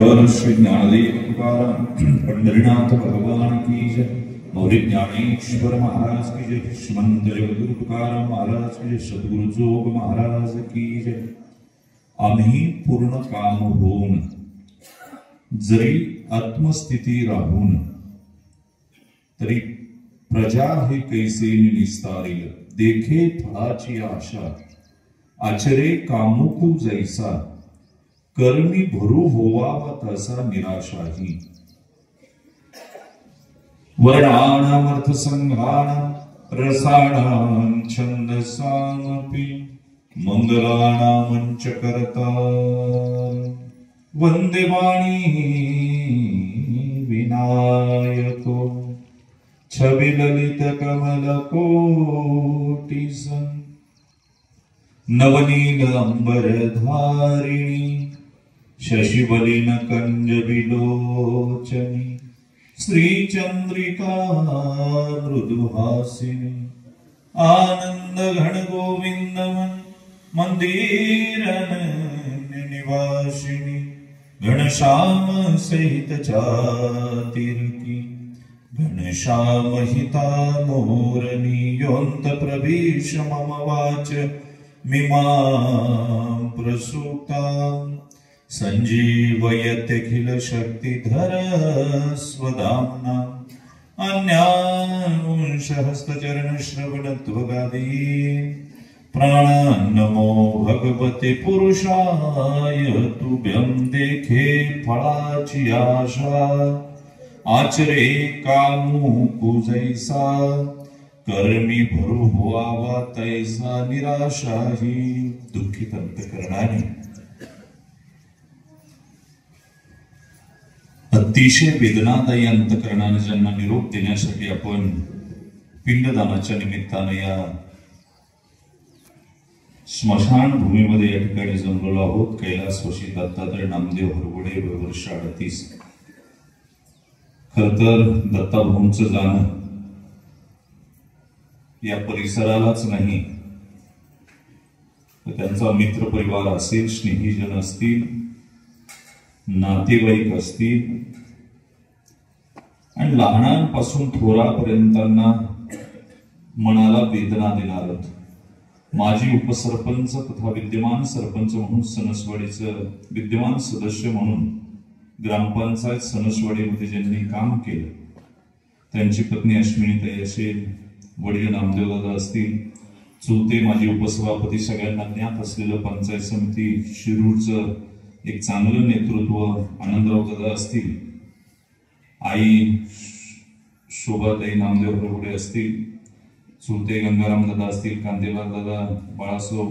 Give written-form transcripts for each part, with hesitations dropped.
श्री ज्ञानदेव तुकाराम पंढरीनाथ भगवान की जय। मौर्य ज्ञानेश्वर महाराज की जय। श्रीमंत जगद्गुरु तुकाराम महाराज की जय। सद्गुरु जोग महाराज की जय। आम्ही पूर्ण काम होऊन जरी आत्मस्थिती राहून तरी प्रजा हे कैसे निस्तारील देखे फळाची आशा आचरे कामुकू जैसा कर्मी भरू होवावा तसा निराशाही। वर्णानामर्थ संघानां रसाणां छंदसामपि मंगलानां च करता वंदे वाणी विनायको छवि ललित कमल कोटि नवनील अंबर धारिणी शशिवलिन कंज विलोचनी श्रीचंद्रिका मृदुहासिनी आनंद घन गोविंद मंदिर निवासिनी घनश्याम सहित चातिरकी घनश्याम हिता मोरनी योऽन्त प्रविश मम वाच मिमां प्रसूताम् संजीवयत्यखिल शक्तिधर स्वदाम्ना अन्यांशहस्तचरण श्रवणत्वगादी प्राणान्नमो भगवते पुरुषाय तुभ्यं देखे फळाची आशा आचरे कामुकु जैसा कर्मी भरू व्हावा तैसा निराशाही। दुःखित अंतःकरणाने अतिशय वेदनादायी अंतःकरणाने ज्यांना निरोप देण्यासाठी आपण पिंडदानाच्या निमित्ताने या स्मशान भूमीमध्ये या ठिकाणी जमलेलो आहोत। कैलासवासी दत्तात्रय नामदेव हरगुडे वर्ष 38। खर तर दत्ताभाऊंचं जाणं या परिसरालाच नाही तर त्यांचा मित्र परिवार असेल, स्नेहीजन असतील, नातेवाईक असतील आणि लहानांपासून थोरापर्यंतांना मनाला वेदना देणार माजी उपसरपंच तथा विद्यमान सरपंच म्हणून सणसवाडीचं विद्यमान सदस्य म्हणून ग्रामपंचायत सणसवाडीमध्ये ज्यांनी काम केलं त्यांची पत्नी अश्विनीताई असेल, वडील नामदेव दादा असतील, चुलते माजी उपसभापती सगळ्यांना ज्ञात असलेलं पंचायत समिती शिरूरचं एक चांगलं नेतृत्व आनंदराव दादा असतील, आई शोभाताई नामदेव हरगुडे असतील, चुलते गंगाराम दादा असतील, कांदेलाल दादा, बाळासाहेब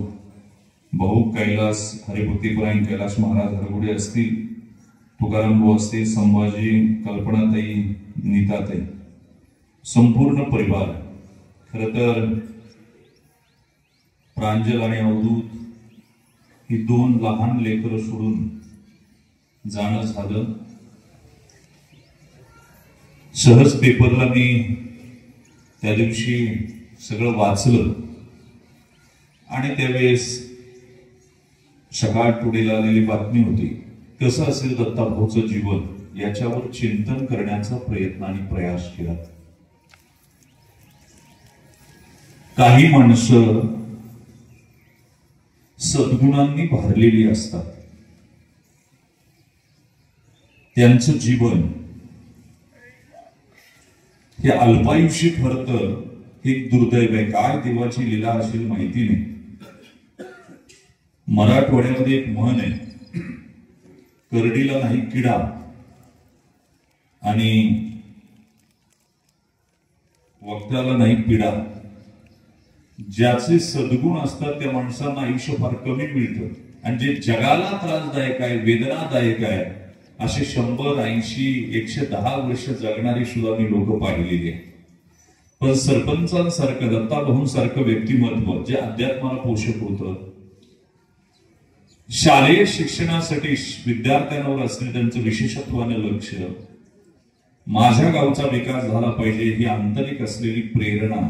भाऊ कैलास हरिभक्तीपरायण कैलास महाराज हरगुडे असतील, तुकाराम भाऊ असतील, संभाजी, कल्पनाताई, नीताताई, संपूर्ण परिवार। खर तर प्रांजल आणि अवधूत ही दोन लहान लेकरं सोडून जाणं झालं। सहज पेपरला मी त्या दिवशी सगळं वाचलं आणि त्यावेळेस सकाळ टुडेला आलेली बातमी होती। कसं असेल दत्ताभाऊचं जीवन याच्यावर चिंतन करण्याचा प्रयत्न आणि प्रयास केला। काही माणसं सद्गुणांनी भारलेली असतात, त्यांचं जीवन हे अल्पायुषी ठरतं हे दुर्दैव आहे। काय देवाची लीला असेल माहिती नाही। मराठवाड्यामध्ये एक म्हण आहे, करडीला नाही किडा आणि वक्ताला नाही पिडा। ज्याचे सद्गुण असतात त्या माणसांना आयुष्य फार कमी मिळतं आणि जे जगाला त्रासदायक आहे, वेदनादायक आहे असे 100, 80, 110 वर्ष जगणारी सुद्धा मी लोक पाहिलेली आहे। पण सरपंचांसारखं दत्ताभाऊंसारखं व्यक्तिमत्व जे अध्यात्माला पोषक होतं, शालेय शिक्षणासाठी विद्यार्थ्यांवर असणे त्यांचं विशेषत्वाने लक्ष, माझ्या गावचा विकास झाला पाहिजे ही आंतरिक असलेली प्रेरणा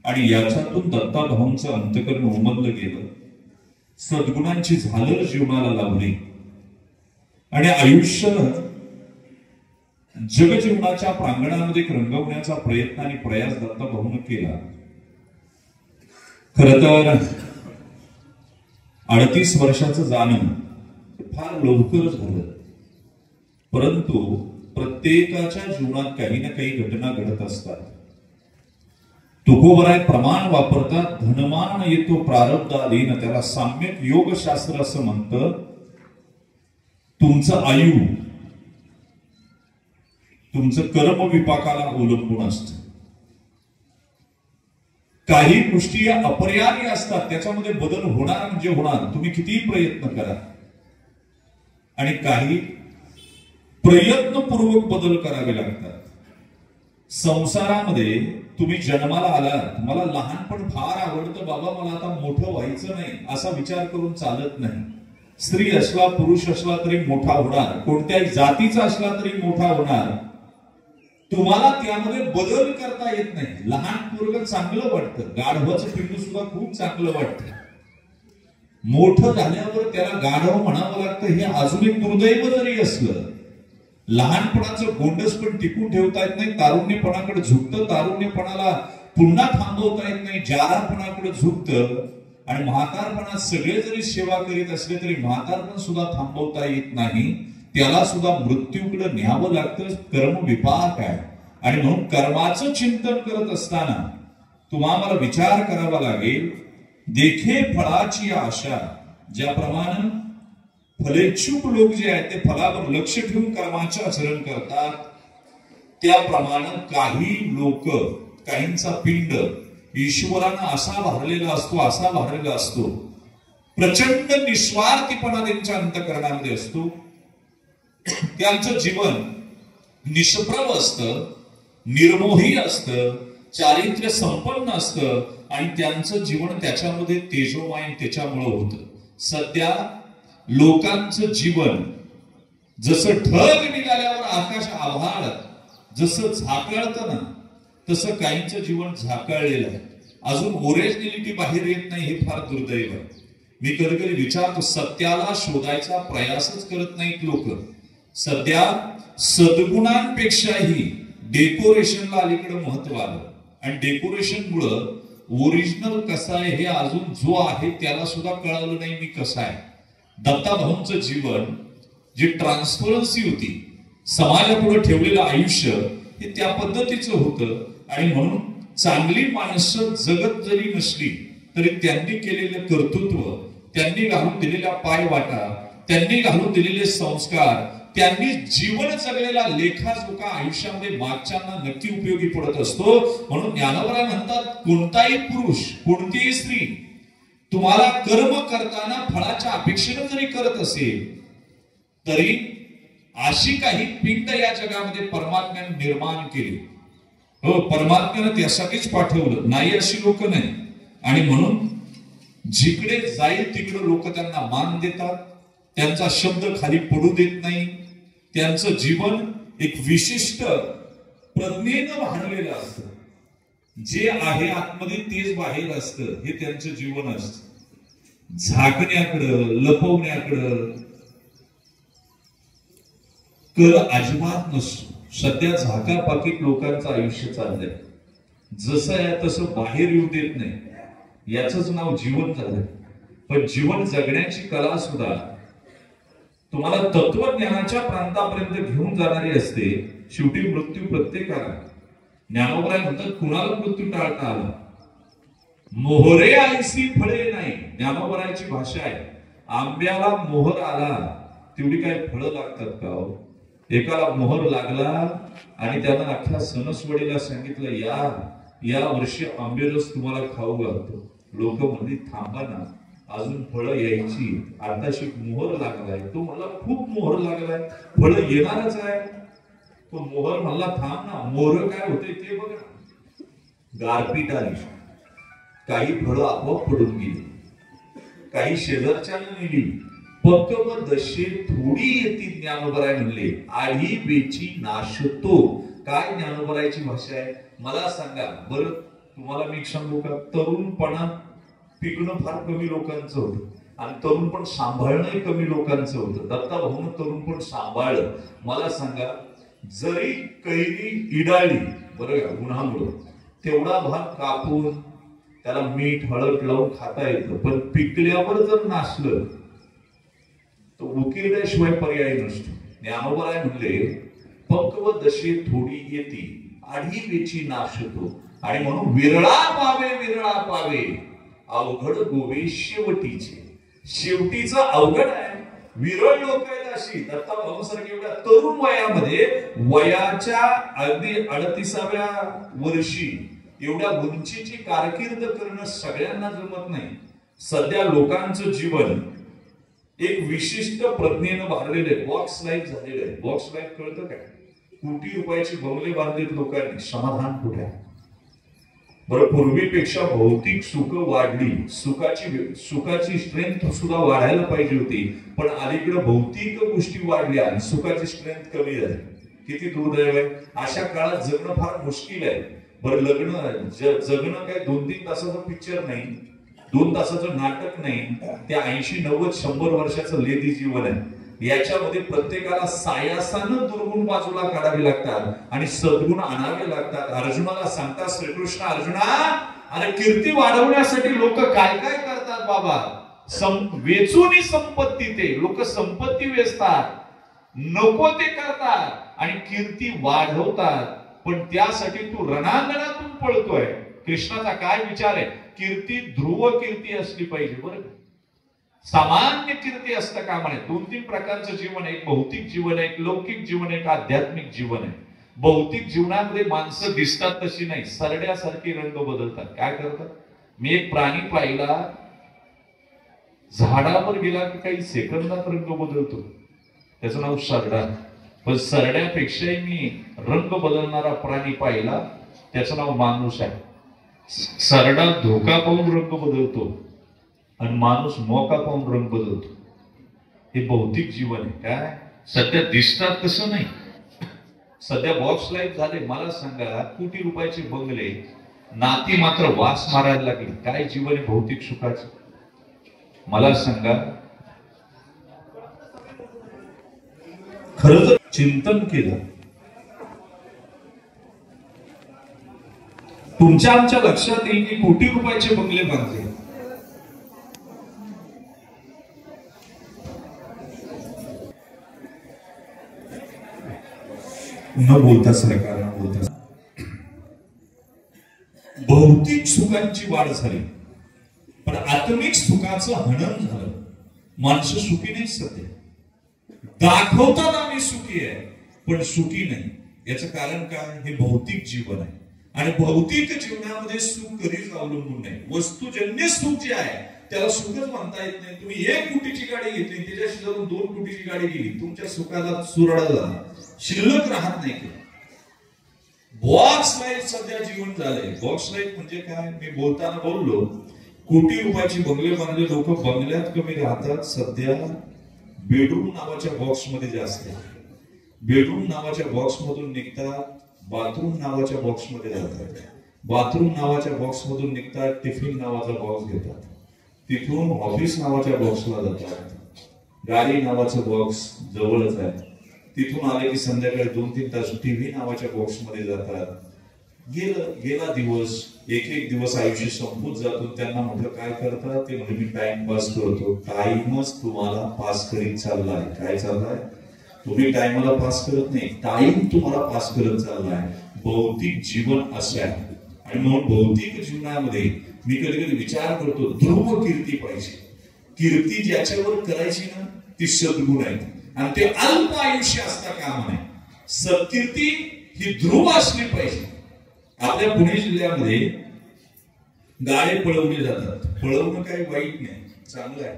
आणि याच्यातून दत्ताभाऊंचं अंतःकरण उमललं गेलं। सद्गुणांची झालर जीवनाला लावली आणि आयुष्य जगजीवनाच्या प्रांगणामध्ये रंगवण्याचा प्रयत्न आणि प्रयास दत्तभाऊने केला. खर तर 38 वर्षाचं जाणं फार लवकर झालं, परंतु प्रत्येकाच्या जीवनात काही ना काही घटना घडत असतात. तुकोबराय प्रमाण वापरतात, धनमान येतो प्रारब्ध अधीन. त्याला साम्यक योगशास्त्र असं म्हणतं. तुमचं आयु तुमचं कर्म विपाकाला अवलंबून असतं. काही गोष्टी या अपरिहार्य असतात, त्याच्यामध्ये बदल होणार म्हणजे होणार, तुम्ही कितीही प्रयत्न करा. आणि काही प्रयत्नपूर्वक बदल करावे लागतात. संसारामध्ये तुम्ही जन्माला आलात, मला लहानपण फार आवडतं बाबा, मला आता मोठं व्हायचं नाही असा विचार करून चालत नाही. स्त्री असला पुरुष असला तरी मोठा होणार, कोणत्याही जातीचा असला तरी मोठा होणार. तुम्हाला त्यामध्ये बदल करता येत नाही. लहान पोरग चांगलं वाटतं, गाढवाचं पिंडू सुद्धा खूप चांगलं वाटतं. मोठं झाल्यावर त्याला गाढव म्हणावं लागतं, हे अजून एक दुर्दैव जरी असलं. लहानपणाचं गोंडस पण टिकून ठेवता येत नाही, तारुण्यपणाकडे झुकतं, तारुण्यपणाला पुन्हा थांबवता येत नाही, जारापणाकडे झुकतं. आणि म्हातारपणात सगळे जरी सेवा करीत असले तरी म्हातारपण सुद्धा थांबवता येत नाही, त्याला सुद्धा मृत्यूकडे न्यावं लागतं. कर्म विपाक आहे. आणि म्हणून कर्माचं चिंतन करत असताना तुम्हाला विचार करावा लागेल. देखे फळाची आशा, ज्याप्रमाणे फलेच्छुक लोक जे आहेत ते फलावर लक्ष ठेवून कर्माचे आचरण करतात, त्याप्रमाणे काही लोक, काहींचा पिंड ईश्वरानं असा भरलेला असतो, असा भरलेला असतो, प्रचंड निस्वार्थीपणा त्यांच्या अंतःकरणामध्ये असतो. त्यांचं जीवन निष्प्रभ असतं, निर्मोही असतं, चारित्र्य संपन्न असतं आणि त्यांचं जीवन त्याच्यामध्ये तेजोमय त्याच्यामुळे होतं. सध्या लोकांचं जीवन जसं ढग निघाल्यावर आकाश आभाळ जसं झाकळतं ना, तसं काहींचं जीवन झाकळलेलं आहे. अजून ओरिजिनॅलिटी बाहेर येत नाही, हे फार दुर्दैव आहे. मी कधी कधी विचारतो, सत्याला शोधायचा प्रयासच करत नाहीत लोक. सध्या सद्गुणांपेक्षाही डेकोरेशनला अलीकडे महत्व आलं आणि डेकोरेशनमुळं ओरिजिनल कसं आहे हे अजून जो आहे त्याला सुद्धा कळालं नाही मी कसं आहे. दत्ताभाऊंचं जीवन जी ट्रान्सपरन्सी होती, समाजापुढे ठेवलेलं आयुष्य हे त्या पद्धतीचं होतं. आणि म्हणून चांगली माणसं जगत जरी नसली तरी त्यांनी केलेलं कर्तृत्व, त्यांनी घालून दिलेल्या पायवाटा, त्यांनी घालून दिलेले संस्कार, त्यांनी जीवन जगलेला लेखाजोखा आयुष्यामध्ये मागच्यांना नक्की उपयोगी पडत असतो. म्हणून ज्ञानोबराय म्हणतात, कोणताही पुरुष, कोणतीही स्त्री तुम्हाला कर्म करताना फळाच्या अपेक्षेने जरी करत असेल तरी अशी काही पिंड या जगामध्ये परमात्म्याने निर्माण केली. हो, परमात्म्याने त्यासाठीच पाठवलं, नाही अशी लोक नाही. आणि म्हणून जिकडे जाईल तिकडे लोक त्यांना मान देतात, त्यांचा शब्द खाली पडू देत नाही. त्यांचं जीवन एक विशिष्ट प्रज्ञेनं वाढलेलं असतं. जे आहे आतमध्ये तेच बाहेर असतं, हे त्यांचं जीवन असतं. झाकण्याकडं, लपवण्याकडं कल अजिबात नसतो. सध्या झाकापाकीत लोकांचं आयुष्य चाललंय. जसं आहे तसं बाहेर येऊ देत नाही. याचंच नाव जीवन झालंय. पण जीवन जगण्याची कला सुद्धा तुम्हाला तत्वज्ञानाच्या प्रांतापर्यंत घेऊन जाणारी असते. शेवटी मृत्यू प्रत्येकाला. ज्ञानोबराय म्हणतात, कुणाला मृत्यू टाळता आला, मोहरे आयसी फळे नाही. ज्ञानोबरायची भाषा आहे, आंब्याला मोहर आला तेवढी काय फळं लागतात का हो? एकाला मोहर लागला आणि त्यानं अख्ख्या सणसवडीला सांगितलं, या वर्षी आंबेरस तुम्हाला खाऊ घालतो. लोक म्हणली, थांबा ना, अजून फळं यायची, आताशी मोहर लागलाय. तो मला खूप मोहर लागलाय, फळं येणारच आहे. तो मोहर म्हणला, थांब ना, मोहर काय होते ते बघा. गारपीट आली, काही फळं आपोआप पडून गेली, काही शेजारच्यानं नेली. पक्क व दशे थोडी येती. ज्ञानोबराय म्हणले, आधी बेची नाशतो. काय ज्ञानोबरायची भाषा आहे मला सांगा बरं. तुम्हाला मी सांगू का, तरुणपणात पिकणं फार कमी लोकांचं होतं. आणि तरुणपण सांभाळणं कमी लोकांचं होतं. दत्ताभाऊनं तरुणपण सांभाळलं. मला सांगा, जरी कैरी इडाळली बरं का उन्हामुळं, तेवढा भाग कापून त्याला मीठ हळद लावून खाता येतं, पण पिकल्यावर जर नासलं तर उकिरड्याशिवाय पर्याय नसतो. ज्ञानोबराय म्हणले, पक्व दशे थोडी येती आधी वेची नाशतो, आणि म्हणून विरळा पावे अवघड गोवे शेवटीचे. शेवटीचं अवघड आहे. विरळ लोक आहेत अशी. दत्ताभाऊसारखी एवढ्या तरुण वयामध्ये, वयाच्या अगदी 38व्या वर्षी एवढ्या उंचीची कारकीर्द करणं सगळ्यांना जमत नाही. सध्या लोकांचं जीवन एक विशिष्ट प्रज्ञेनं भारलेलं आहे. बॉक्स लाईफ झालेलं आहे. बॉक्स लाईफ कळतं काय? कोटी रुपयाचे बंगले बांधलेत लोकांनी, समाधान कुठे आहे? बरं, पूर्वीपेक्षा भौतिक सुख वाढली, सुखाची स्ट्रेंथ सुद्धा वाढायला पाहिजे होती, पण अलीकडे भौतिक गोष्टी वाढल्या आणि सुखाची स्ट्रेंथ कमी झाली. किती दुर्दैव आहे. अशा काळात जगणं फार मुश्किल आहे. बरं, जगणं काय 2-3 तासाचं पिक्चर नाही, 2 तासाचं नाटक नाही, ते 80-90-100 वर्षाचं लेदी जीवन आहे. याच्यामध्ये प्रत्येकाला सायासानं दुर्गुण बाजूला काढावे लागतात आणि सद्गुण आणावे लागतात. अर्जुनाला सांगतात श्रीकृष्ण, अर्जुना, अरे कीर्ती वाढवण्यासाठी लोक काय काय करतात बाबा. वेचूनी संपत्ती, ते लोक संपत्ती वेचतात, नको ते करतात आणि कीर्ती वाढवतात. पण त्यासाठी तू रणांगणातून पळतोय. कृष्णाचा काय विचार आहे? कीर्ती ध्रुव कीर्ती असली पाहिजे. बरं, सामान्य कीर्ती असतं कामा नये. 2-3 प्रकारचं जीवन आहे. एक भौतिक जीवन आहे, एक लौकिक जीवन आहे, एक आध्यात्मिक जीवन आहे. भौतिक जीवनामध्ये माणसं दिसतात तशी नाही, सरड्यासारखी रंग बदलतात. काय करतात? मी एक प्राणी पाहिला, झाडावर गेला की काही सेकंदात रंग बदलतो. त्याचं नाव सरडा. पण सरड्यापेक्षाही मी रंग बदलणारा प्राणी पाहिला, त्याचं नाव माणूस आहे. सरडा धोका पाहून रंग बदलतो आणि माणूस मोका पाहून रंग बदलतो. हे भौतिक जीवन आहे. काय सध्या दिसतात तसं नाही. सध्या बॉक्स लाईफ झाले. मला सांगा, कोटी रुपयाचे बंगले, नाती मात्र वास मारायला लागली. काय जीवन आहे भौतिक सुखाचं? मला सांगा, खरं जर चिंतन केलं, तुमच्या आमच्या लक्षात येईल की कोटी रुपयाचे बंगले बांधले, न बोलता सरकार, न बोलता भौतिक सुखांची वाढ झाली, पण आत्मिक सुखाचं हनन झालं. माणसं सुखी नाही. सध्या दाखवतात आम्ही सुखी आहे, पण सुखी नाही. याचं कारण काय? हे भौतिक जीवन आहे. आणि भौतिक जीवनामध्ये सुख कधीच अवलंबून नाही. वस्तुजन्य सुख जे आहे त्याला सुखच म्हणता येत नाही. तुम्ही 1 कोटीची गाडी घेतली, त्याच्याशी जर 2 कोटीची गाडी गेली, तुमच्या सुखाला सुराडा झाला, शिल्लक राहत नाही. बॉक्स लाईफ सध्या जीवन झालंय. बॉक्स लाईफ म्हणजे काय? मी बोलताना बोललो, कोटी रुपयाची बंगले बांधले लोक बंगल्यात कमी राहतात. सध्या बेडरूम नावाच्या बॉक्स मध्ये जास्त आहे. बेडरूम नावाच्या बॉक्स मधून निघतात, बाथरूम नावाच्या बॉक्स मध्ये जातात. बाथरूम नावाच्या बॉक्स मधून निघतात, टिफिन नावाचा बॉक्स घेतात, तिथून ऑफिस नावाच्या बॉक्सला जातात. गाडी नावाचं बॉक्स जवळच आहे, तिथून आले की संध्याकाळी 2-3 तास टीव्ही नावाच्या बॉक्स मध्ये जातात. गेला दिवस, एक दिवस आयुष्य संपून जातो. त्यांना म्हटलं काय करतात? ते म्हणजे मी टाइम पास करतो. टाइमच तुम्हाला पास करीत चाललाय. काय चाललाय? तुम्ही टाइमला पास करत नाही, टाइम तुम्हाला पास करत चाललाय. भौतिक जीवन असं आहे. आणि म्हणून भौतिक जीवनामध्ये मी कधी कधी विचार करतो, ध्रुव कीर्ती पाहिजे. कीर्ती ज्याच्यावर करायची ना, ती सद्गुण आहे आणि ते अल्प आयुष्य असता कामा नये. सत्कीर्ती ही ध्रुव असली पाहिजे. आपल्या पुणे जिल्ह्यामध्ये गाळे पळवले जातात. पळवणं काही वाईट नाही, चांगलं आहे.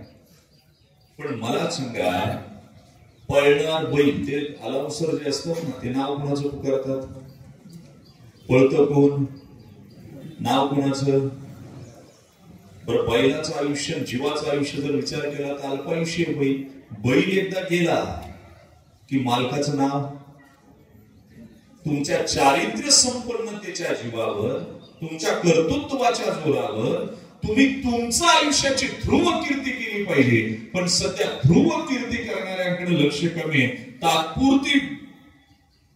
पण मला सांगा, पळणार बैल, ते अलाउन्सर जे असतात ना, ते नाव कोणाचं पुकारतात? पळतं कोण? नाव कोणाचं? बरं, बैलाचं आयुष्य, जीवाचं आयुष्य जर विचार केला तर अल्पायुष्य बैल. बैल एकदा गेला की मालकाचं नाव. तुमच्या चारित्र्य संपन्नतेच्या जीवावर, तुमच्या कर्तृत्वाच्या जोरावर तुम्ही तुमच्या आयुष्याची ध्रुव कीर्ती केली पाहिजे, पण सध्या ध्रुव कीर्ती करणाऱ्यांकडे लक्ष कमी आहे. तात्पुरती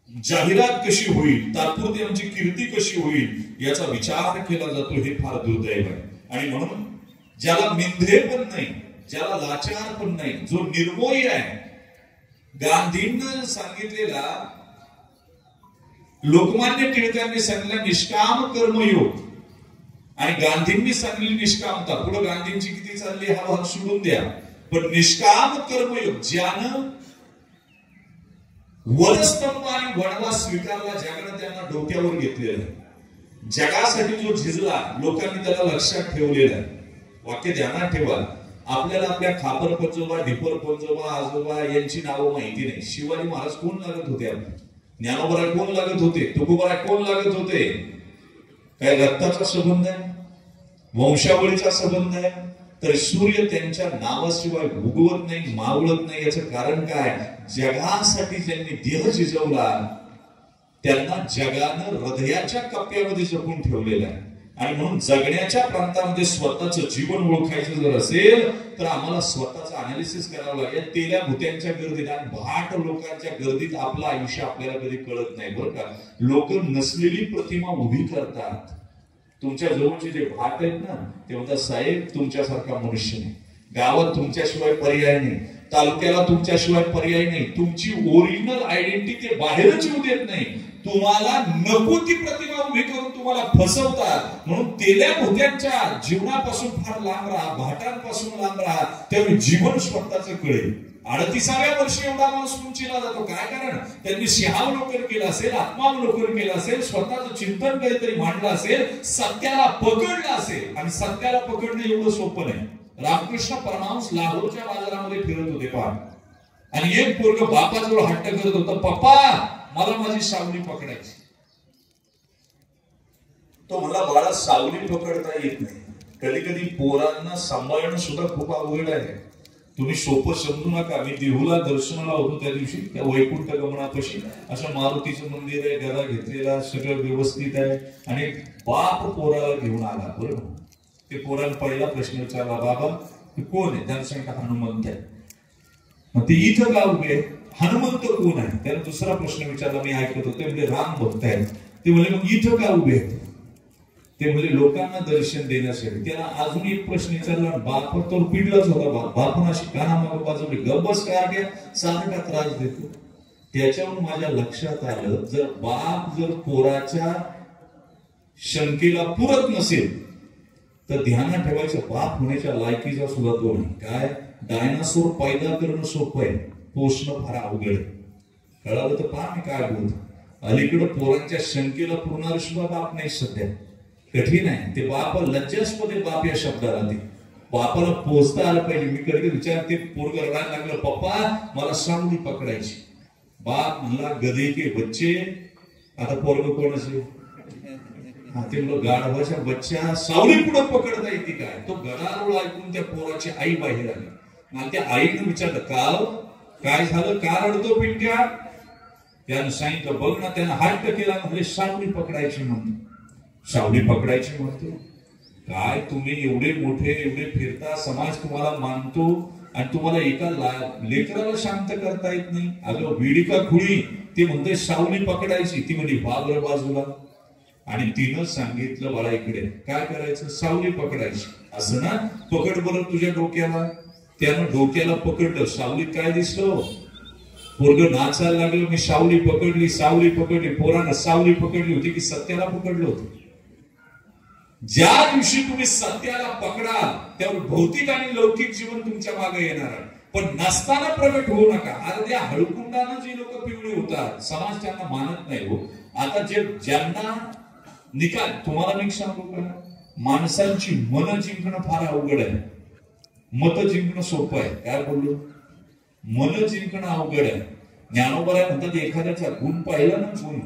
जाहिरात कशी होईल, तात्पुरती आमची कीर्ती कशी होईल याचा विचार केला जातो. हे फार दुर्दैव आहे. आणि म्हणून ज्याला मिंधे पण नाही, ज्याला लाचार पण नाही, जो निर्मोही आहे, गांधींनी सांगितलेला, लोकमान्य टिळकांनी सांगितलं निष्काम कर्मयोग, आणि गांधींनी सांगितली निष्कामता. पुढे गांधींची किती चालली हा भाग सोडून द्या, पण निष्काम कर्मयोग ज्यानं वनस्तंभ आणि वनवा स्वीकारला, जगानं त्यांना डोक्यावर घेतलेला आहे. जगासाठी जो झिजला, लोकांनी त्याला लक्षात ठेवलेला आहे. वाक्य ध्यानात ठेवा. आपल्याला आपल्या खापर पंजोबा, ढिपर पंजोबा, आजोबा यांची नावं माहिती नाही. शिवाजी महाराज कोण लागत होते, ज्ञानोबराय कोण लागत होते, तुकोबराय कोण लागत होते? काय रक्ताचा संबंध आहे, वंशावळीचा संबंध आहे? तर सूर्य त्यांच्या नावाशिवाय उगवत नाही, मावळत नाही. याचं कारण काय? जगासाठी ज्यांनी देह झिजवला त्यांना जगानं हृदयाच्या कप्प्यामध्ये जपून ठेवलेलं आहे. आणि म्हणून जगण्याच्या प्रांतामध्ये स्वतःचं जीवन ओळखायचं जर असेल तर आम्हाला स्वतःचं अनालिसिस करावं लागेल. तेल्या भुत्यांच्या गर्दीत आणि भाट लोकांच्या गर्दीत आपलं आयुष्य आपल्याला कधी कळत नाही बरं का. लोक नसलेली प्रतिमा उभी करतात. तुमच्या जवळचे जे भाट आहेत ना, ते म्हणतात साहेब तुमच्यासारखा मनुष्य नाही, गावात तुमच्याशिवाय पर्याय नाही, तालुक्याला तुमच्याशिवाय पर्याय नाही. तुमची ओरिजिनल आयडेंटिटी बाहेरच येऊ देत नाही. तुम्हाला नको ती प्रतिमा उभी करून तुम्हाला फसवतात. म्हणून तेल्या भोत्यांच्या जीवनापासून फार लांब राहा, भाटांपासून लांब राहा, त्यावेळी जीवन स्वतःच कळेल. 38व्या वर्षी एवढा माणूस उंचीला जातो. काय कारण? त्यांनी सिंहावलोकन केलं असेल, आत्मावलोकन केलं असेल, स्वतःचं चिंतन काहीतरी मांडलं असेल, सत्याला पकडलं असेल. आणि सत्याला पकडणं एवढं सोपं नाही. रामकृष्ण परमहंस लाहोरच्या बाजारामध्ये फिरत होते पहा, आणि एक पोरग बापाजवळ हट्ट करत होतं, पप्पा मला माझी सावली पकडायची. तो मला बाळा सावली पकडता येत नाही. कधी कधी पोरांना सांभाळणं सुद्धा खूप अवघड आहे. तुम्ही सोपं समजू नका. मी देहूला दर्शनाला होतो त्या दिवशी, त्या वैकुंठ गमनापाशी असं मारुतीचं मंदिर आहे, गदा घेतलेला, सगळं व्यवस्थित आहे. आणि बाप पोराला घेऊन आला. बरोबर, ते पोराला पहिला प्रश्न विचारला, बाबा कोण आहे? त्यानं सांगितलं हनुमंत आहे. मग ते इथं का उभे? हनुमंत कोण आहे? त्याने दुसरा प्रश्न विचारला, मी ऐकत होते. म्हणजे राम भक्त आहेत. ते म्हणजे मग इथं का उभे आहेत? ते म्हणजे लोकांना दर्शन देण्यासाठी. त्याला अजून एक प्रश्न विचारला, बाप तर पिडलाच होता. बापून अशी कानामागं बाजूला गब्बस काय सारखा त्रास देतो. त्याच्यावर माझ्या लक्षात आलं, जर बाप जर पोराच्या शंकेला पुरत नसेल तर ध्यानात ठेवायचं, बाप होण्याच्या लायकीचा सुद्धा तो नाही. काय? डायनासोर पैदा करणं सोपं आहे, पोषणं फार अवघड आहे. कळालं तर पहा मी काय बोलतो. अलीकडे पोरांच्या शंकेला पुरणारे सुद्धा बाप नाही सध्या. कठीण आहे ते. बाप लज्जास्पद आहे बाप या शब्दाला. ते बापाला पोचता आलं पाहिजे. मी कधी विचार, ते पोरग रडायला लागलं, पप्पा मला सावली पकडायची. बाप म्हणला गधे के बच्चे. आता पोरग कोण असेल? ते म्हणलं गाढवाच्या बच्चा सावली पुढे पकडता येते काय? तो गडारोळ ऐकून त्या पोराची आई बाहेर आली. आणि त्या आईनं विचारलं, काय झालं, का रडतो पिंट्या? त्यानं सांगितलं, बघ ना, त्यानं हट्ट केला, म्हणजे सावली पकडायची म्हणतो. सावली पकडायची म्हणतो. काय तुम्ही एवढे मोठे, एवढे फिरता, समाज तुम्हाला मानतो, आणि तुम्हाला एका लेकराला शांत करता येत नाही? अगं विडी खुळी, ते म्हणते सावली पकडायची. ती म्हणजे बाबर बाजूला. आणि तिनं सांगितलं, बाळा इकडे काय करायचं? सावली पकडायची. असं ना, पकड बरं तुझ्या डोक्याला. त्यानं डोक्याला पकडलं. सावलीत काय दिसलं? पोरग नाचायला लागलं, मी सावली पकडली, सावली पकडली. पोरानं सावली पकडली होती की सत्याला पकडलं होतं? ज्या दिवशी तुम्ही सत्याला पकडाल त्यावर भौतिक आणि लौकिक जीवन तुमच्या मागे येणार आहे. पण नसताना प्रगट होऊ नका. अर्ध्या हळकुंडानं जी लोक पिवळी होतात, समाज त्यांना मानत नाही हो. आता ज्यांना निकाल, तुम्हाला मी सांगू का, माणसांची मन जिंकणं फार अवघड आहे, मत जिंकणं सोपं आहे. काय बोललो? मन जिंकणं अवघड आहे. ज्ञानोबराय म्हणतात, एखाद्याचा गुण पाहिला ना, गुण,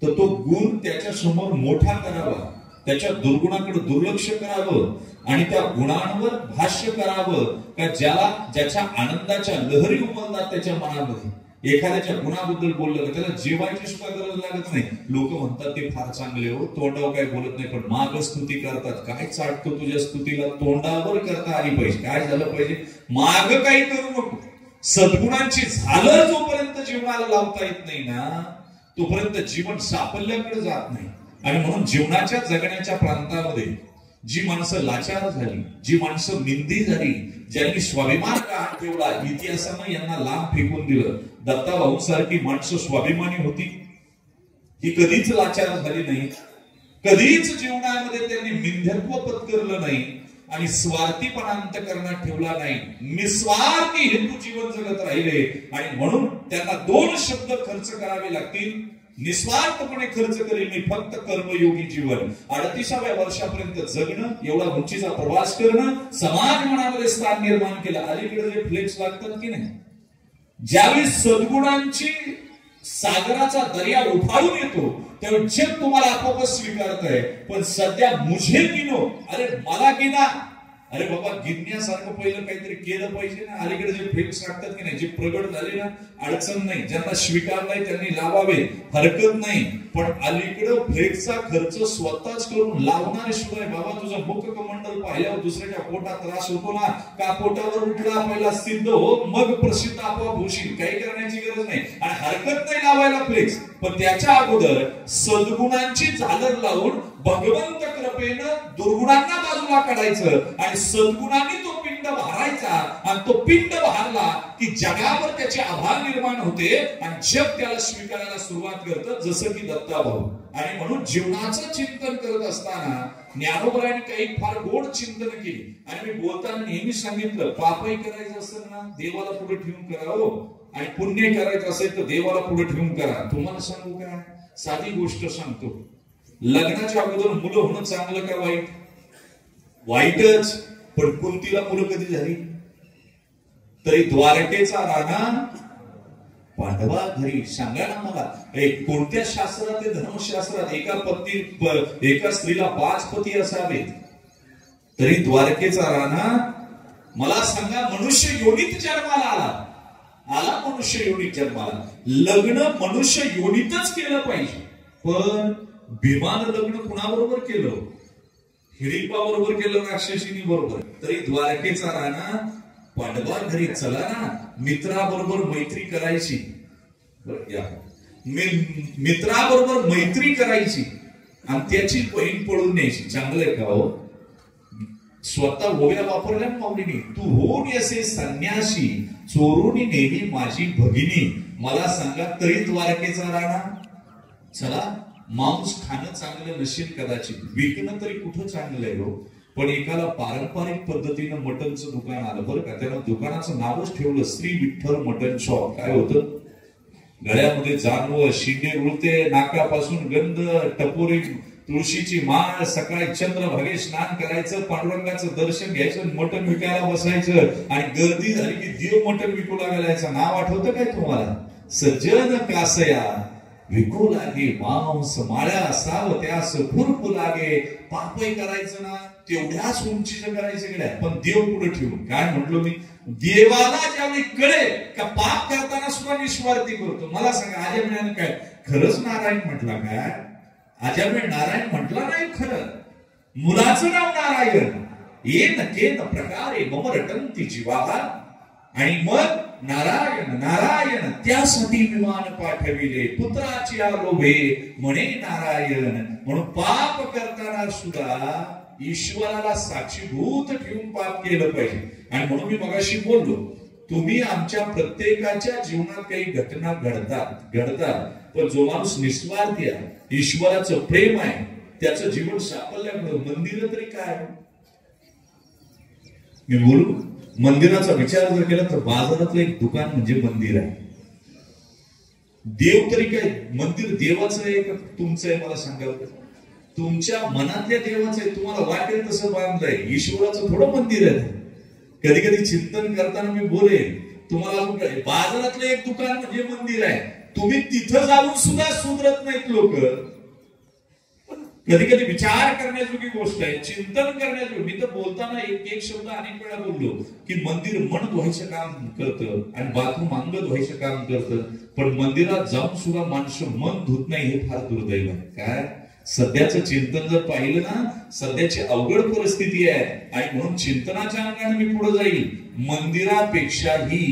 तर तो गुण त्याच्या समोर मोठा करावा, त्याच्या दुर्गुणाकडे दुर्लक्ष करावं, आणि त्या गुणांवर भाष्य करावं का ज्याच्या आनंदाच्या लहरी उमलतात त्याच्या मनामध्ये. एखाद्याच्या गुणाबद्दल बोललं तर त्याला जेवायची सुद्धा गरज लागत नाही. लोक म्हणतात ते फार चांगले हो, तोंडावर काही बोलत नाही, पण माग स्तुती करतात. काय चाटतो तुझ्या स्तुतीला, तोंडावर करता आली पाहिजे. काय झालं पाहिजे, माग काही करू नको. सद्गुणांची झालं जोपर्यंत जीवनाला लावता येत नाही ना, तोपर्यंत जीवन साफल्याकडे जात नाही. आणि म्हणून जीवनाच्या जगण्याच्या प्रांतामध्ये जी माणसं लाचार झाली, जी माणसं निंदी झाली, ज्यांनी स्वाभिमान गहाण ठेवला, इतिहासानं यांना लांब फेकून दिलं. दत्ताभाऊ सारखी माणसं स्वाभिमानी होती, ही कधीच लाचार झाली नाही. कधीच जीवनामध्ये त्यांनी निंदत्व पत्करलं नाही आणि स्वार्थीपणा अंतःकरणात ठेवला नाही. निस्वार्थी हेतू जीवन जगत राहिले. आणि म्हणून त्यांना 2 शब्द खर्च करावे लागतील. निस्वार्थपणे खर्च करेल मी फक्त कर्मयोगी जीवन. 38व्या वर्षापर्यंत जगणं, एवढा उंचीचा प्रवास करणं, समाज मनामध्ये स्थान निर्माण केलं. अलीकडे जे फ्लेक्स लागतात की नाही, ज्यावेळी सद्गुणांची सागराचा दर्या उफाळून येतो त्यावेळी जग तुम्हाला आपोआप स्वीकारतंय. पण सध्या मुझे गिनो, अरे मला गिना. अरे बाबा, गिनण्यासारखं पहिलं काहीतरी केलं पाहिजे ना. अलीकडे जे फ्लेक्स लागतात की नाही, जे प्रगट झाले ना, अडचण नाही. ज्यांना स्वीकारलंय त्यांनी लावावे, हरकत नाही. पण अलीकडे फ्लेक्सचा खर्च स्वतःच करून लावणारे सुद्धा बाबा, तुझं मुख कमंडल पाहिल्यावर दुसऱ्याच्या पोटात त्रास होतो ना, का पोटावर उठला पहिला सिद्ध हो, मग प्रसिद्ध आपोआप होशील. काही करण्याची गरज नाही आणि हरकत नाही लावायला फ्लेक्स. पण त्याच्या अगोदर सद्गुणांची झालर लावून भगवंत कृपेनं दुर्गुणांना बाजूला काढायचं आणि सद्गुणांनी तो पिंड भरायचा. आणि तो पिंड भरला की जगावर त्याचे आभार निर्माण होते आणि जग त्याला स्वीकारायला सुरुवात करतं, जसं की दत्ताभाऊ. आणि म्हणून जीवनाचं चिंतन करत असताना ज्ञानोबरायांनी काही फार गोड चिंतन केली. आणि मी बोलताना नेहमी सांगितलं, पापही करायचं असेल ना देवाला पुढे ठेवून करावं, आणि पुण्य करायचं असेल तर देवाला पुढे ठेवून करा. तुम्हाला सांगू का, साधी गोष्ट सांगतो. लग्नाच्या अगोदर मुलं होणं चांगलं का वाईट? वाईटच. पण कुंतीला मुलं कधी झाली? तरी द्वारकेचा राणा पांडवा घरी. सांगा ना मला, कोणत्या शास्त्रात, धर्मशास्त्रात एका स्त्रीला 5 पती असावेत, तरी द्वारकेचा राणा? मला सांगा, मनुष्य योनीत जन्माला आला मनुष्य योनीत जन्माला. लग्न मनुष्य योनीतच केलं पाहिजे. पण भीमानं लग्न कुणाबरोबर केलं? हिडिंबा बरोबर केलं, राक्षसिनी बरोबर. तरी द्वारकेचा राणा पांडवा घरी. चला ना, मित्राबरोबर मैत्री करायची. मित्राबरोबर मैत्री करायची आणि त्याची बहीण पळून न्यायची. चांगलंय का हो? स्वतः ओव्या वापरल्या माऊलीने, तू होऊन असे संन्यासी, चोरून नेली माझी भगिनी. मला सांगा, तरी द्वारकेचा राणा. चला, मांस खाणं चांगलं नसेल कदाचित, विकणं तरी कुठं चांगलं आहे हो. पण एकाला पारंपरिक पद्धतीनं मटनचं दुकान आलं बरं का, त्यानं दुकानाचं नावच ठेवलं श्री विठ्ठल मटन शॉप. काय होतं? गळ्यामध्ये जानवं, शिंगे रुळते, नाकापासून गंध, टपोरी तुळशीची माळ, सकाळी चंद्रभागे स्नान करायचं, पांडुरंगाचं दर्शन घ्यायचं, मटण विकायला बसायचं. आणि गर्दी झाली की देव मटण विकू लागायचं. नाव आठवतं काय तुम्हाला? सज्जन कासया विकू लागे मांस, माळ्या सावत्यास खुरपू लागे. पापही करायचं ना तेवढ्याच उंचीचं करायचं गड्या, पण देव पुढे ठेवून. काय म्हटलो मी? देवाला ज्यावेळी कळे का पाप करताना सुद्धा निस्वार्थी करतो. मला सांगा, आजमिळानं काय खरंच नारायण म्हटला काय? आजमिळ नारायण म्हटला नाही खरं. मुलाचं नाव नारायण. येन केन प्रकारे मम रटंती जीवाहा. आणि मग नारायण नारायण त्यासाठी विमान पाठविले, पुत्राची लोभे म्हणे नारायण. म्हणून पाप करताना सुद्धा ईश्वराला साक्षीभूत ठेवून पाप केलं पाहिजे. आणि म्हणून मी मगाशी बोललो, तुम्ही आमच्या प्रत्येकाच्या जीवनात काही घटना घडतात, पण जो माणूस निस्वार्थी आहे, ईश्वराचं प्रेम आहे, त्याचं जीवन साफल्याकडे. मंदिर तरी काय? मी बोलू, मंदिराचा विचार जर केला तर बाजारातलं एक दुकान म्हणजे मंदिर आहे. देव तरी काय? मंदिर देवाचं आहे का तुमचं आहे? मला सांगा. तुमच्या मनातल्या देवाचं आहे. तुम्हाला वाटेल तसं बांधलंय. ईश्वराचं थोडं मंदिर आहे. कधी कधी चिंतन करताना मी बोलेल तुम्हाला, बाजारातलं एक दुकान म्हणजे मंदिर आहे. तुम्ही तिथं जाऊन सुद्धा सुधरत नाहीत लोक. कधी कधी विचार करण्याजोगी गोष्ट आहे, चिंतन करण्याजोगी. मी तर बोलताना एक शब्द अनेक वेळा बोललो की मंदिर मन धुवायचं काम करतं आणि बाथरूम अंग धुवायचं काम करतं, पण मंदिरात जाऊन सुद्धा माणसं मन धुत नाही, हे फार दुर्दैव आहे. काय सध्याचं चिंतन जर पाहिलं ना, सध्याची अवघड परिस्थिती आहे. आणि म्हणून चिंतनाच्या अंगाने मी पुढे जाईल. मंदिरापेक्षाही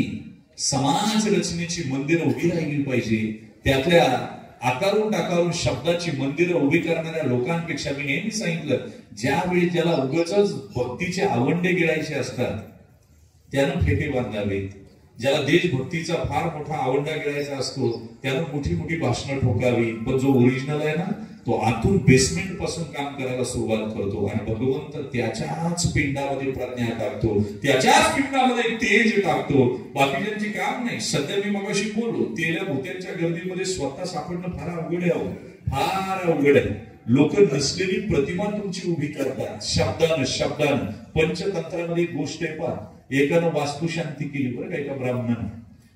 समाज रचनेची मंदिरं उभी राहिली पाहिजे. त्यातल्या आकारून टाकारून शब्दाची मंदिरं उभी करणाऱ्या लोकांपेक्षा मी नेहमी सांगितलं, ज्यावेळी ज्याला उगाचच भक्तीचे आवंडे गिळायचे असतात त्यानं फेटे बांधावे. ज्याला देशभक्तीचा फार मोठा आवंडा गिळायचा असतो त्यानं मोठी मोठी भाषणं ठोकावी. पण जो ओरिजिनल आहे ना, तो आतून बेसमेंट पासून काम करायला सुरुवात करतो आणि भगवंत त्याच्याच पिंडामध्ये प्रज्ञा टाकतो, त्याच्याच पिंडामध्ये तेज टाकतो. बाकीच्यांची काम नाही. सध्या मी मगाशी बोललो, तेल्या भूत्यांच्या गर्दीमध्ये स्वतः सापडणं फार अवघड आहे, फार अवघड आहे. लोक नसलेली प्रतिमा तुमची उभी करतात शब्दानं. पंचतंत्रामध्ये एक गोष्ट आहे पहा, एकानं वास्तुशांती केली बरं का, एका ब्राह्मणानं,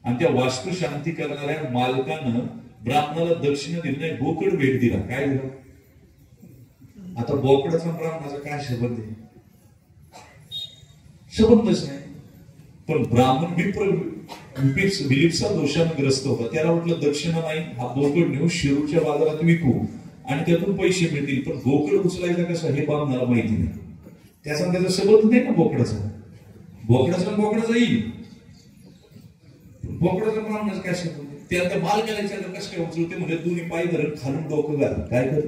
आणि त्या वास्तुशांती करणाऱ्या मालकानं ब्राह्मणाला दक्षिणा दिली नाही, बोकड भेट दिला. काय दिलं? आता बोकडाचा ब्राह्मणाचा काय संबंध आहे? संबंधच नाही. पण ब्राह्मण विलिप्सा दोषानं ग्रस्त होता. त्याला म्हटलं दक्षिणा नाही, हा बोकड नेऊन शिरूरच्या बाजारात विकू आणि त्यातून पैसे मिळतील. पण बोकड उचलायचा कसं हे ब्राह्मणाला माहिती नाही. त्याचा संबंध नाही ना बोकडाचा. बोकडाचा येईल, बोकडाचा ब्राह्मणाचा काय संबंध? त्या मालकाला कसं काय उचलते म्हणजे दोन्ही पाय धरून खालून डोकं घाल. काय कर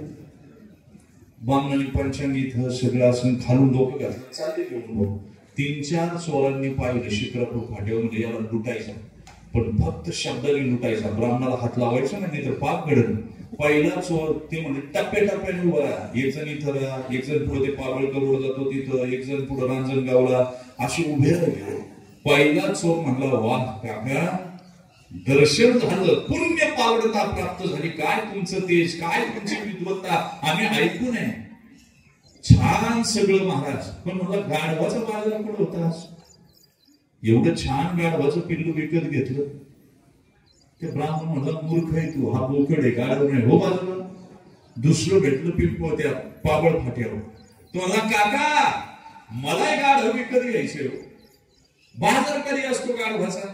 बामणाने पंचांगी इथं सगळं असं खालून डोकं घाल चालले घेऊन. 3-4 चोरांनी पाहिलं शिक्रापूर फाट्यावर म्हणजे याला लुटायचा, पण फक्त शब्दाने लुटायचा. ब्राह्मणाला हात लावायचा नाही तर पाप घडल. पहिला चोर ते म्हणजे टप्प्याटप्प्याने उभा राहा. एक जण इथं राहा, एक जण पुढे ते पाबळकर रोड जातो तिथं, एक जण पुढे रांजणगावला, असे उभे राहिले. पहिला चोर म्हणला, वाह काका दर्शन झालं, पुण्य पावडता प्राप्त झाली. काय तुमचं तेज, काय तुमची विद्वत्ता आम्ही ऐकू नये. छान सगळं महाराज. पण मला गाढवाचा बाजारा कुठं होता? एवढं छान गाढवाचं पिल्लू विकत घेतलं. ते ब्राह्मण म्हणला, मूर्ख आहे तू, हा बोकड आहे, गाढव नाही. हो बाजूला दुसरं भेटलं पिंपळ त्या पाबळ फाट्यावर. तो म्हणला, काका मला गाढव विकत घ्यायचे, बाजार कधी असतो गाढवाचा?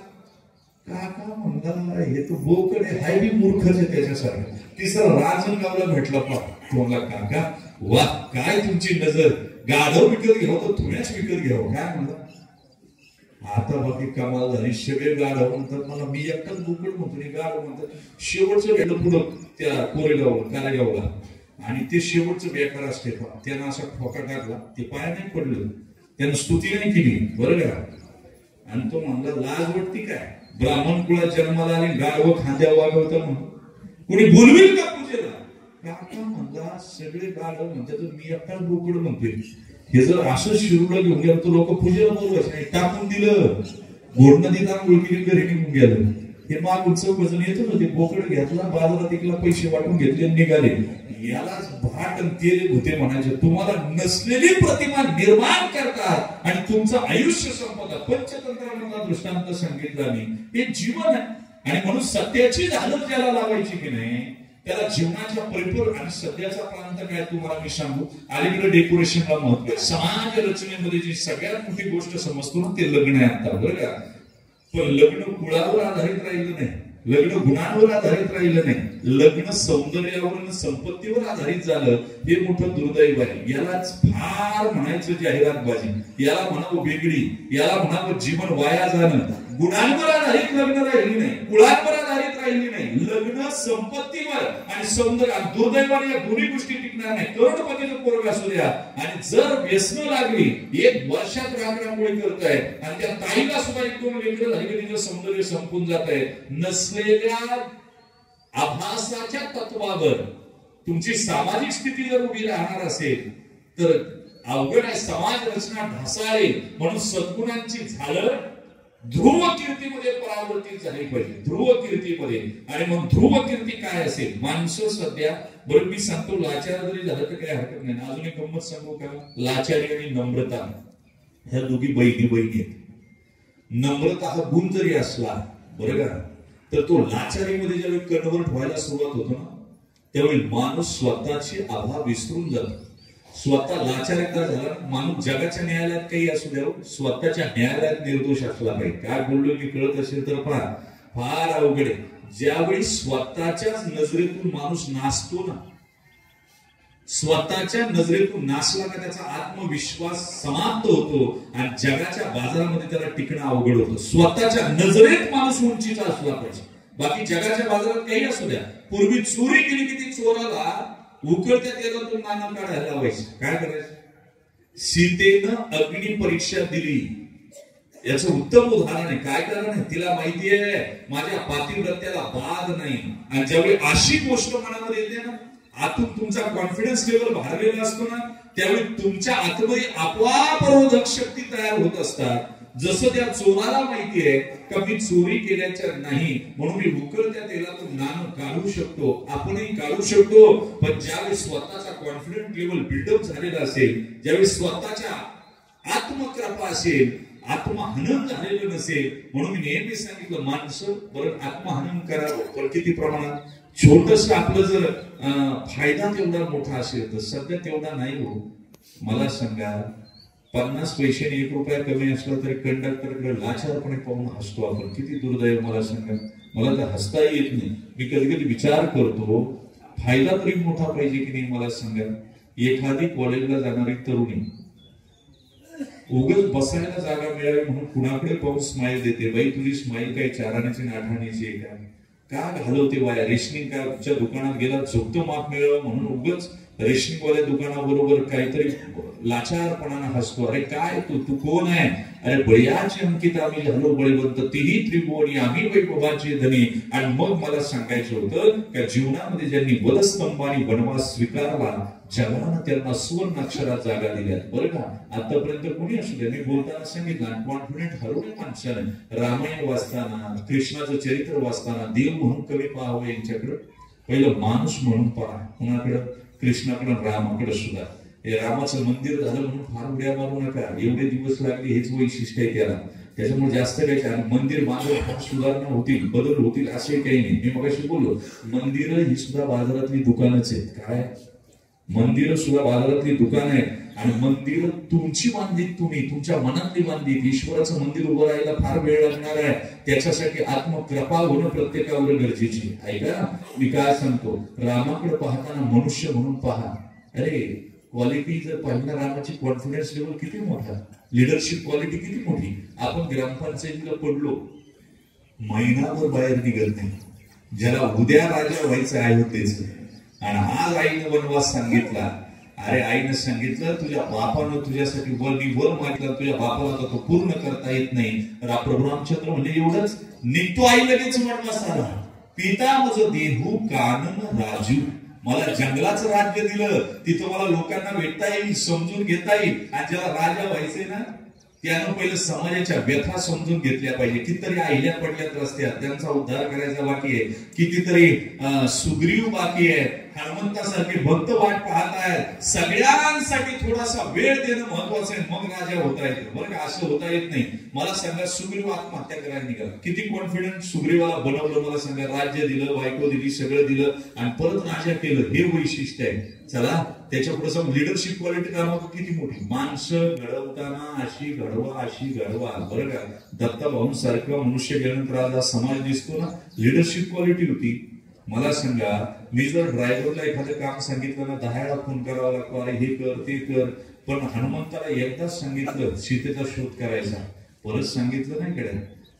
काका म्हणला, हे तो बोकड आहे, हाय बी मूर्खच आहे त्याच्यासारखं. तिसरा राजनगावला भेटला पा. तो म्हणला, काका वा काय तुमची नजर, गाढव विकत घ्यावं तर थोड्याच विकत घ्यावं. काय म्हणला, आता बाकी कमाल झाली. सगळे गाढव म्हणतात, मला मी एकटाच बोकड म्हणतो, गाढव म्हणतात. शेवटचं भेटलं पुढं त्या कोरेगावला कारेगावला, आणि ते शेवटचं बेकार असते. त्यानं असा ठोका टाकला, ते पाया नाही पडलं, त्यानं स्तुती नाही केली बरं का. आणि तो म्हणला, लाज वाटती काय, ब्राह्मण कुळात जन्माला आले, गाढव खांद्या वागवतं म्हणून कुणी बोलवेल का पूजेला? काका म्हणला, सगळे गाढव म्हणतात, मी एकटाच बोकड म्हणतोय. हे जर असं शिरूला घेऊन गेलं तर लोक पूजेला बोलवायचं नाही. टाकून दिलं, घोड नदीत आंघोळ केली, घरी निघून गेलं. हे मागून चौकजण येत होते, बोकड घेतला, बाजारात एकला पैसे वाटून घेतले, निघाले. यालाच भाट तेल होते म्हणायचे. तुम्हाला नसलेली प्रतिमा निर्माण करतात आणि तुमचं आयुष्य संपवतात. पंचतंत्रामधला दृष्टांत सांगितला मी, हे जीवन आहे. आणि म्हणून सत्याची झालच ज्याला लावायची की नाही, त्याला जीवनाच्या परिपूर्ण. आणि सध्याचा प्रांत काय तुम्हाला मी सांगू, अलीकडे डेकोरेशनला महत्व आहे. समाज रचनेमध्ये जी सगळ्यात मोठी गोष्ट समजतो ना, ते लग्न आहे आता बरं का. पण लग्न कुळावर आधारित राहिलं नाही, लग्न गुणांवर आधारित राहिलं नाही, लग्न सौंदर्यावर आणि संपत्तीवर आधारित झालं. हे मोठं दुर्दैव आहे. यालाच फार म्हणायचं जाहिरातबाजी, याला म्हणावं वेगळी, याला म्हणावं जीवन वाया जाणं. गुणांवर आधारित लग्न राहिली नाही, कुळांवर आधारित राहिली नाही, लग्न संपत्तीवर आणि सौंदर्य. दुर्दैवाने या दोन्ही गोष्टी टिकणार नाही. करोडपतीचं पोरग असू द्या, आणि जर व्यसन लागली, 1 वर्षात रांगरांगोळी करताय आणि त्या ताईला सुद्धा 1-2 लेकरं झाली की तिचं सौंदर्य संपून जात आहे. नसलेल्या आभासाच्या तत्वावर तुमची सामाजिक स्थिती जर उभी राहणार असेल तर अवघड आहे. समाज रचना ढासाळेल. म्हणून सद्गुणांची झालं ध्रुव कीर्तीमध्ये परावर्तित झाली पाहिजे, ध्रुव कीर्तीमध्ये. आणि मग ध्रुव कीर्ती काय असेल? माणसं सध्या, बरं मी सांगतो, लाचार जरी झालं तर काही हरकत नाही. अजून एक गंमत सांगू का? लाचारी आणि नम्रता ह्या दोघी बहिणी आहेत. नम्रता हा गुण जरी असला बरं का, तर तो लाचारीमध्ये ज्यावेळी कन्वर्ट व्हायला सुरुवात होतो ना, त्यावेळी माणूस स्वतःची आभा विसरून जातो. स्वतः लाचार एकदा झाला, माणूस जगाच्या न्यायालयात काही असू द्या, स्वतःच्या न्यायालयात निर्दोष असला पाहिजे. काय बोललो मी कळत असेल तर पहा, फार अवघड आहे. ज्यावेळी स्वतःच्याच नजरेतून माणूस नाचतो ना, स्वतःच्या नजरेतून नाचला का त्याचा आत्मविश्वास समाप्त होतो आणि जगाच्या बाजारामध्ये त्याला टिकणं अवघड होतं. स्वतःच्या नजरेत माणूस उंचीचा असला पाहिजे. बाकी जगाच्या बाजारात काही असू द्या. पूर्वी चोरी केली की ती चोराला उकळत्या तेलातून नाणं काढायला लावायचं. काय करायचं? सीतेनं अग्नी परीक्षा दिली, याचं उत्तम उदाहरण आहे. काय कारण आहे? तिला माहितीये माझ्या पातिव्रत्याला बाध नाही. आणि ज्यावेळी अशी गोष्ट मनामध्ये येते ना, आतून तुमचा कॉन्फिडन्स लेवल भरलेला असतो ना, त्यावेळी तुमच्या आतमध्ये आपोआप रोधक शक्ती तयार होत असतात. जसं त्या चोराला माहितीये का मी चोरी केल्याच्या नाही, म्हणून मी उकळत्या तेलातून नाणं काढू शकतो, आपणही काढू शकतो. पण ज्यावेळी स्वतःचा कॉन्फिडन्स लेवल बिल्डअप झालेला असेल, ज्यावेळी स्वतःच्या आत्मकृपा असेल, आत्महनन झालेलं नसेल, म्हणून मी नेहमी सांगितलं माणसं बरं आत्महनन करावं, पण किती प्रमाणात. छोटस आपलं जर फायदा तेवढा मोठा असेल तर सध्या तेवढा नाही हो. मला सांगा, 50 पैशाने 1 रुपया कमी असला तरी कंडक्टरकडे लाचारपणे पाहून हसतो आपण. किती दुर्दैव मला सांगा. मला तर हसताही येत नाही. मी कधी कधी विचार करतो, फायदा तरी मोठा पाहिजे की नाही. मला सांगा, एखादी कॉलेजला जाणारी तरुणी उगाच बसायला जागा मिळावी म्हणून कुणाकडे पाहून स्माईल देते. बाई तुझी स्माईल काही 4 आण्याची 8 आण्याची आहे का? का घालवते वाया? रेशनिंग का तुझ्या दुकानात गेला झोपतो माप मिळावं म्हणून उगाच रेशनिंगवाल्या दुकानाबरोबर काहीतरी लाचारपणानं हसतो. अरे काय तू कोण आहे? अरे बळीयाची अंकित आम्ही झालो बळीवंत, तीही त्रिभुवनी आम्ही वैभवाचे धनी. आणि मग मला सांगायचं होतं का जीवनामध्ये ज्यांनी वधस्तंभाने वनवास स्वीकारला, जगानं त्यांना सुवर्ण अक्षरात जागा दिल्यात. बरं का, आतापर्यंत कोणी असू द्या, मी बोलताना सांगितलं कॉन्फिडंट हरवले माणसाने. रामायण वाचताना, कृष्णाचं चरित्र वाचताना देव म्हणून कमी पाहावं यांच्याकडं. पहिलं माणूस म्हणून पहा. कुणाकडं? कृष्णाकडे, रामाकडे सुद्धा. हे रामाचं मंदिर झालं म्हणून फार उड्या मारू नका. एवढे दिवस लागले, हेच वैशिष्ट्य आहे त्याला. त्याच्यामुळे जास्त काही मंदिर बांधून सुधारणा होतील, बदल होतील असे काही नाही. मी मगाशी बोललो, मंदिर ही सुद्धा बाजारातली दुकानच आहेत. काय? मंदिर सुद्धा बाजारातली दुकान आहेत. आणि मंदिर तुमची बांधलीत, तुम्ही तुमच्या मनातली बांधलीत. ईश्वराचं मंदिर उभं राहायला फार वेळ लागणार आहे. त्याच्यासाठी आत्मकृपा होणं प्रत्येकावर गरजेची आहे. का मी काय सांगतो, रामाकडे पाहताना मनुष्य म्हणून पहा. अरे क्वालिटी जर पाहिलं, रामाची कॉन्फिडन्स लेवल किती मोठा, लिडरशिप क्वालिटी किती मोठी. आपण ग्रामपंचायतीला पडलो, महिनाभर बाहेर निघत नाही. ज्याला उद्या राजा व्हायचं आहे तेच. आणि आज आईनं वनवास सांगितला. अरे आईनं सांगितलं तुझ्या बापानं तुझ्यासाठी वर मागितला, तुझ्या बापाला तो पूर्ण करता येत नाही. प्रभू रामचंद्र म्हणजे एवढंच निघतो. आई लगेच वनवास आला. पिता मज देहू कानन राजू, मला जंगलाचं राज्य दिलं, तिथं मला लोकांना भेटता येईल, समजून घेता येईल. आणि ज्याला राजा व्हायचंय ना, त्यानं पहिलं समाजाच्या व्यथा समजून घेतल्या पाहिजे. कितीतरी आहिल्या पडल्यात रस्त्यात, त्यांचा उद्धार करायचा बाकी आहे. कितीतरी सुग्रीव बाकी आहे. हनुमंतासारखे भक्त वाट पाहत आहेत. सगळ्यांसाठी थोडासा वेळ देणं महत्वाचं आहे, मग राजा होता येतं. बरं का, असं होता येत नाही. मला सांगा, सुग्रीव आत्महत्या करायला निघाला. किती कॉन्फिडन्ट सुग्रीवाला बनवलं. मला सांगा, राज्य दिलं, बायको दिली, सगळं दिलं आणि परत राजा केलं. हे वैशिष्ट्य आहे. चला त्याच्या पुढे सांग, लिडरशिप क्वालिटी रामाचं किती मोठी. माणसं घडवताना अशी घडवा, अशी घडवा. बरं का, दत्ताभाऊंसारखा मनुष्य गेल्यानंतर आज समाज दिसतो ना, लिडरशिप क्वालिटी होती. मला सांगा, मी जर ड्रायव्हरला एखादं काम सांगितलं ना, 10 वेळा फोन करावा लागतो, अरे हे कर ते कर. पण हनुमंताला एकदाच सांगितलं सीतेचा शोध करायचा, परत सांगितलं नाही कडे.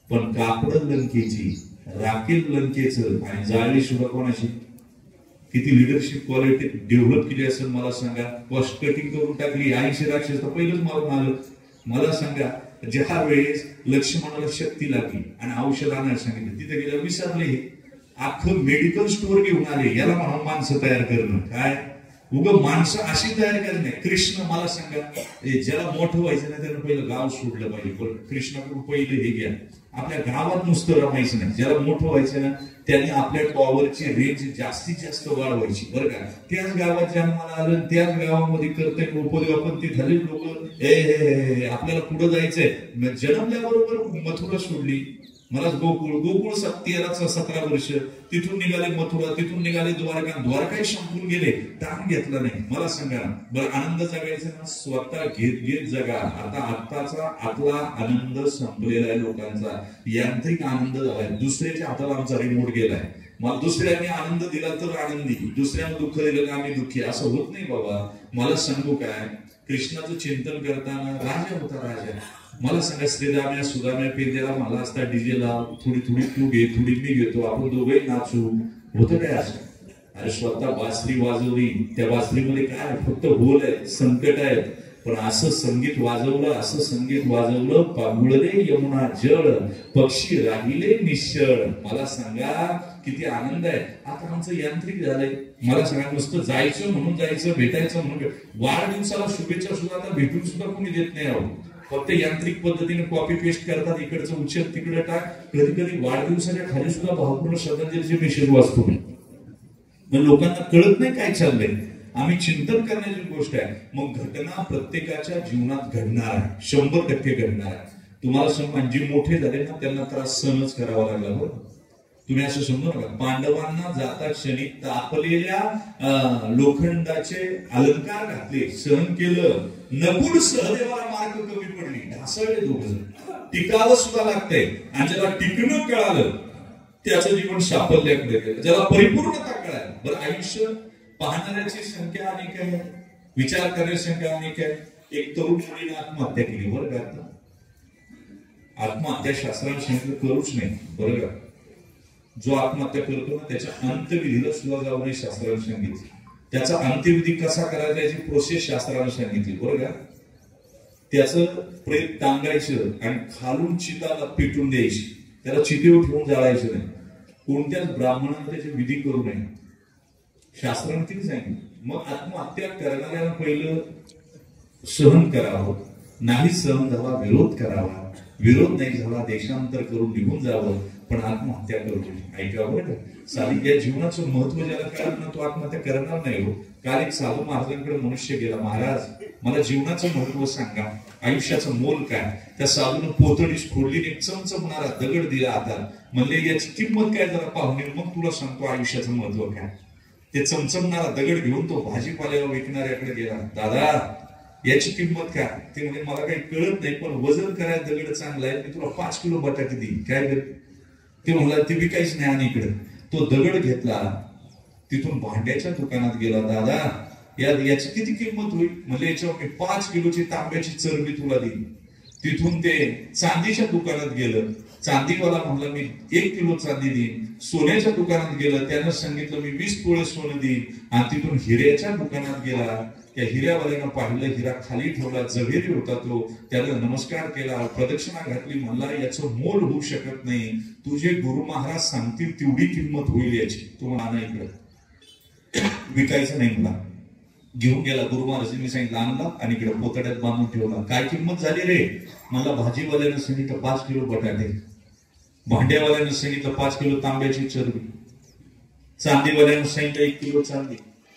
पण कापड लंकेची, राखेल लंकेचं आणि जाळी सुद्धा कोणाची. किती लिडरशिप क्वालिटी डेव्हलप केली असेल मला सांगा. कॉस्ट कटिंग करून टाकली. 80 राक्षस तर पहिलंच मारून आलं. मला सांगा, ज्या वेळेस लक्ष्मणाला शक्ती लागली आणि औषध आणायला सांगितलं, तिथे गेल्यावर विसरले. हे अख्खं मेडिकल स्टोअर घेऊन आले. याला म्हणून माणसं तयार करणं. काय उगं माणसं अशी तयार करणे. कृष्ण मला सांगा, ज्याला मोठं व्हायचं नाही त्यानं पहिलं गाव सोडलं पाहिजे. पण कृष्णाकडून पहिलं हे घ्या, आपल्या गावात नुसतं रमायचं नाही. ज्याला मोठं व्हायचं ना, त्यांनी आपल्या टॉवरची रेंज जास्तीत जास्त वाढवायची. बरं का, त्याच गावात जन्माला आलं, त्याच गावामध्ये कर्तव्य उपदेवापंथी झाले लोक. आपल्याला पुढे जायचंय. जन्मल्याबरोबर मथुरा सोडली, मला गोकुळ 13-17 वर्ष, तिथून निघाले मथुरा, तिथून निघाले द्वारका संपून गेले, ताण घेतला नाही. मला सांगा बरं, आनंद जगायचा ना स्वतः घेत जगा. आत्ताचा आतला आनंद संपलेला आहे लोकांचा, यांत्रिक आनंद झालाय. दुसऱ्याच्या हाताला आमचा रिमोट गेलाय. मला दुसऱ्याने आनंद दिला तर आनंदी, दुसऱ्याने दुःख दिलं तर आम्ही दुःखी, असं होत नाही बाबा. मला सांगू काय, कृष्णाचं चिंतन करताना राजा होता राजा. मला सांगा श्रीराम्या सुदाम्या पेंद्याला मला असता डीजेला थोडी तू घे, थोडी मी घेतो, आपण दोघे नाचू, होतं काय असं? अरे स्वतः बासरी वाजवली, त्या बासरीमध्ये काय फक्त होल आहे, संकट आहेत, पण असं संगीत वाजवलं पांगुळले यमुना जळ, पक्षी राहिले निश्चळ. मला सांगा किती आनंद आहे. आता आमचं यांत्रिक झालंय. मला सांगा नुसतं जायचं म्हणून जायचं, भेटायचं म्हणून, वाढदिवसाला शुभेच्छा सुद्धा आता भेटून सुद्धा कोणी देत नाही आहोत. फक्त यांत्रिक पद्धतीने कॉपी पेस्ट करतात, इकडचं उच्चार तिकडे टाक. कधी कधी वाढदिवसाच्या खाली सुद्धा भावपूर्ण श्रद्धांजलीचे मेसेज वाचतो. लोकांना कळत नाही काय चाललंय. आम्ही चिंतन करण्याची गोष्ट आहे. मग घटना प्रत्येकाच्या जीवनात घडणार आहे, 100% घडणार आहे. तुम्हाला सांगा जी मोठे झाले ना त्यांना त्रास सहनच करावा लागला. बरं तुम्ही असं समजू नका. पांडवांना जाता क्षणी तापलेल्या लोखंडाचे अलंकार घातले, सहन केलं. नकुल सहदेवाला मार्ग कमी पडली, ढासळले दोघं, टिकावं सुद्धा लागतंय. आणि ज्याला टिकणं कळालं त्याचं जीवन साफल्याकडे गेलं, ज्याला परिपूर्णता कळाली. बरं आयुष्य पाहणाऱ्याची संख्या अनेक आहे, विचार करण्याची संख्या अनेक आहे. एक तरुण मुलीने आत्महत्या केली. बरं का, आत्महत्या शास्त्राने सांगितलं करूच नाही. बरं का, जो आत्महत्या करतो ना त्याच्या अंत्यविधीला सुद्धा जाऊ नये शास्त्राने सांगितलं. त्याचा अंत्यविधी कसा करायचा याची प्रोसेस शास्त्राने सांगितली. बरं का, त्याचं प्रेत टांगायचं आणि खालून चिताला पेटून द्यायची, त्याला चितेवर ठेवून जाळायचं नाही. कोणत्याच ब्राह्मणाने त्याचे विधी करू नये शास्त्राने किती सांगितलं. मग आत्महत्या करणाऱ्याला पहिलं सहन करावं, नाही सहन झाला विरोध करावा, विरोध नाही झाला देशांतर करून निघून जावं, पण आत्महत्या करू नये. ऐका बरं का, साधी या जीवनाचं महत्व ज्याला कळत ना तो आत्महत्या करणार नाही हो. काल एक साधू महाराजांकडे मनुष्य गेला, महाराज मला जीवनाचं महत्व सांगा, आयुष्याचं मोल काय. त्या साधूनं पोतडीस फोडली, एक चमचमणारा दगड दिला हातात, म्हणले याची किंमत काय जरा पाहून मग तुला सांगतो आयुष्याचं महत्व काय. ते चमचमणारा दगड घेऊन तो भाजीपाल्याला विकणाऱ्याकडे गेला, दादा याची किंमत काय. ते म्हणजे मला काही कळत नाही, पण वजन करायला दगड चांगला आहे, मी तुला 5 किलो बटाटे देईन. काय ते म्हणला ते विकायच नाही. आणि इकडे तो दगड घेतला, तिथून भांड्याच्या दुकानात गेला, दादा याची किती किंमत होईल. म्हणजे याच्यावर मी 5 किलोची तांब्याची चरबी तुला देईन. तिथून ते चांदीच्या दुकानात गेलं, चांदीवाला म्हणला मी 1 किलो चांदी देईन. सोन्याच्या दुकानात गेलं, त्यानं सांगितलं मी 20 तोळे सोनं देईन. आणि तिथून हिऱ्याच्या दुकानात गेला, त्या हिऱ्यावाल्यानं पाहिलं, हिरा खाली ठेवला, जवेरी होता तो, त्याला नमस्कार केला, प्रदक्षिणा घातली, म्हणला याचं मोल होऊ शकत नाही, तुझे गुरु महाराज सांगतील तेवढी किंमत होईल याची. तो म्हणा इकडे विकायचं नाही, मला घेऊन गेला. गुरु महाराजांनी सांगितलं आणला आणि इकडे पोतड्यात बांधून ठेवला. काय किंमत झाली रे. मला भाजीवाल्यानं सांगितलं 5 किलो बटाटे, भांड्यावाल्यानं सांगितलं 5 किलो तांब्याची चरबी, चांदीवाल्यानं सांगितलं 1 किलो चांदी,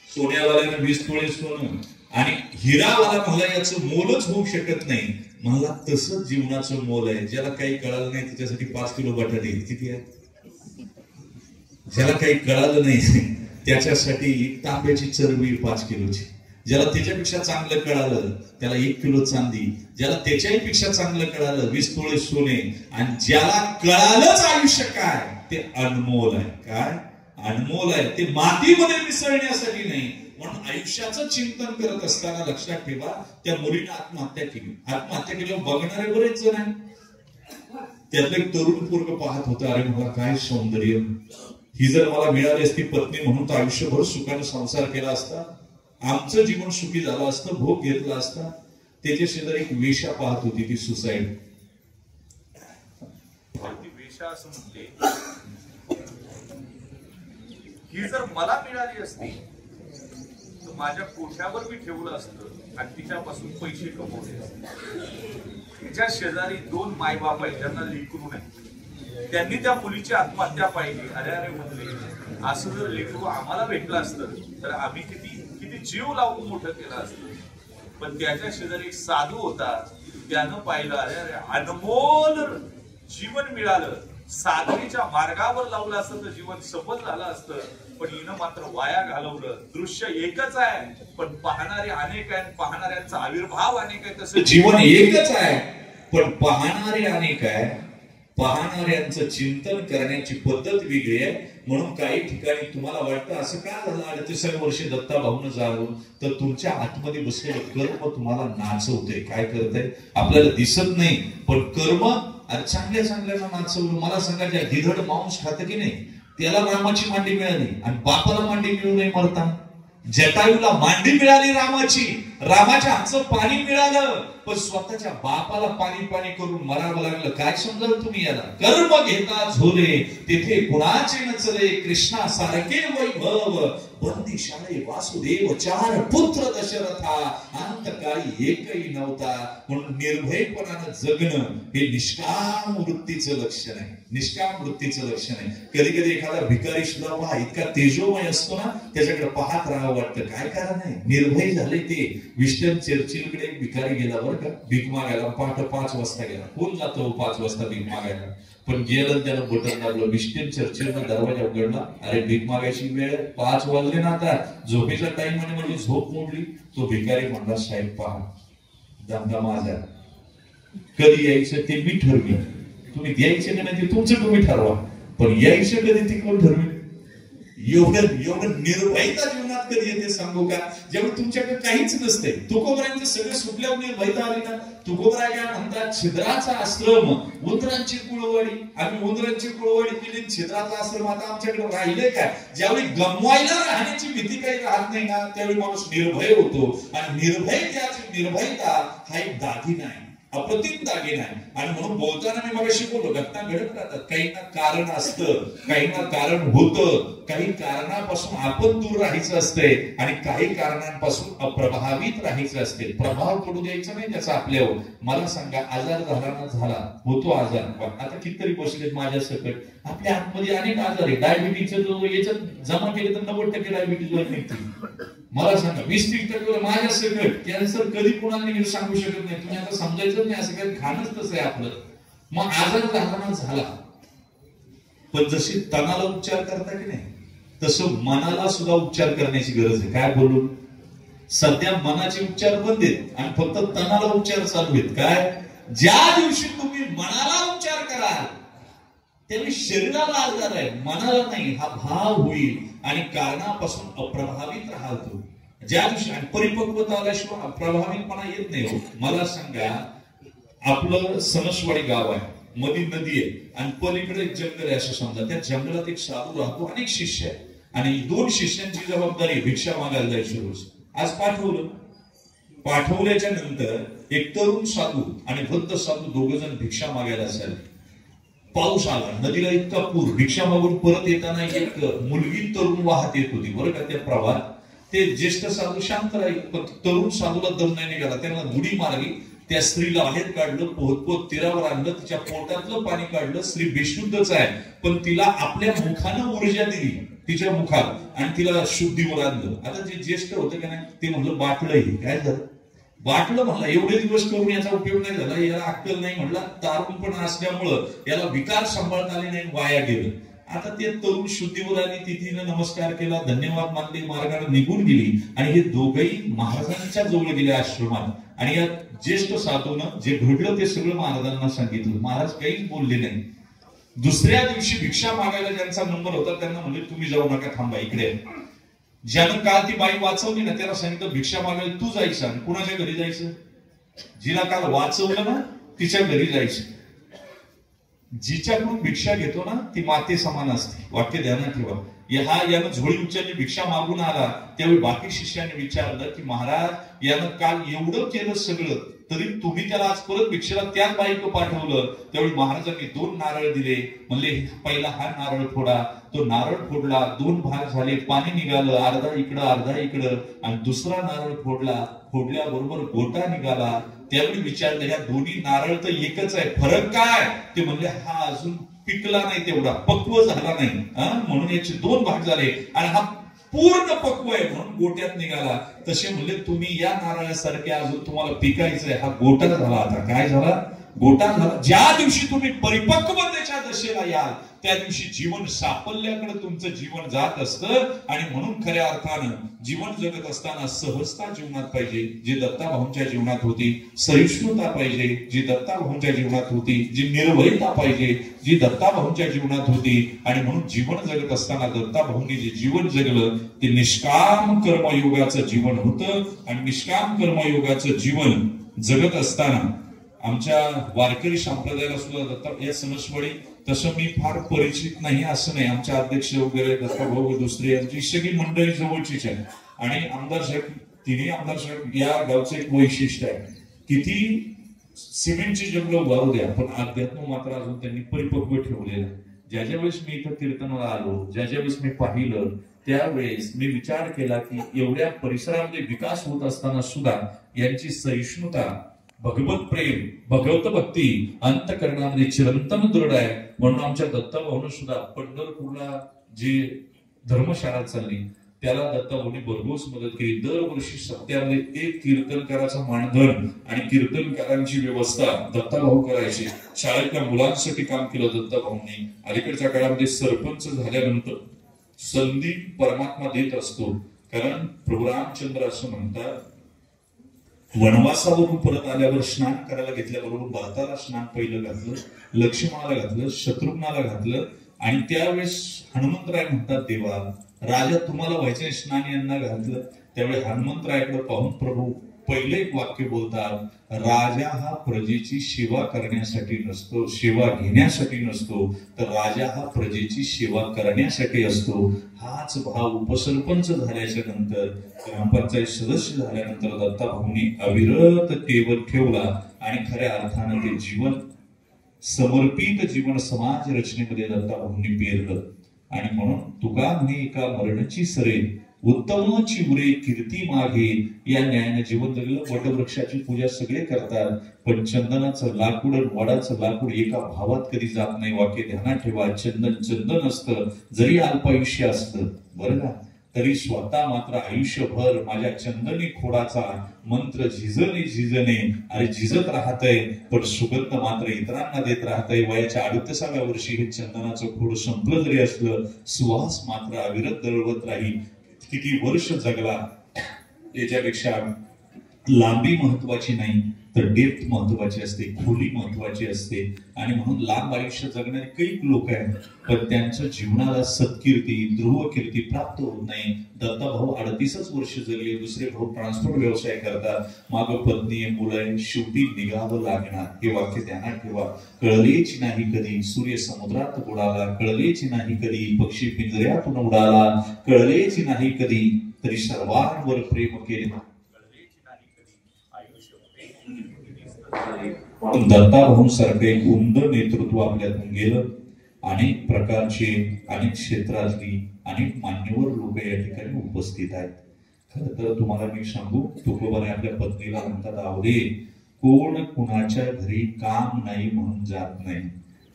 सोन्यावाल्यानं 20 तोळे सोनं, आणि हिरावाला म्हणला याचं मोलच होऊ शकत नाही. म्हणला तसंच जीवनाचं मोल आहे. ज्याला काही कळालं नाही त्याच्यासाठी 5 किलो बटाटे किती आहे. ज्याला काही कळालं नाही त्याच्यासाठी तांब्याची चरबी 5 किलोची. ज्याला त्याच्यापेक्षा चांगलं कळालं त्याला 1 किलो चांदी, ज्याला त्याच्याही पेक्षा चांगलं कळालं 20 तोळे सोने, आणि ज्याला कळालंच आयुष्य काय ते अनमोल आहे. काय अनमोल आहे ते मातीमध्ये मिसळण्यासाठी नाही. म्हणून आयुष्याचं चिंतन करत असताना लक्षात ठेवा, त्या मुलीने आत्महत्या केली. आत्महत्या केल्यावर बघणारे बरेच जण आहे. त्यातलं एक तरुण पोरग पाहत होता, अरे मला काय सौंदर्य, ही जर मला मिळाली असती पत्नी म्हणून तर आयुष्यभर सुखाने संसार केला असता, आमचं जीवन सुखी झालं असतं, भोग घेतला असता. त्याच्या शेजारी एक वेश्या पाहत होती, ती सुसाईड. वेश्या असं म्हणते, ही जर मला मिळाली असती तर माझ्या कोठ्यावर मी ठेवलं असतं आणि तिच्यापासून पैसे कमवले असते. तिच्या शेजारी 2 मायबाप आहेत ज्यांना लेकरू नाही. त्यांनी त्या मुलीची आत्महत्या पाहिली. अरे अरे म्हणले, असं जर लेकरू आम्हाला भेटलं असतं तर आम्ही किती जीव लावून मोठं केलं असतं. पण त्याच्या शेजारी एक साधू होता, त्यानं पाहिलं, अरे अरे अनमोल जीवन मिळालं, साधनेच्या मार्गावर लावलं असतं तर जीवन सफल झालं असतं, पण हिनं मात्र वाया घालवलं. दृश्य एकच आहे पण पाहणारे अनेक आहेत, पाहणाऱ्यांचा आविर्भाव अनेक आहे. तसं जीवन एकच आहे पण पाहणारे अनेक आहे, पाहणाऱ्यांचं चिंतन करण्याची पद्धत वेगळी आहे. म्हणून काही ठिकाणी तुम्हाला वाटतं असं का झालं 38व्या वर्षी दत्ता भाऊन जावं, तर तुमच्या आतमध्ये बसलेलं कर्म तुम्हाला नाचवतंय. काय करतंय आपल्याला दिसत नाही, पण कर्म चांगल्या चांगल्याला नाचवलं. मला सांगा, ज्या गिधड मांस खातं की नाही त्याला रामाची मांडी मिळाली आणि बापाला मांडी मिळू नये मरताना. जटायूला मांडी मिळाली रामाची, रामाच्या हातचं पाणी मिळालं, पण स्वतःच्या बापाला पाणी पाणी करून मरावं लागलं. काय समजाल तुम्ही याला? कर्म घेता झोले तेथे कुणाचे नचले, कृष्णा सारखे वैभव बंदी शाळे वासुदेव, चार पुत्र दशरथा, अंतकाळी एकही नव्हता. म्हणून निर्भयपणानं जगणं हे निष्काम वृत्तीचं लक्षण आहे, निष्काम वृत्तीचं लक्षण आहे. कधी कधी एखादा भिकारी सुद्धा पहा इतका तेजोमय असतो ना, त्याच्याकडे पाहत राहावं वाटतं. काय कारण आहे? निर्भय झाले ते. विस्टन चर्चिलकडे एक भिकारी गेला बरं का, भीक मागायला. पहाटे 5 वाजता गेला. कोण जातो 5 वाजता भीक मागायला? पण गेलं त्यानं बटन दाबलं. विस्टन चर्चिलनं दरवाजा उघडला. अरे भीक मागायची वेळ, 5 वाजले ना, आता झोपेचा टाइम आणि म्हणजे झोप मोडली. तो भिकारी म्हणला, साहेब पहा धंदा माझा, कधी यायचं ते मी ठरवेन, तुम्ही द्यायचं का नाही ते तुमचं तुम्ही ठरवा, पण यायचं कधी ते कोण ठरवेल? एवढं निर्भयता जीवनात कधी येते सांगू का? जेव्हा तुमच्याकडे काहीच नसते. तुकोबरांचं सगळं सुटल्यावर निर्भयता आली ना. तुकोबरा काय म्हणतात, छिद्राचा आश्रम उंदरांची कुळवाडी. आम्ही उंदरांची कुळवाडी केली, छिद्राचा आश्रम आता आमच्याकडे राहिले काय? ज्यावेळी गमवायला राहण्याची भीती काही राहत नाही ना, त्यावेळी माणूस निर्भय होतो. आणि निर्भयता हा एक दागिना आहे, अप्रतिम दागिना आहे. आणि म्हणून बोलताना मी मगाशी बोललो, घटना घडत राहतात. काही ना कारण असतं, काही ना कारण होतं, काही कारणापासून आपण दूर राहायचं असते आणि काही कारणांपासून अप्रभावित राहायचं असते. प्रभाव पडू द्यायचा नाही त्याचा आपल्यावर. मला सांगा, आजार झाला होतो आजार. आता कितीतरी बसलेत माझ्या सकट. आपल्या आतमध्ये अनेक आजार आहे. डायबिटीजचं याच्यात जमा केले तर 90% डायबिटीज वर निघते. मला सांगा 20-30% माझ्या सकट. कॅन्सर कधी कोणाला नाही सांगू शकत नाही. तुम्ही आता समजायचं नाही, असं काही खाणच तसं आहे आपलं. मग आजार झाला, पण जशी तणाला उपचार करता की नाही, तसं मनाला सुद्धा उपचार करण्याची गरज आहे. काय बोलू? सध्या मनाचे उपचार बंद आहेत आणि फक्त तणाला उपचार चालू आहेत. काय? ज्या दिवशी तुम्ही मनाला उपचार कराल त्यावेळी शरीराला आजार आहे, मनाला नाही, हा भाव होईल आणि कारणापासून अप्रभावित राहतो. ज्या दिवशी आणि परिपक्वता आल्याशिवाय प्रभावितपणा येत नाही हो. मला सांगा, आपलं सणसवाडी गाव आहे, मधी नदी आहे आणि पलीकडे एक जंगल आहे असं समजा. त्या जंगलात एक साधू राहतो, अनेक शिष्य आहे आणि 2 शिष्यांची जबाबदारी भिक्षा मागायला जायची रोज. आज पाठवल्याच्या नंतर एक तरुण साधू आणि वृद्ध साधू 2 जण भिक्षा मागायला असायला. पाऊस आला, नदीला इतका पूर. भिक्षा मागून परत येताना एक मुलगी तरुण वाहत येत होती बरं का त्या प्रवाहात. ते ज्येष्ठ साधू शांत राहील, पण तरुण साधूला दम नाही निघाला. त्यांना उडी मारली, त्या स्त्रीला बाहेर काढलं, पोहत तीरावर आणलं, तिच्या पोटातलं पाणी काढलं. स्त्री बेशुद्धच आहे, पण तिला आपल्या मुखानं ऊर्जा दिली, तिच्या मुखात, आणि तिला शुद्धीवर आणलं. आता जे ज्येष्ठ होतं का नाही ते म्हणलं, बाटलं हे काय झालं? बाटलं म्हणला, एवढे दिवस करून याचा उपयोग नाही झाला, याला अक्कल नाही. म्हणला तारुणपणा असल्यामुळं याला विकार सांभाळता आले नाही, वाया गेलं. आता ते तरुण शुद्धीवर आली, तिथीनं नमस्कार केला, धन्यवाद मानले, मार्गाने निघून गेली. आणि हे दोघही महाराजांच्या जवळ गेले आश्रमात. आणि या ज्येष्ठ साधूनं जे घडलं ते सगळं महाराजांना सांगितलं. महाराज काहीच बोलले नाही. दुसऱ्या दिवशी भिक्षा मागायला ज्यांचा नंबर होता त्यांना म्हणले, तुम्ही जाऊ नका, थांबा इकडे. ज्यानं काल ती बाई वाचवली ना त्याला सांगितलं, भिक्षा मागायला तू जायचं. आणि कुणाच्या घरी जायचं? जिला काल वाचवलं ना तिच्या घरी जायचं. जिच्याकडून भिक्षा घेतो ना ती माते समान असते. वाक्य ध्यानात ठेवा. यानं झोळी उचलली, भिक्षा मागून आला. त्यावेळी बाकी शिष्याने विचारलं की महाराज, यानं काल एवढं केलं सगळं, तरी तुम्ही त्याला आज परत भिक्षेला त्याच बाईक पाठवलं. त्यावेळी महाराजांनी 2 नारळ दिले. म्हणले, पहिला हा नारळ फोडा. तो नारळ फोडला, 2 भाग झाले, पाणी निघालं, अर्धा इकडं अर्धा इकडं. आणि दुसरा नारळ फोडल्याबरोबर गोटा निघाला. त्यावेळी विचारलं, या दोन्ही नारळ तर एकच आहे, फरक काय? ते म्हणले, हा अजून पिकला नाही, तेवढा पक्व झाला नाही, म्हणून याचे 2 भाग झाले. आणि हा पूर्ण पक्व आहे म्हणून गोट्यात निघाला. तसे म्हणले, तुम्ही या नारळासारखे अजून तुम्हाला पिकायचंय, हा गोटा झाला. आता काय झाला? गोटा झाला. ज्या दिवशी तुम्ही परिपक्वतेच्या दशेला याल त्या दिवशी जीवन साफल्याकडे तुमचं जीवन जात असतं. आणि म्हणून खऱ्या अर्थानं जीवन जगत असताना सहजता जीवनात पाहिजे, जी दत्ताभाऊंच्या जीवनात होती. सहिष्णुता पाहिजे, जी दत्ताभाऊंच्या जीवनात होती. जी निर्भयता पाहिजे, जी दत्ताभाऊंच्या जीवनात होती. आणि म्हणून जीवन जगत असताना दत्ताभाऊंनी जे जीवन जगलं ते निष्काम कर्मयोगाचं जीवन होतं. आणि निष्काम कर्मयोगाचं जीवन जगत असताना आमच्या वारकरी संप्रदायाला सुद्धा दत्ता या सणसवडी तसं मी फार परिचित नाही असं नाही. आमच्या अध्यक्ष वगैरे दत्ताभाऊ दुसरे यांची सगळी मंडळी जवळचीच आहे. आणि आमदार साहेब, तिन्ही आमदार साहेब या गावचं एक वैशिष्ट्य आहे, किती सिमेंटची जंगल उभारू द्या पण अध्यात्म मात्र अजून त्यांनी परिपक्व ठेवलेलं. ज्या ज्या वेळेस मी इथं कीर्तनाला आलो, ज्या ज्या वेळेस मी पाहिलं त्यावेळेस मी विचार केला की एवढ्या परिसरामध्ये विकास होत असताना सुद्धा यांची सहिष्णुता, भगवत प्रेम, भगवत भक्ती अंतःकरणामध्ये चिरंतन दृढ आहे. म्हणून आमच्या दत्ताभाऊनं सुद्धा पंढरपूरला जी धर्मशाळा चालली त्याला दत्ताभाऊंनी भरघोस मदत केली. दरवर्षी सप्त्यामध्ये एक कीर्तनकाराचं मानधन आणि कीर्तनकारांची व्यवस्था दत्ताभाऊ करायचे. शाळेतल्या मुलांसाठी काम केलं दत्ताभाऊंनी. अलीकडच्या काळामध्ये सरपंच झाल्यानंतर संधी परमात्मा देत असतो. कारण प्रभू रामचंद्र असं म्हणतात, वनवासावरून परत आल्यावर स्नान करायला घेतल्याबरोबर भरताला स्नान पहिलं घातलं, लक्ष्मणाला घातलं, शत्रुघ्नाला घातलं. आणि त्यावेळेस हनुमंतराय म्हणतात, देवा राजा तुम्हाला व्हायचं स्नान यांना घातलं. त्यावेळी हनुमंतरायाकडे पाहून प्रभू पहिले एक वाक्य बोलतात, राजा हा प्रजेची सेवा करण्यासाठी नसतो, सेवा घेण्यासाठी नसतो, तर राजा हा प्रजेची सेवा करण्यासाठी असतो. हाच भाव उपसरपंच झाल्याच्या नंतर, ग्रामपंचायत सदस्य झाल्यानंतर दत्ताभाऊंनी अविरत ठेवला. आणि खऱ्या अर्थानं ते जीवन समर्पित जीवन समाज रचनेमध्ये दत्ताभाऊंनी पेरलं. आणि म्हणून तुका म्हणे एका मरणची सरे, उत्तमाची उरे कीर्ती मागे, या न्यायाने जीवन जगलं. वटवृक्षाची पूजा सगळे करतात पण चंदनाचं लाकूड आणि वडाचं लाकूड एका भावात कधी जात नाही. वाक्य ध्यानात ठेवा, चंदन चंदन असतं जरी अल्पायुष्य असतं बरं का, तरी स्वतः मात्र आयुष्यभर माझ्या चंदनी खोडाचा मंत्र झिजणे झिजणे, अरे झिजत राहतय पण सुगंध मात्र इतरांना देत राहतय. वयाच्या 38व्या वर्षी हे चंदनाचं खोड संपलं जरी असलं, सुवास मात्र अविरत दळवत राहील. किती वर्ष जगला याच्यापेक्षा लांबी महत्वाची नाही तर डेप्थ महत्वाची असते, खोली महत्वाची असते. आणि म्हणून लांब आयुष्य जगणारे काही लोक आहेत पण त्यांच्या जीवनाला सत्कीर्ती, ध्रुवकीर्ती प्राप्त होत नाही. दत्ताभाऊ 38 वर्ष जगले. दुसरे भाऊ ट्रान्सपोर्ट व्यवसाय करतात, माग पत्नी मुलं आहे, शेवटी निघावं लागणार. हे वाक्य ध्यानात ठेवा. कळलेच नाही कधी सूर्य समुद्रात बुडाला, कळलेच नाही कधी पक्षी पिंजऱ्यातून उडाला, कळलेच नाही कधी तरी सर्वांवर प्रेम केले. दत्ताभाऊंसारखे उमद नेतृत्व आपल्यातून गेलं. अनेक प्रकारचे, अनेक क्षेत्रातली अनेक मान्यवर लोक या ठिकाणी उपस्थित आहेत. खर तर तुम्हाला मी सांगू, तुकोबाने आपल्या पत्नीला म्हणतात, आवडे कोण कुणाच्या घरी काम नाही म्हणून जात नाही,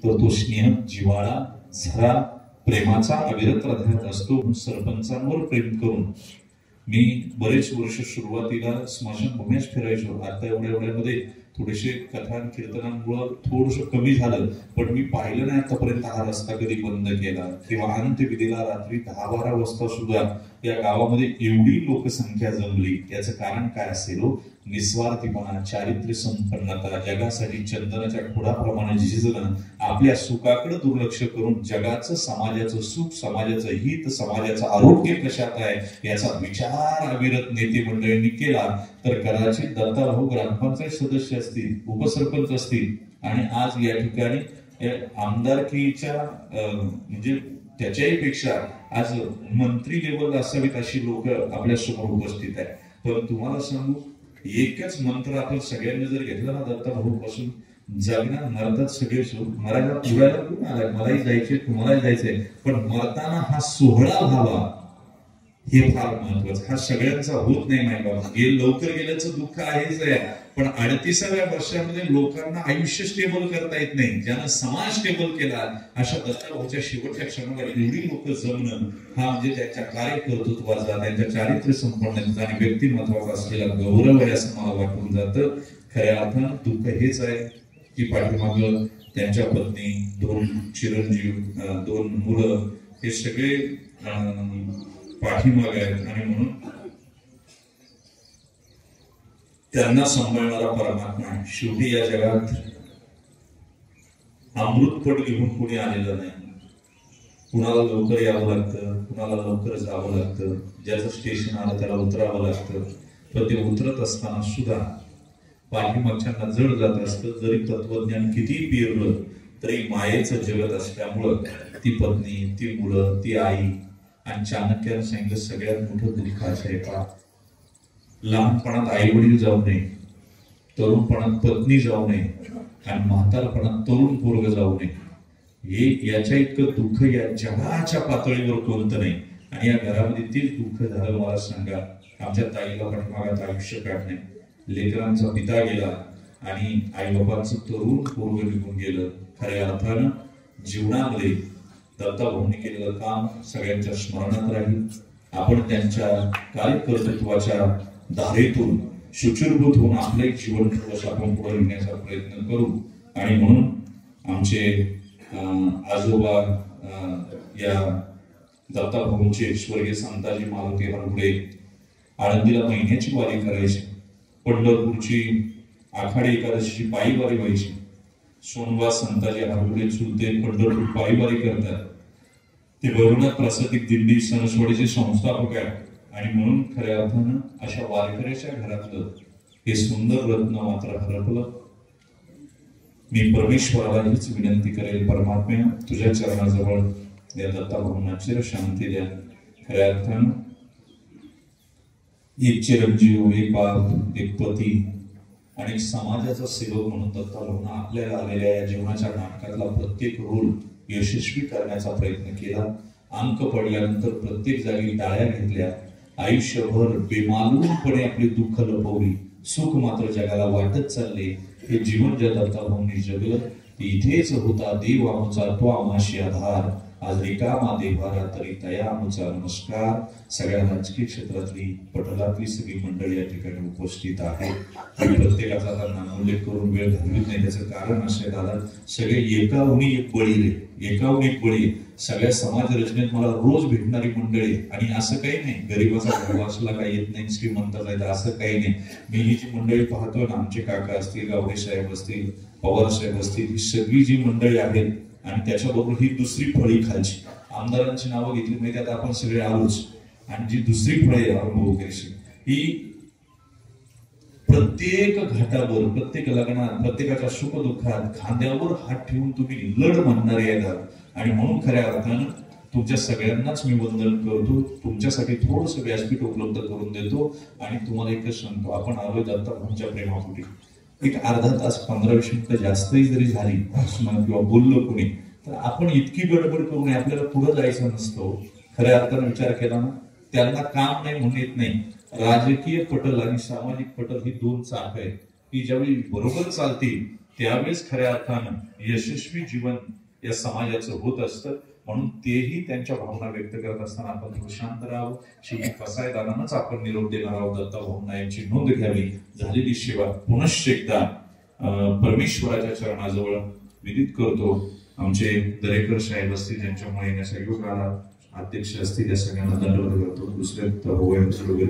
तर तो स्नेह, जिव्हाळा, झरा, प्रेमाचा अविरत राहत असतो. सरपंचांवर प्रेम करून मी बरेच वर्ष सुरुवातीला स्मशानभूमीच फिरायचो. आता एवढ्यामध्ये थोडेसे कथा कीर्तनांमुळे थोडस कमी झालं, पण मी पाहिलं नाही आतापर्यंत हा रस्ता कधी बंद केला किंवा अंत्यविधीला रात्री 10-12 वाजता सुद्धा या गावामध्ये एवढी लोकसंख्या जमली. याचं कारण काय असेल? निस्वार्थीपणा, चारित्र्य संपन्नता, जगासाठी चंदनाच्या खोडाप्रमाणे झिजणं, आपल्या सुखाकडे दुर्लक्ष करून जगाचं, समाजाचं सुख, समाजाचं हित, समाजाचं आरोग्य कशात आहे याचा विचार अविरत नेते मंडळींनी केला तर कदाचित दत्ताभाऊ ग्रामपंचायत सदस्य असतील, उपसरपंच असतील आणि आज या ठिकाणी आमदारकीच्या म्हणजे त्याच्याही पेक्षा आज मंत्री लेवल असावीत अशी लोक आपल्या समोर उपस्थित आहेत. पण तुम्हाला सांगू, एकच मंत्र आपण सगळ्यांनी जर घेतलं ना, दत्ताभाऊ पासून जगणार मरतात सगळे. मरायला पुरायला कोण आलाय? मलाही जायचे, तुम्हालाही जायचंय, पण मरताना हा सोहळा व्हावा हे फार महत्वाचं. हा सगळ्यांचा होत नाही. नाही बाबा, लवकर गेल्याचं दुःख आहेच आहे, पण 38व्या वर्षामध्ये लोकांना आयुष्य स्टेबल करता येत नाही. ज्यानं समाज स्टेबल केला अशा दत्ताभाऊच्या शेवटच्या क्षणाला एवढी लोक जमणं हा म्हणजे त्याच्या कार्यकर्तृत्वाचा, त्यांच्या चारित्र्य संपन्नतेचा आणि व्यक्तिमत्वाचा असलेला गौरव आहे असं मला वाटून जातं. खऱ्या अर्थानं दुःख हेच आहे ती पाठीमागं त्यांच्या पत्नी, 2 चिरंजीव, 2 मुलं, हे सगळे पाठीमाग आहेत. आणि म्हणून त्यांना सांभाळणारा परमात्मा. शेवटी या जगात अमृतपट घेऊन कोणी आलेलं नाही. कुणाला लवकर यावं लागतं, कुणाला लवकर जावं लागतं, ज्याचं स्टेशन आलं त्याला उतरावं लागतं. पण ते उतरत असताना सुद्धा पाठीमागच्यांना जड जात असतं. जरी तत्वज्ञान किती पेरलं तरी मायेचं जगत असल्यामुळं ती पत्नी, ती मुलं, ती आई. आणि चाणक्यानं सांगितलं सगळ्यात मोठं तरी काय आहे का, लहानपणात आई वडील जाऊ नये, तरुणपणात पत्नी जाऊ नये, आणि म्हातारपणात तरुण पोरग जाऊ नये. हे याच्या इतकं दुःख या जगाच्या पातळीवर कोणतं नाही. आणि या घरामध्ये तेच दुःख झालं. मला सांगा, आमच्या ताईला पाठीमागात आयुष्य काढणे, लेकरांचा पिता गेला आणि आई बाबांचं तरुण पोरग निघून गेलं. खऱ्या अर्थानं जीवनामध्ये दत्ताभाऊंनी केलेलं काम सगळ्यांच्या स्मरणात राहील. आपण त्यांच्या कार्यकर्तृत्वाच्या धारेतून शुचिरभूत होऊन आपले जीवन दिवस आपण पुढे नेण्याचा प्रयत्न करू. आणि म्हणून आमचे आजोबा या दत्ताभाऊंचे स्वर्गीय संताजी मारुती हरगुडे आळंदीला महिन्याची वारी करायची. पंढरपूरची आखाडी एकादशीची पायी वारी व्हायची. सोनवा संताजी हरगुडे चुलते पंढरपूर पायी वारी करतात. ते भरूनाथ प्रासादिक दिंडी सणसवाडीचे संस्थापक आहेत. आणि म्हणून खऱ्या अर्थानं अशा वारकऱ्याच्या घरातलं हे सुंदर रत्न मात्र हरपलं. मी परमेश्वराला हीच विनंती करेल, परमात्म्या तुझ्या चरणाजवळ या दत्ताभाऊंना चिर शांती द्या. खऱ्या अर्थानं एक चिरंजीव, एक बाप, एक पती आणि समाजाचा सेवक म्हणून दत्ताभाऊंना आपल्याला आलेल्या या जीवनाच्या नाटकातला प्रत्येक रोल यशस्वी करण्याचा प्रयत्न केला. अंक पडल्यानंतर प्रत्येक जागी टाळ्या घेतल्या. आयुष्यभर बेमालूमपणे आपली दुःख लपवली. सुख मात्र जगाला वाटत चालले. हे जीवन ज्या दत्ताभाऊंनी जगलं ते इथेच होता देव आमचा तो आमाशी आधार. आज रिकामा देवारा तरी तया आमचा नमस्कार. सगळ्या राजकीय क्षेत्रातली पटलातली सगळी मंडळी या ठिकाणी उपस्थित आहे. प्रत्येकाचा त्यांना उल्लेख करून वेळ घालवित नाही. त्याचं कारण असे दादा, सगळे एकाहून एक बळी रे, एकाहून एक बळी. सगळ्या समाज रचनेत मला रोज भेटणारी मंडळी. आणि असं काही नाही गरीबाचा भाऊ असला काही येत नाही, श्रीमंताचा येत असं काही नाही. मी ही जी मंडळी पाहतो ना, आमचे काका असतील, गावडे साहेब असतील, पवार साहेब असतील, ही सगळी जी मंडळी आहेत आणि त्याच्याबरोबर ही दुसरी फळी खालची आमदारांची नावं घेतली म्हणजे आता आपण सगळे आलोच. आणि जी दुसरी फळी अनुभव करायची ही प्रत्येक घाटावर, प्रत्येक लग्नात, प्रत्येकाच्या सुख दुःखात खांद्यावर हात ठेवून तुम्ही लढ म्हणणारे आहेत. आणि म्हणून खऱ्या अर्थानं तुमच्या सगळ्यांनाच मी वंदन करतो. तुमच्यासाठी थोडंसं व्यासपीठ उपलब्ध करून देतो. आणि तुम्हाला एकच सांगतो, आपण आलोय दत्ताभाऊंच्या प्रेमापोटी. एक अर्धा तास 15-20 मिनिटं जास्तही जरी झाली किंवा बोललो कोणी तर आपण इतकी गडबड करू नये. आपल्याला पुढे जायचं नसतं. खऱ्या अर्थानं विचार केला ना, त्यांना काम नाही म्हणून येत नाही. राजकीय पटल आणि सामाजिक पटल ही 2 चाक आहेत की ज्यावेळी बरोबर चालतील त्यावेळेस खऱ्या अर्थानं यशस्वी जीवन या समाजाचं होत असतं. म्हणून तेही त्यांच्या भावना व्यक्त करत असताना आपण थोडं शांत राहावं. शेवटी कसायदारांनाच आपण निरोप देणार आहोत. दत्ताभाऊंना यांची नोंद घ्यावी. झालेली सेवा पुनश्च एकदा परमेश्वराच्या चरणाजवळ विदित करतो. आमचे दरेकर साहेब असतील ज्यांच्यामुळे येण्याचा योग आला, अध्यक्ष असतील, या सगळ्यांना दंडवत करतो. दुसरे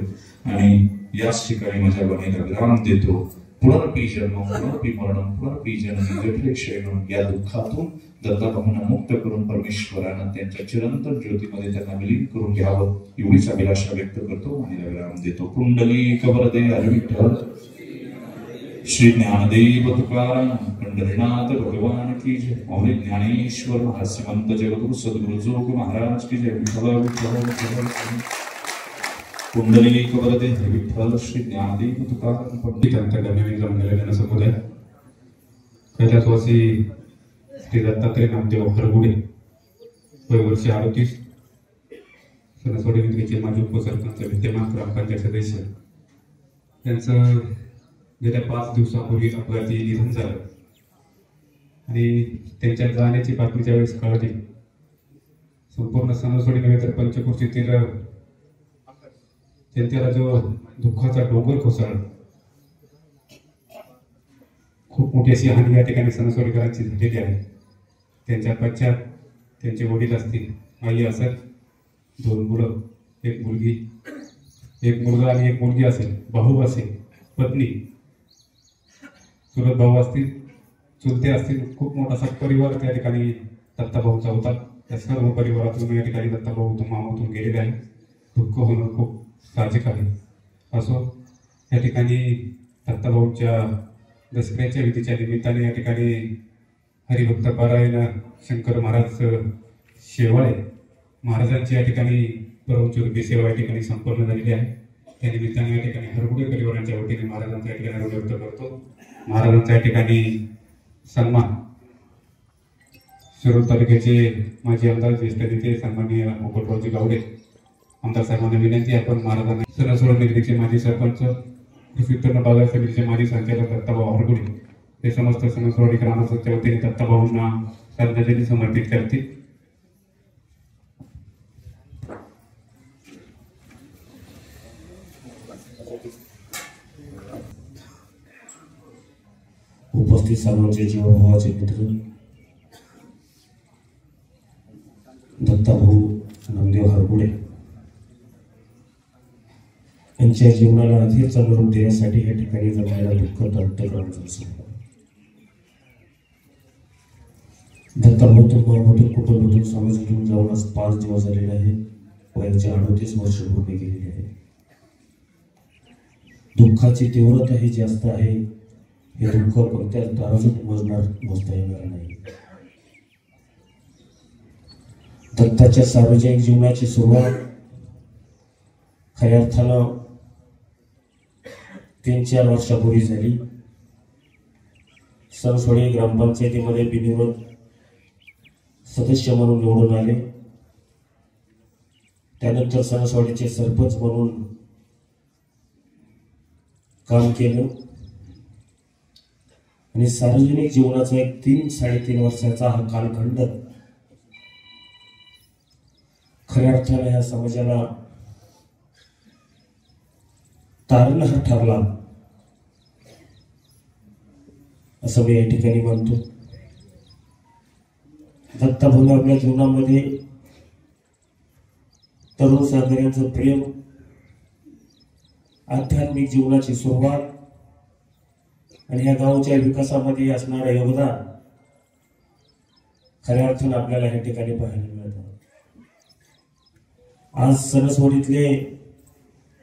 आणि याच ठिकाणी माझ्या बहिणीला विराम देतो. पुनरपी जन्म पुनरपी मरणम पुनरपी जननी जठरे शयनम. या दुःखातून दत्ताभाऊंना मुक्त करून परमेश्वरानं त्यांच्या चिरंतन ज्योतीमध्ये त्यांना विलीन करून घ्यावं एवढीच अभिलाषा व्यक्त करतो आणि विराम देतो. कुंडली वरदे हरी विठ्ठल श्री ज्ञानदेव तुकाराम पंढरीनाथ भगवान की जय. मौली ज्ञानेश्वर महासिमंत जगद्गुरु सद्गुरु जोग महाराज की जय. कुंडली वरदे हरी विठ्ठल श्री ज्ञानदेव तुकाराम पंडितांच्या गम्यविंद्र मंडळाने समुदाय कैलासवासी श्री दत्तात्रय नामदेव हरगुडे वय वर्ष 38, सणसवाडी विक्रीचे माजी उपसरपंच, विद्यमान ग्रामपंचायत सदस्य यांचं गेल्या 5 दिवसापूर्वी अपघाती निधन झालं. आणि त्यांच्या जाण्याची बातमीच्या वेळेस कळली. संपूर्ण सणसवाडी नव्हे तर पंचकृषीतील जनतेला जो दुःखाचा डोंगर कोसळला. खूप मोठी अशी हानी या ठिकाणी सणसोडकरांची झालेली आहे. त्यांच्या पश्चात त्यांचे वडील असतील, आई असेल, 2 मुलं, 1 मुलगी, 1 मुलगा आणि 1 मुलगी असेल, भाऊ असेल, पत्नी, चुलत भाऊ असतील, चुलते असतील. खूप मोठा असा परिवार त्या ठिकाणी दत्ताभाऊचा होता. त्या सर्व परिवारातून या ठिकाणी दत्ताभाऊ मामातून गेलेले आहे. दुःख होणं खूप साहजिक आहे. असो, या ठिकाणी दत्ताभाऊच्या दसऱ्याच्या विधीच्या निमित्ताने या ठिकाणी हरिभक्त पारायण शंकर महाराज शेवाळे महाराजांची या ठिकाणी परमचुरूपी सेवा या ठिकाणी संपन्न झालेली आहे. त्या निमित्ताने या ठिकाणी हरगुडे परिवारांच्या वतीने महाराजांचा या ठिकाणी ऋण व्यक्त करतो. महाराजांचा या ठिकाणी सन्मान शिरूर तालुक्याचे माजी आमदार ज्येष्ठ नेते सन्माननीय मुकुटरावजी गावडे आमदार साहेबांना विनंती आहे. आपण महाराजांना सणसोड निगडीचे माजी सरपंच, कृषी उत्पन्न बाजार समितीचे माजी संचालक दत्ताभाऊ हरगुडे हे समस्त सणसोडी ग्रामस्थांच्या वतीने दत्ताभाऊंना श्रद्धांजली समर्पित करतील. उपस्थित सर्वांचे जीवभावाचे मित्र दत्ताभाऊ नामदेव हरगुडे यांच्या जीवनाला अधिक चांगलं रूप देण्यासाठी या ठिकाणी जमलेला दुःख दत्तग्रामचा असो. दत्ताभाऊ कुटुंबातून कुटुंबातून समाजातून जाऊन आज 5 दिवस झालेले आहे. वयाच्या 38 वर्ष पूर्ण गेलेली आहे. दुःखाची तीव्रता ही जास्त आहे. हे दुःख कोणत्या दारातून मोजता येणार नाही. दत्ताच्या सार्वजनिक जीवनाची सुरुवात खऱ्या अर्थानं 3-4 वर्षापूर्वी झाली. सणसोडी ग्रामपंचायतीमध्ये बिनविरोध सदस्य म्हणून निवडून आले. त्यानंतर सणसोडीचे सरपंच म्हणून काम केलं आणि सार्वजनिक जीवनाचा एक 3-3.5 वर्षाचा हा कालखंड खऱ्या अर्थाने ह्या समाजाला तारणहार ठरला असं मी या ठिकाणी म्हणतो. दत्ताभाऊने आपल्या जीवनामध्ये तरुण सहकार्यांचं प्रेम, आध्यात्मिक जीवनाची सुरुवात आणि या गावच्या विकासामध्ये असणारं योगदान खऱ्या अर्थानं आपल्याला या ठिकाणी पाहायला मिळतं. आज सणसोडीतले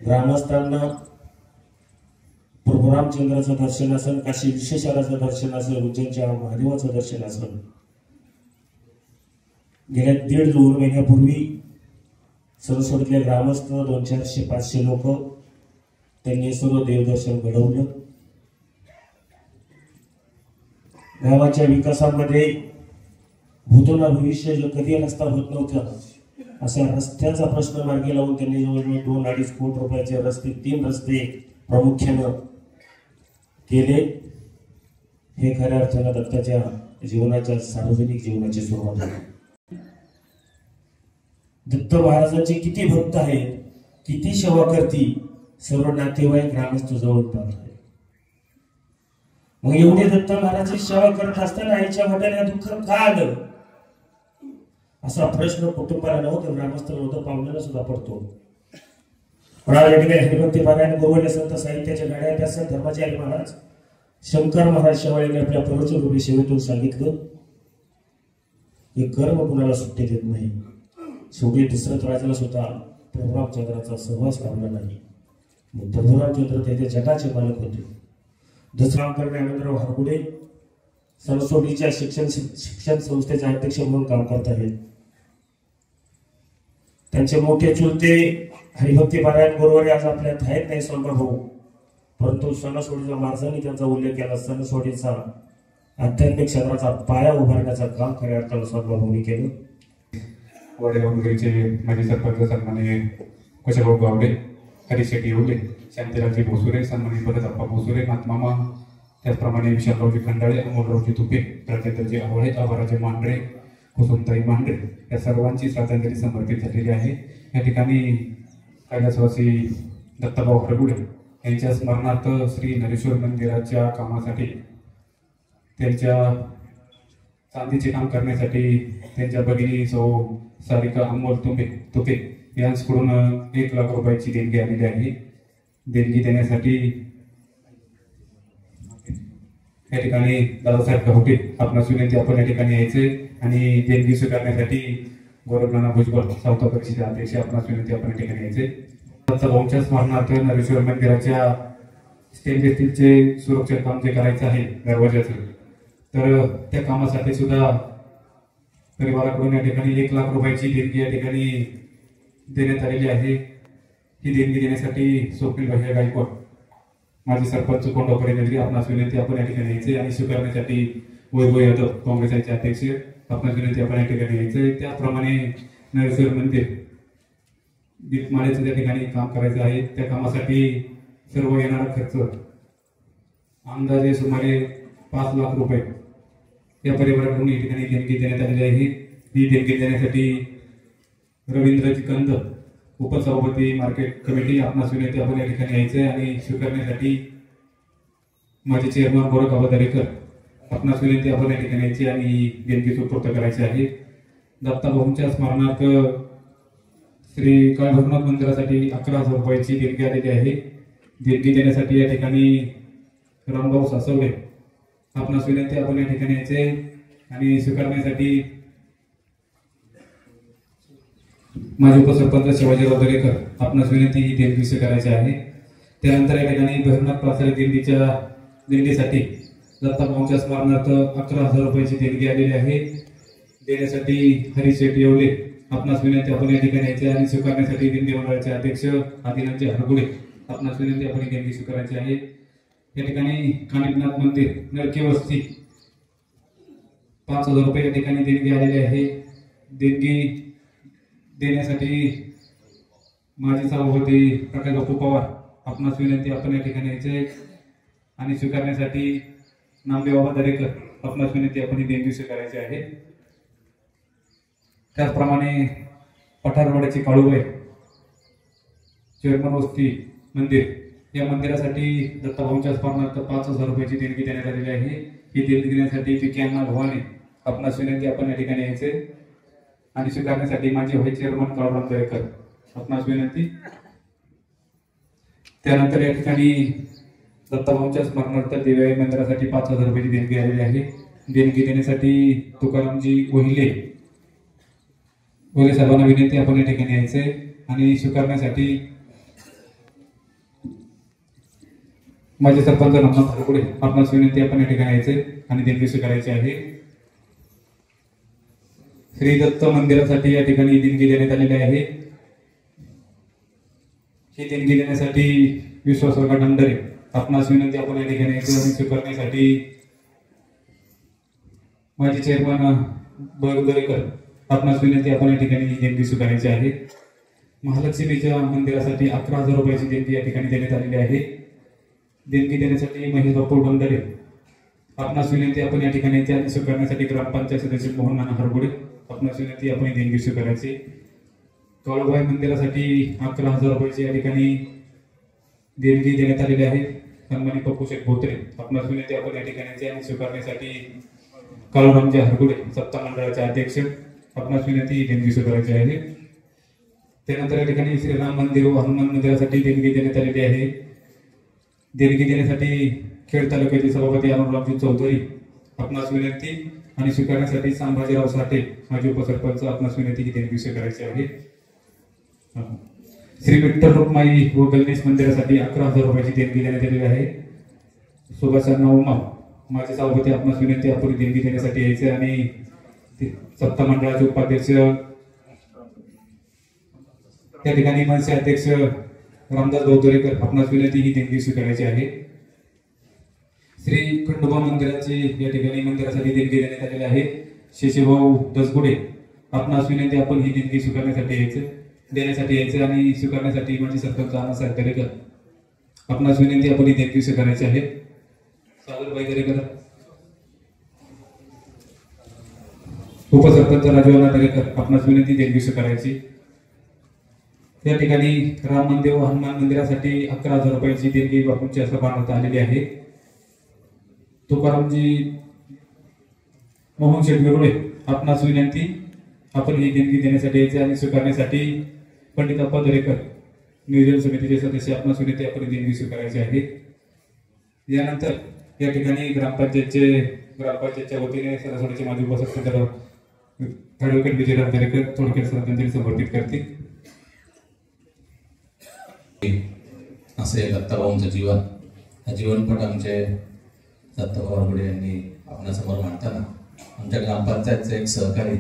ग्रामस्थांना प्रभू रामचंद्राचं दर्शन असेल, काशी विश्वेश्वराचं दर्शन असेल, उज्जैनच्या महादेवाचं दर्शन असेल, गेल्या 1.5-2 महिन्यापूर्वी सणसोडीतले ग्रामस्थ 200-400-500 लोक त्यांनी सर्व देवदर्शन घडवलं. गावाच्या विकासामध्ये भूतोना भविष्य जो कधी रस्ता होत नव्हता अशा रस्त्याचा प्रश्न मार्गी लावून त्यांनी जवळजवळ 2-2.5 कोटी रुपयाचे रस्ते, 3 रस्ते प्रामुख्यानं केले. हे खऱ्या अर्थानं दत्ताच्या जीवनाच्या सार्वजनिक जीवनाची सुरुवात आहे. दत्त महाराजांचे किती भक्त आहेत, किती सेवा करती, सर्व नातेवाईक ग्रामस्थ जवळ पाहत. मग एवढे दत्त महाराजांची सेवा करत असताना आईच्या वाट्याला दुःख का आलं असा प्रश्न कुटुंबाला नव्हतं, ग्रामस्थाला नव्हतं, पाहुण्याला सुद्धा पडतो. पण आज या ठिकाणी हरिभक्ती पारायण गोवले संत साहित्याच्या गाड्या अभ्यासात धर्माचार्य महाराज शंकर महाराज शेवाळेने आपल्या परमचुरूपी सेवेतून सांगितलं, हे कर्म कुणाला सुट्टी देत नाही. शेवटी दशरथ राजाला सुद्धा प्रभू रामचंद्राचा सहवास लाभला नाही. मग प्रभू रामचंद्र त्याच्या जगाचे मालक होते. दसरामकर ज्ञानेंद्रराव हरगुडे सणसोडीच्या शिक्षण संस्थेचे अध्यक्ष म्हणून काम करत आहेत. त्यांचे मोठे चुलते हरिभक्ती पारायण गोरवरे आज आपल्यात आहेत नाही सोनभाऊ, परंतु सणसोडीच्या माणसांनी त्यांचा उल्लेख केला. सणसोडीचा आध्यात्मिक क्षेत्राचा पाया उभारण्याचं काम खऱ्या अर्थानं सोनभाऊंनी केलं. वडेगावनगरीचे माजी सरपंच सन्माननीय कुशलभाऊ गावडे, हरीश शेट्टी येवले, शांतीरावजी भोसुरे, सन्माननीय भरतप्पा भोसुरे, मातमामा, त्याचप्रमाणे विशालरावजी खंडाळे, अमोलरावजी तुपे, प्राचार्यजी आवळे, आभाराजी मांढरे, कुसुमताई मांढरे या सर्वांची श्रद्धांजली समर्पित झालेली आहे. या ठिकाणी कैलासवासी दत्ताभाऊ हरगुडे यांच्या स्मरणार्थ श्री नरेश्वर मंदिराच्या कामासाठी त्यांच्या चांदीचे काम करण्यासाठी त्यांच्या भगिनी सौ सारिका अमोल तुपे यांच्याकडून 1 लाख रुपयाची देणगी आलेली आहे. देणगी देण्यासाठी या ठिकाणी दादासाहेब गहुटे आपणास विनंती आपण या ठिकाणी यायचे आणि देणगी स्वीकारण्यासाठी गोरखनाना भुजबळ सावता परिषदेचे अध्यक्ष आपणास विनंती आपण या ठिकाणी यायचे. भाऊंच्या स्मरणार्थ नरेश्वर मंदिराच्या स्टेनलेस स्टीलचे सुरक्षा काम जे करायचं आहे दरवाजाचं, तर त्या कामासाठी सुद्धा परिवाराकडून या ठिकाणी 1 लाख रुपयाची देणगी या ठिकाणी देण्यात आलेली आहे. ही देणगी देण्यासाठी स्वप्नील भैया गायकवाड माजी सरपंच कोंडापुरी नगरी आपणास विनंती आपण या ठिकाणी यायचे आणि स्वीकारण्यासाठी वैभव यादव काँग्रेसचे अध्यक्ष आपणास विनंती आपण या ठिकाणी यायचे. त्याचप्रमाणे नरेश्वर मंदिर दीपमाळेचं त्या ठिकाणी काम करायचं आहे. त्या कामासाठी सर्व येणारा खर्च अंदाजे सुमारे 5 लाख रुपये या परिवाराकडून या ठिकाणी देणगी देण्यात आलेली आहे. ही देणगी देण्यासाठी रवींद्रजी कंद उपसभापती मार्केट कमिटी आपणास विनंती आपण या ठिकाणी यायचे आणि स्वीकारण्यासाठी माजी चेअरमन गोरख दरेकर आपणास विनंती आपण या ठिकाणी यायची आणि देणगी सुपूर्द करायची आहे. दत्ताभाऊंच्या स्मरणार्थ श्री काळभैरवनाथ मंदिरासाठी 11,000 रुपयाची देणगी आलेली आहे. देणगी देण्यासाठी या ठिकाणी रामभाऊ सासवडे आपणास विनंती आपण या ठिकाणी यायचे आणि स्वीकारण्यासाठी माजी उपसरपंच शिवाजीराव दरेकर आपणास विनंती ही देणगी स्वीकारायची आहे. त्यानंतर या ठिकाणी भैरवनाथ पाचारी दिंडीसाठी दत्ताभाऊंच्या स्मरणार्थ 11,000 रुपयाची देणगी आलेली आहे. देण्यासाठी हरिशेठ येवले आपणास विनंती आपण या ठिकाणी यायचे आणि स्वीकारण्यासाठी दिंडी मंडळाचे अध्यक्ष आदिनाथजी हरगुडे आपणास विनंती आपण ही देणगी स्वीकारायची आहे. या ठिकाणी कानिपनाथ मंदिर नरके वस्ती 5,000 रुपये या ठिकाणी देणगी आलेली आहे. देणगी देण्यासाठी माजी सभापती प्रकाश बापू पवार आपणास विनंती आपण या ठिकाणी यायचे आणि स्वीकारण्यासाठी नामदेव दरेकर आपणास विनंती आपण ही देणगी स्वीकारायची आहे. त्याचप्रमाणे पठारवाड्याची काळूबाई चेअरमन वस्ती मंदिर या मंदिरासाठी दत्ताभाऊंच्या स्मरणार्थ 5,000 रुपयाची देणगी देण्यात आलेली आहे. ही देणगी देण्यासाठी पिकेअण्णा भवानी आपणास विनंती आपण या ठिकाणी यायचे आणि स्वीकारण्यासाठी माजी व्हाईस चेअरमन काळूराम दरेकर आपणास विनंती. त्यानंतर या ठिकाणी दत्ताभाऊंच्या स्मरणार्थ देवाई मंदिरासाठी 5,000 रुपयाची देणगी आलेली आहे. देणगी देण्यासाठी तुकारामजी ओहिले साहेबांना विनंती आपण या ठिकाणी यायचे आणि स्वीकारण्यासाठी माजी सरपंच रामनाथ हरगुडे आपणास विनंती आपण या ठिकाणी यायचे आणि देणगी स्वीकारायची आहे. श्री दत्त मंदिरासाठी या ठिकाणी देणगी देण्यात आलेली आहे. ही देणगी देण्यासाठी विश्वासवर्ग डंडरे आपणास विनंती आपण या ठिकाणी यायचे आणि स्वीकारण्यासाठी माजी चेअरमन दरेकर आपणास विनंती आपण या ठिकाणी देणगी स्वीकारायची आहे. महालक्ष्मीच्या मंदिरासाठी 11,000 रुपयाची देणगी या ठिकाणी देण्यात आलेली आहे. देणगी देण्यासाठी महेश बापू डोंडरे आपणास विनंती आपण या ठिकाणी यायचे आणि स्वीकारण्यासाठी ग्रामपंचायत सदस्य मोहन नाना हरगुडे आपणास विनंती आपण देणगी स्वीकारायची. काळूबाई मंदिरासाठी 11,000 रुपयाची या ठिकाणी देणगी देण्यात आलेली आहे. सन्मानित पप्पू शेठ भोत्रे आपणास विनंती आपण या ठिकाणी यायचे आणि स्वीकारण्यासाठी काळूरामजी हरगुडे सत्ता मंडळाचे अध्यक्ष आपणास विनंती देणगी स्वीकारायची आहे. त्यानंतर या ठिकाणी श्रीराम मंदिर व हनुमान मंदिरासाठी देणगी देण्यात आलेली आहे. देणगी देण्यासाठी खेड तालुक्याचे सभापती अनुरामजी चौधरी आपणास विनंती आणि स्वीकारण्यासाठी संभाजीराव साठे माजी उपसरपंच आपणास विनंती ही देणगी स्वीकारायची आहे. श्री विठ्ठल रुक्माई व गणेश मंदिरासाठी 11,000 रुपयाची देणगी देण्यात आलेली आहे. सुभाषांना उमा माजी सभापती आपणास विनंती आपण देणगी देण्यासाठी यायचे आणि सत्ता मंडळाचे उपाध्यक्ष त्या ठिकाणी मनसे अध्यक्ष रामदास गौदरेकर आपणास विनंती ही देणगी स्वीकारायची आहे. श्री खंडोबा मंदिराची या ठिकाणी मंदिरासाठी देणगी देण्यात आलेली आहे. शेषभाऊ दसगुडे आपणास विनंती आपण ही देणगी स्वीकारण्यासाठी देण्यासाठी यायचे आणि स्वीकारण्यासाठी माजी सरपंच अण्णासाहेब दरेकर आपणास विनंती आपण ही देणगी स्वीकारायची आहे. सागरबाई दरेकर उपसरपंच राजूअण्णा दरेकर आपणास विनंती देणगी स्वीकारायची. त्या ठिकाणी राम मंदिर व हनुमान मंदिरासाठी 11,000 रुपयाची देणगी बापूंच्या स्मरणार्थ आलेली आहे. तुकारामजी मोहन शेठ गिरोळे आपणास विनंती, आपण ही देणगी देण्यासाठी यायचे आणि स्वीकारण्यासाठी पंडित अप्पा दरेकर नियोजन समितीचे सदस्य आपणास विनंती, आपण देणगी स्वीकारायची आहे. यानंतर या ठिकाणी ग्रामपंचायतच्या वतीने सरस्वतीचे माजी उपसरपंच ॲडव्होकेट विजयराज दरेकर थोडक्यात श्रद्धांजली समर्पित करतील. असे दत्ताभाऊंचं जीवन, हा जीवनपट आमचे दत्ताभाऊ आरगुडे यांनी आपणासमोर मांडताना आमच्या ग्रामपंचायतचे एक सहकारी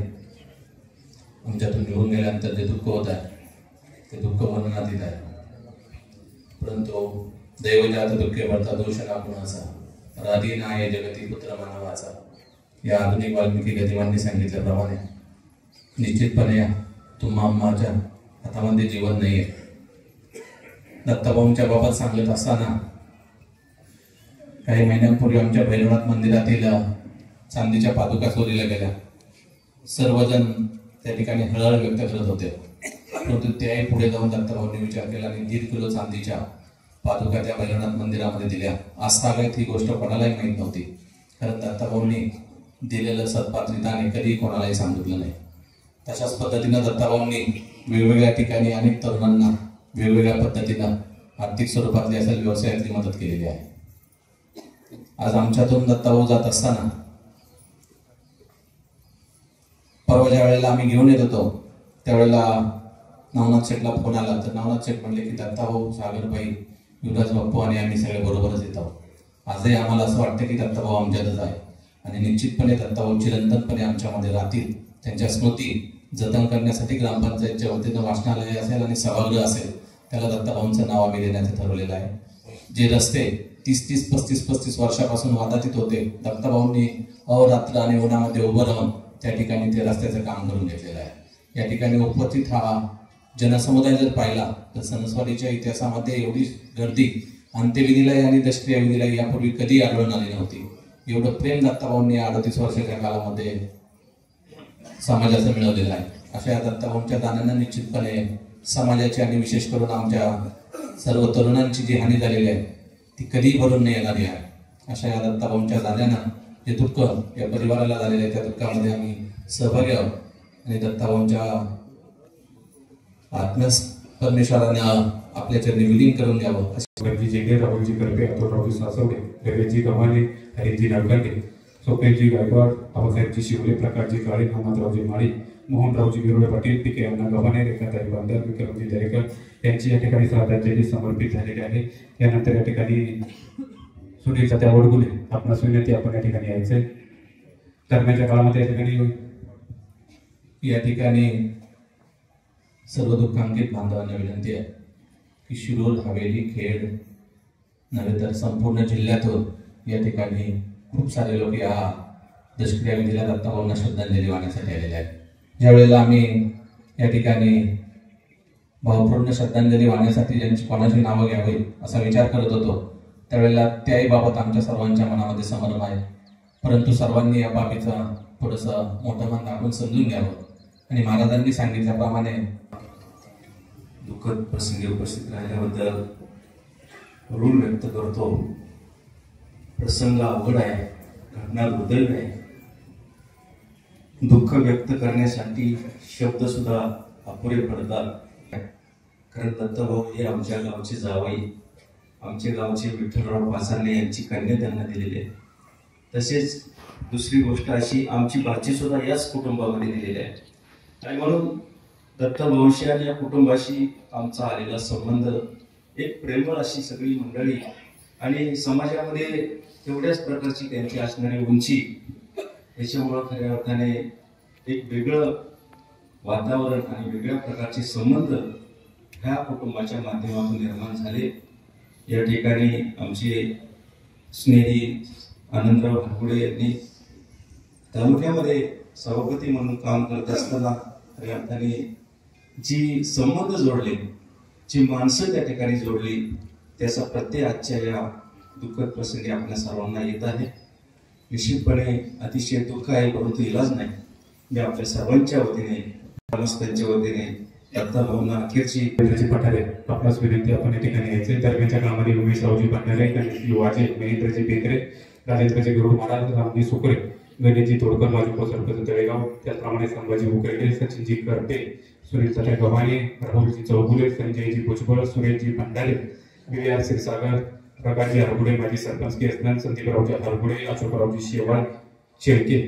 आमच्यातून निघून गेल्यानंतर जे दुःख होत आहे ते दुःख वर्णनातीत आहे. परंतु दैवजात दुःखे भरता दोष ना कुणाचा, राधी नाय जगती पुत्र मानवाचा, या आधुनिक वाल्मिकी गदिमांनी सांगितल्याप्रमाणे निश्चितपणे तुम्हा माझ्या हातामध्ये जीवन नाही आहे. दत्ताभाऊंच्या बाबत सांगत असताना काही महिन्यांपूर्वी आमच्या भैरवनाथ मंदिरातील चांदीच्या पादुका चोरीला गेल्या. सर्वजण त्या ठिकाणी हळहळ व्यक्त करत होते. परंतु त्याही पुढे जाऊन दत्ताभाऊंनी विचार केला आणि 1.5 किलो चांदीच्या पादुका त्या भैरवनाथ मंदिरामध्ये दिल्या. आजतागायत ही गोष्ट कोणालाही माहीत नव्हती, कारण दत्ताभाऊंनी दिलेलं सत्पात्रिताने कधीही कोणालाही सांगितलं नाही. तशाच पद्धतीनं दत्ताभाऊंनी वेगवेगळ्या ठिकाणी अनेक तरुणांना वेगवेगळ्या पद्धतीनं आर्थिक स्वरूपातली असेल व्यवसायातली मदत केलेली आहे. आज आमच्यातून दत्ताभाऊ जात असताना परवा ज्या वेळेला आम्ही घेऊन येत होतो त्यावेळेला नवनाथ शेठला फोन आला. तर नवनाथ शेठ म्हणले की दत्ताभाऊ, सागरबाई, युवराज बाप्पू आणि आम्ही सगळे बरोबरच येत आहोत. आजही आम्हाला असं वाटतं की दत्ताभाऊ आमच्यातच आहे आणि निश्चितपणे दत्ताभाऊ चिरंतनपणे आमच्यामध्ये राहतील. त्यांच्या स्मृती जतन करण्यासाठी ग्रामपंचायतच्या वतीनं वाचनालय असेल आणि सभागृह असेल त्याला दत्ताभाऊंचं नाव आम्ही देण्याचं ठरवलेलं आहे. जे रस्ते 30-30, 35-35 वर्षापासून वादातीत होते, दत्ताभाऊंनी अहोरात्र आणि उन्हामध्ये उभं राहून त्या ठिकाणी ते रस्त्याचं काम करून घेतलेलं आहे. या ठिकाणी उपस्थित हा जनसमुदाय जर पाहिला तर सणसवाडीच्या इतिहासामध्ये एवढी गर्दी अंत्यविधीलाही आणि दशक्रियाविधीलाही यापूर्वी कधी आढळून आली नव्हती. एवढं प्रेम दत्ताभाऊंनी 38 वर्षाच्या काळामध्ये समाजाचं मिळवलेलं आहे. अशा या दत्ताभाऊंच्या दानानं निश्चितपणे समाजाची आणि विशेष करून आमच्या सर्व तरुणांची जी हानी झालेली आहे ती कधीही भरून नाही येणारी आहे. अशा या दत्ताभाऊंच्या दानानं जे दुःख या परिवाराला झालेलं आहे त्या दुःखामध्ये आम्ही सहभागी आहोत आणि दत्ताभाऊंच्या आत्म्यास परमेश्वराने आपल्या चरणी विलीन करून घ्यावं. अशी जेंगे, राहुलजी करपे, अतुलरावजी सासवडे, रवीजी गव्हाणे, हरिजी नागलांडे, सोपेजी गायकवाड, आबासाहेबजी शिवले, प्रकाशजी काळे, मोहम्मदरावजी माळी, मोहनरावजी गिरोळे पाटील, पी के अण्णा गव्हाणे, रेखाताई बांदर, विक्रमजी दरेकर यांची या ठिकाणी श्रद्धांजली समर्पित झालेली आहे. यानंतर या ठिकाणी सुनील तात्या वडगुले आपणास विनंती, आपण या ठिकाणी यायचे. दरम्यानच्या काळामध्ये या ठिकाणी सर्व दुःखांकित बांधवांना विनंती आहे की शिरूर, हवेली, खेड नव्हे तर संपूर्ण जिल्ह्यातून या ठिकाणी खूप सारे लोक या दशक्रियाविधीला दत्ताभाऊंना श्रद्धांजली वाहण्यासाठी आलेले आहेत. ज्या वेळेला आम्ही या ठिकाणी भावपूर्ण श्रद्धांजली वाहण्यासाठी ज्यांची कोणाची नावं घ्यावी असा विचार करत होतो त्यावेळेला त्याही बाबत आमच्या सर्वांच्या मनामध्ये संभ्रम आहे. परंतु सर्वांनी या बाबीचं थोडंसं मोठं मन दाखवून समजून घ्यावं आणि महाराजांनी सांगितल्याप्रमाणे दुःखद प्रसंगी उपस्थित राहिल्याबद्दल ऋण व्यक्त करतो. प्रसंग अवघड आहे, घटना दुर्दैव आहे. दुःख व्यक्त करण्यासाठी शब्द सुद्धा अपुरे पडतात. कारण दत्ताभाऊ हे आमच्या गावचे जावई, आमच्या गावचे विठ्ठलराव पासारणे यांची कन्या त्यांना दिलेली आहे. तसेच दुसरी गोष्ट अशी, आमची भाची सुद्धा याच कुटुंबामध्ये दिलेली आहे आणि म्हणून दत्ताभाऊशी आणि या कुटुंबाशी आमचा आलेला संबंध एक प्रेमळ अशी सगळी मंडळी आणि समाजामध्ये तेवढ्याच प्रकारची त्यांची असणारी उंची, याच्यामुळं खऱ्या अर्थाने एक वेगळं वातावरण आणि वेगळ्या प्रकारचे संबंध ह्या कुटुंबाच्या माध्यमातून निर्माण झाले. या ठिकाणी आमचे स्नेही आनंदराव भागुडे यांनी तालुक्यामध्ये सभापती म्हणून काम करत असताना खऱ्या अर्थाने जी संबंध जोडले, जी माणसं त्या ठिकाणी जोडली, त्याचा प्रत्यय आजच्या या दुःखद प्रसंगी आपल्या सर्वांना येत आहे. निश्चितपणे अतिशय दुःख आहे, परंतु इलाज नाही. मी आपल्या सर्वांच्या वतीने, ग्रामस्थांच्या वतीने दत्ताभाऊंना अखेरची पठारे आपणास विनंती, आपण या ठिकाणी यायचे. दरम्यानच्या काळामध्ये उमेशरावजी पांढरे, युवाजी महेंद्रजी बेकरे, राजेंद्रजी गरुड महाराज, रामजी सुकरे गणेशजी तोडकर माजी उपसरपंच तळेगाव, त्याचप्रमाणे संभाजी उकरडे, सचिनजी करपे, सुनील तात्या गव्हाणे, राहुलजी चौगुले, संजयजी भुजबळ, सुरेशजी भंडारे, विजय क्षीरसागर, प्रकाशजी हरगुडे, माजी सरपंच केसनंद, संदीपरावजी हरगुडे, अशोकरावजी शेवाळ शेळके,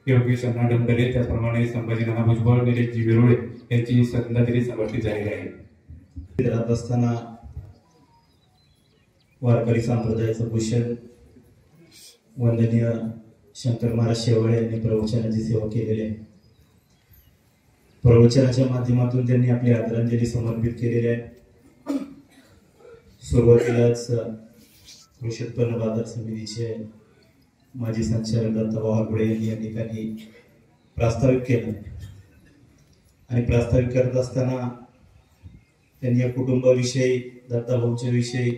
योगेश अण्णा डंडले, त्याचप्रमाणे संभाजी नाना भुजबळ, निलेशजी विरोळे यांची श्रद्धांजली समर्पित झालेली आहे. राहत असताना वारकरी संप्रदायाचं भूषण वंदनीय शंकर महाराज शेवाळे यांनी प्रवचनाची सेवा केलेली आहे. प्रवचनाच्या माध्यमातून त्यांनी आपली आदरांजली समर्पित केलेली आहे. सुरुवातीलाच कृषी उत्पन्न बाजार समितीचे माजी संचालक दत्ताभाऊ हरगुडे यांनी या ठिकाणी प्रास्ताविक केलं आणि प्रास्ताविक करत असताना त्यांनी या कुटुंबाविषयी, दत्ताभाऊंच्या विषयी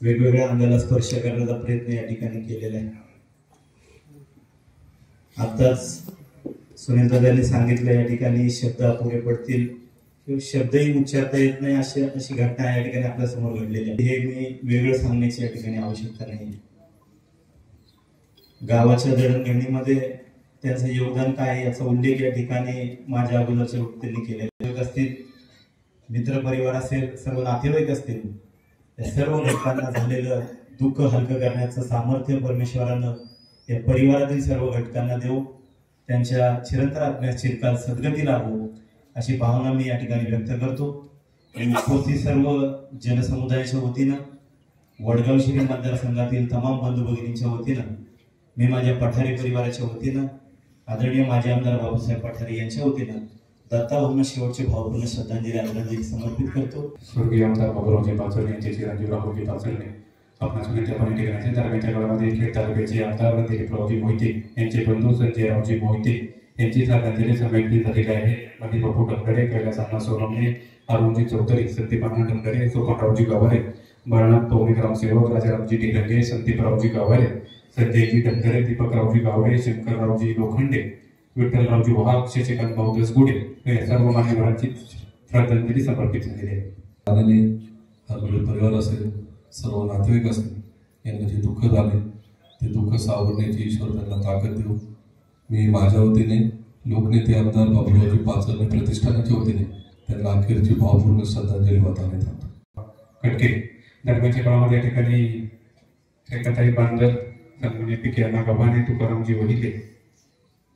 वेगवेगळ्या अंगाला स्पर्श करण्याचा प्रयत्न या ठिकाणी केलेला आहे. आताच सुनील दादांनी सांगितलं, या ठिकाणी शब्द अपुरे पडतील किंवा शब्दही उच्चारता येत नाही अशी घटना या ठिकाणी आपल्या समोर घडलेली आहे. हे मी वेगळं सांगण्याची या ठिकाणी आवश्यकता नाही. गावाच्या जडणघडणीमध्ये त्यांचं योगदान काय याचा उल्लेख या ठिकाणी माझ्या अगोदरच्या व्यक्तींनी केलेला असतील, मित्र परिवार असेल, सर्व नातेवाईक असतील, या सर्व घटकांना झालेलं दुःख हलकं करण्याचं सामर्थ्य परमेश्वरानं या परिवारातील सर्व घटकांना देऊ, त्यांच्या चिरंतन आत्म्यास चिरकाल सद्गती लाभो अशी भावना मी या ठिकाणी व्यक्त करतो. उपस्थित सर्व जनसमुदायाच्या वतीनं, वडगाव शिरी मतदारसंघातील तमाम बंधू भगिनींच्या वतीनं, मी माझ्या पठारे परिवाराच्या वतीनं, आदरणीय माजी आमदार बाबासाहेब पठारे यांच्या वतीनं दत्ताभाऊंना शेवटचे भावपूर्ण श्रद्धांजली आदरांजली समर्पित करतो. स्वर्गीय आमदार बाबूरावजी पाचरणे यांचे चिरंजीव राहुलजी पाचरणे आपणास विनंती ठिकाणी दरम्यानच्या काळामध्ये खेड तालुक्याचे आमदार दिलीपरावजी मोहिते यांचे बंधू संजयरावजी मोहिते यांची श्रद्धांजली समर्पित झालेली आहे. मध्ये बापू डंगरे, कैलास अण्णा सोनवणे, अरुणजी चौधरी, संदीपांना डंगरे, सोपानरावजी गवारे, बाळनाथ पौर्णिकराम सेवक, राजारामजी ढिलंगे, संदीपरावजी गवारे, संजयजी डंगरे, दीपकरावजी गावडे, शंकररावजी लोखंडे, विठ्ठलरावजी वाघ, शशिकांत भाऊ दसगुडे या सर्व मान्यवरांची श्रद्धांजली समर्पित झालेली आहे. हरगुडे परिवार असेल, सर्व नातेवाईक असतील, यांना जे दुःख झाले ते दुःख सावरण्याची ईश्वर त्यांना ताकद देऊ. मी माझ्या वतीने, लोकनेते आमदार बाबूरावजी पाचरणे प्रतिष्ठानाच्या वतीने त्यांना अखेरची भावपूर्ण श्रद्धांजली वाहण्यात थांबतो. कटके दरम्यानच्या काळामध्ये या ठिकाणी रेखाताई बांदर, सन्मान्य पी.के. अण्णा गव्हाणे, तुकारामजी वहिले,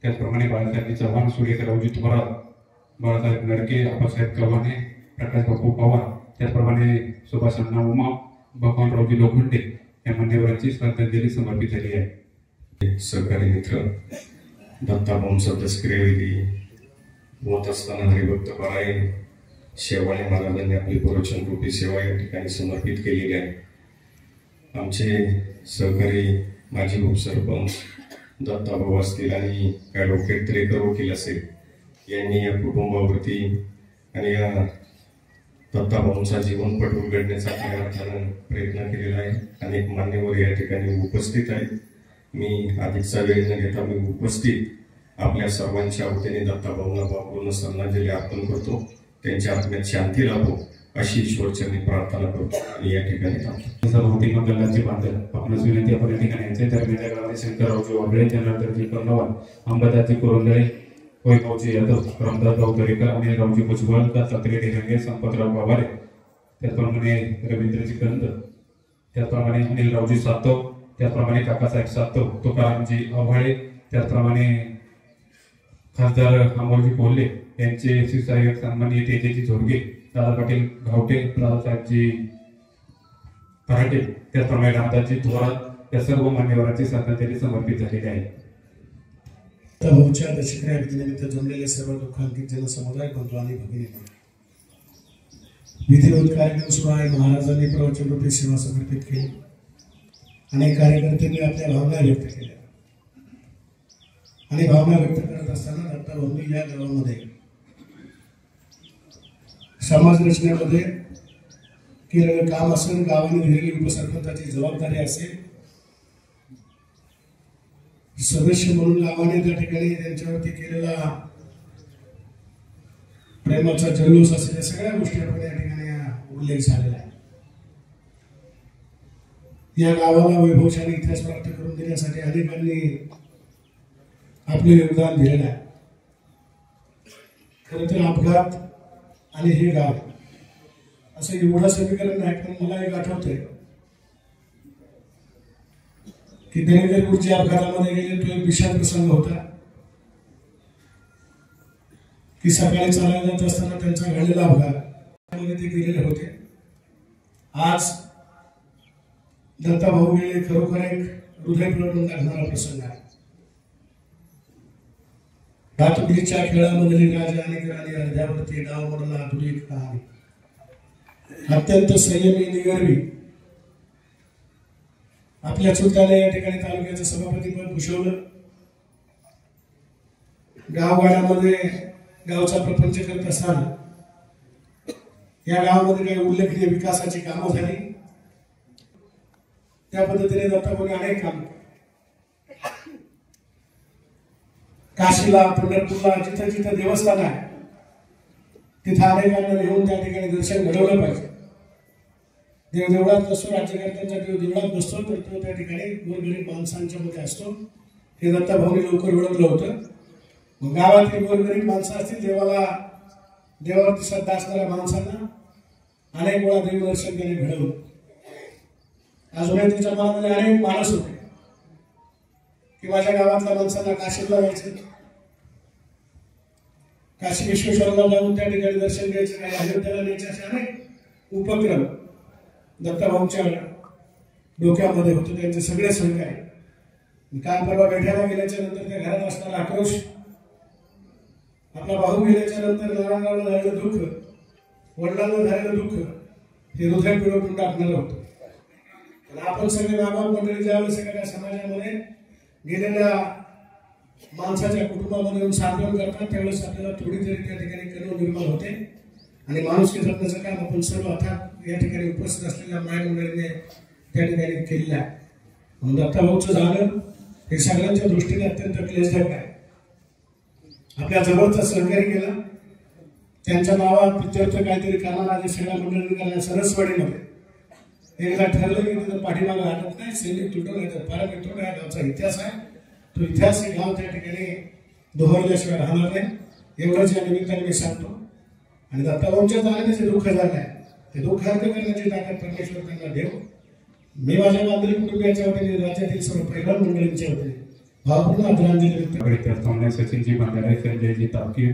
त्याचप्रमाणे बाळासाहेबजी चव्हाण, सूर्यरावजी थोरात, बाळासाहेब नरके, आप्पासाहेब गव्हाणे, प्रकाश बापू पवार, त्याचप्रमाणे सुभाष अण्णा उमा, भगवानरावजी लोखंडे या मान्यवरांची श्रद्धांजली समर्पित झाली आहे. सहकारी मित्र दत्ताभाऊंचा दसक्रियाविधी होत असताना हरिभक्त पारायण शेवाळे महाराजांनी आपली प्रवचन रूपी सेवा या ठिकाणी समर्पित केलेली आहे. आमचे सहकारी माजी उपसरपंच दत्ताभाऊ असतील आणि ॲडव्होकेट त्रेकर वकील असेल, यांनी या कुटुंबावरती आणि या दत्ताभाऊंचा जीवनपट उलगडण्याचा खऱ्या अर्थानं प्रयत्न केलेला आहे. अनेक मान्यवर या ठिकाणी उपस्थित आहेत. मी अधिकचा वेळ न घेता मी उपस्थित आपल्या सर्वांच्या वतीने दत्ताभाऊंना भावपूर्ण श्रद्धांजली अर्पण करतो. त्यांच्या आत्म्यात शांती लाभो अशी ईश्वरचरणी प्रार्थना करतो आणि या ठिकाणी थांबतो. सर्वती मंगलाची बांधल आपणास विनंती आपण या ठिकाणी यांचे दरम्यानच्या काळामध्ये शंकररावजी वागळे, जनार्दनजी कर्णवाल, अंबादासजी कुरुंदळे, वैभवजी यादव, रामदासराव दरेकर, अनिलरावजी भुजबळ, दत्तात्रय ढेरंगे, संपतराव गवारे, त्याचप्रमाणे रवींद्रजी कंद, त्याचप्रमाणे अनिलरावजी सातव, त्याचप्रमाणे काकासाहेब सातव, तुकारामजी आव्हाळे, त्याचप्रमाणे खासदार अमोलजी कोल्हे यांचे शिवसहाय्यक सन्माननीय तेजेजी झोडगे, दादा पाटील घावटे, दादासाहेबजी पराटे, त्याचप्रमाणे रामदासजी थोरात या सर्व मान्यवरांची श्रद्धांजली समर्पित झालेली आहे. दत्ताभाऊच्या दशक्रियानिमित्त जमलेले सर्व दुःखांकित जनसमुदाय बंधू आणि भगिनींनो, विधिवत कार्यक्रम सुरू आहे. महाराजांनी प्रवचन रूपी सेवा समर्पित केली. अनेक कार्यकर्त्यांनी आपल्या भावना व्यक्त केल्या आणि भावना व्यक्त करत असताना दत्ताभाऊंनी या गावामध्ये समाज रचनेमध्ये केलेलं काम असेल, गावाने दिलेली उपसरपंचाची जबाबदारी असेल, सदस्य म्हणून गावाने त्या ठिकाणी त्यांच्यावरती केलेला प्रेमाचा जल्लोष असेल, या सगळ्या गोष्टी आपण या ठिकाणी उल्लेख झालेला आहे. या गावाला वैभवशाली इतिहास प्राप्त करून देण्यासाठी अनेकांनी आपलं योगदान दिलेलं आहे. खरं तर अपघात आणि हे गाव असं एवढं समीकरण नाही, पण मला एक आठवतंय की देवेंद्रपूरच्या अपघातामध्ये गेले तो एक विषाद प्रसंग होता की सकाळी चालायला जात असताना त्यांचा घडलेला अपघात मध्ये ते गेलेले होते. आज दत्ताभाऊ गेले, खरोखर एक हृदय पिळवून टाकणारा प्रसंग आहे. भातुकलीच्या खेळामधली राजा आणि राणी अर्ध्यावरती डाव मोडला अधुरी कहाणी. अत्यंत संयमी निगर्वी आपल्या चुलत्याने या ठिकाणी तालुक्याचं सभापतीपद भूषवलं. गावगाड्यामध्ये गावचा प्रपंच करत असताना या गावामध्ये काही उल्लेखनीय विकासाची कामं झाली. त्या पद्धतीने दत्ताभाऊने अनेक काम, काशीला पंढरपूरला जिथं जिथं देवस्थान आहे तिथं अनेकांना घेऊन त्या ठिकाणी दर्शन घडवलं पाहिजे. देवदेवळात बसतो, राज्यकर्त्यांचा देवदेवळात बसतो, तर तो त्या ठिकाणी गोरगरीब माणसांच्या मध्ये असतो. हे दत्ताभाऊने लवकर ओळखलं होतं. मग गावातील गोरगरीब माणसं असतील, देवावरती श्रद्धा असणाऱ्या माणसांना अनेक वेळा देवदर्शन त्याने घडवलं. अजूनही त्याच्या मनामध्ये अनेक माणूस होते की माझ्या गावातल्या माणसांना काशीला जायचं, काशी विश्वेश्वरला जाऊन त्या ठिकाणी दर्शन घ्यायचं, काही अयोध्येला न्यायचे, असे अनेक उपक्रम दत्ताभाऊंच्या डोक्यामध्ये होते. त्यांचे सगळे सहकारी काल परवा बैठ्याला गेल्याच्या नंतर त्या घरात असणारा आक्रोश, आपला भाऊ गेल्याच्या नंतर नारायणरावला झालेलं दुःख, वडिलांना झालेलं दुःख हे हृदय पिळवून टाकणारं होतं. आपण सगळे मामा मंडळी ज्यावेळेस एखाद्या समाजामध्ये गेलेल्या माणसाच्या कुटुंबामध्ये येऊन सांत्वन करतात त्यावेळेस आपल्याला थोडी तरी त्या ठिकाणी करुणा निर्माण होते आणि माणुसकी जपण्याचं काम आपण सर्व अर्थात या ठिकाणी उपस्थित असलेल्या माय मंडळीने त्या ठिकाणी केलेलं आहे. म्हणून दत्ताभाऊचं झालं हे सगळ्यांच्या दृष्टीने अत्यंत क्लेशदायक आहे. आपल्या जवळचा सहकारी केला, त्यांच्या नावात पित्यर्थ काहीतरी करणारा जे सगळ्या मंडळींनी करणार सरसवाडीमध्ये एकदा ठरलं की तिथं पाठीमागं हटत नाही, सैनिक तुटून येतात, फार मिटून आहे. गावचा इतिहास आहे, तो इतिहास हे गाव त्या ठिकाणी दोहरल्याशिवाय राहणार नाही, एवढंच या निमित्ताने मी सांगतो. आणि दत्ताभाऊंच्या जाण्याने जे दुःख झालं आहे ते दुःख हलकं करण्याची ताकद परमेश्वर त्यांना देव. मी माझ्या बांधली कुटुंबियाच्या वतीने, राज्यातील सर्व परिवार मंडळींच्या वतीने भावपूर्ण आदरांजली व्यक्त करतो. त्याचप्रमाणे सचिनजी बंधारे, संजयजी तापकीर,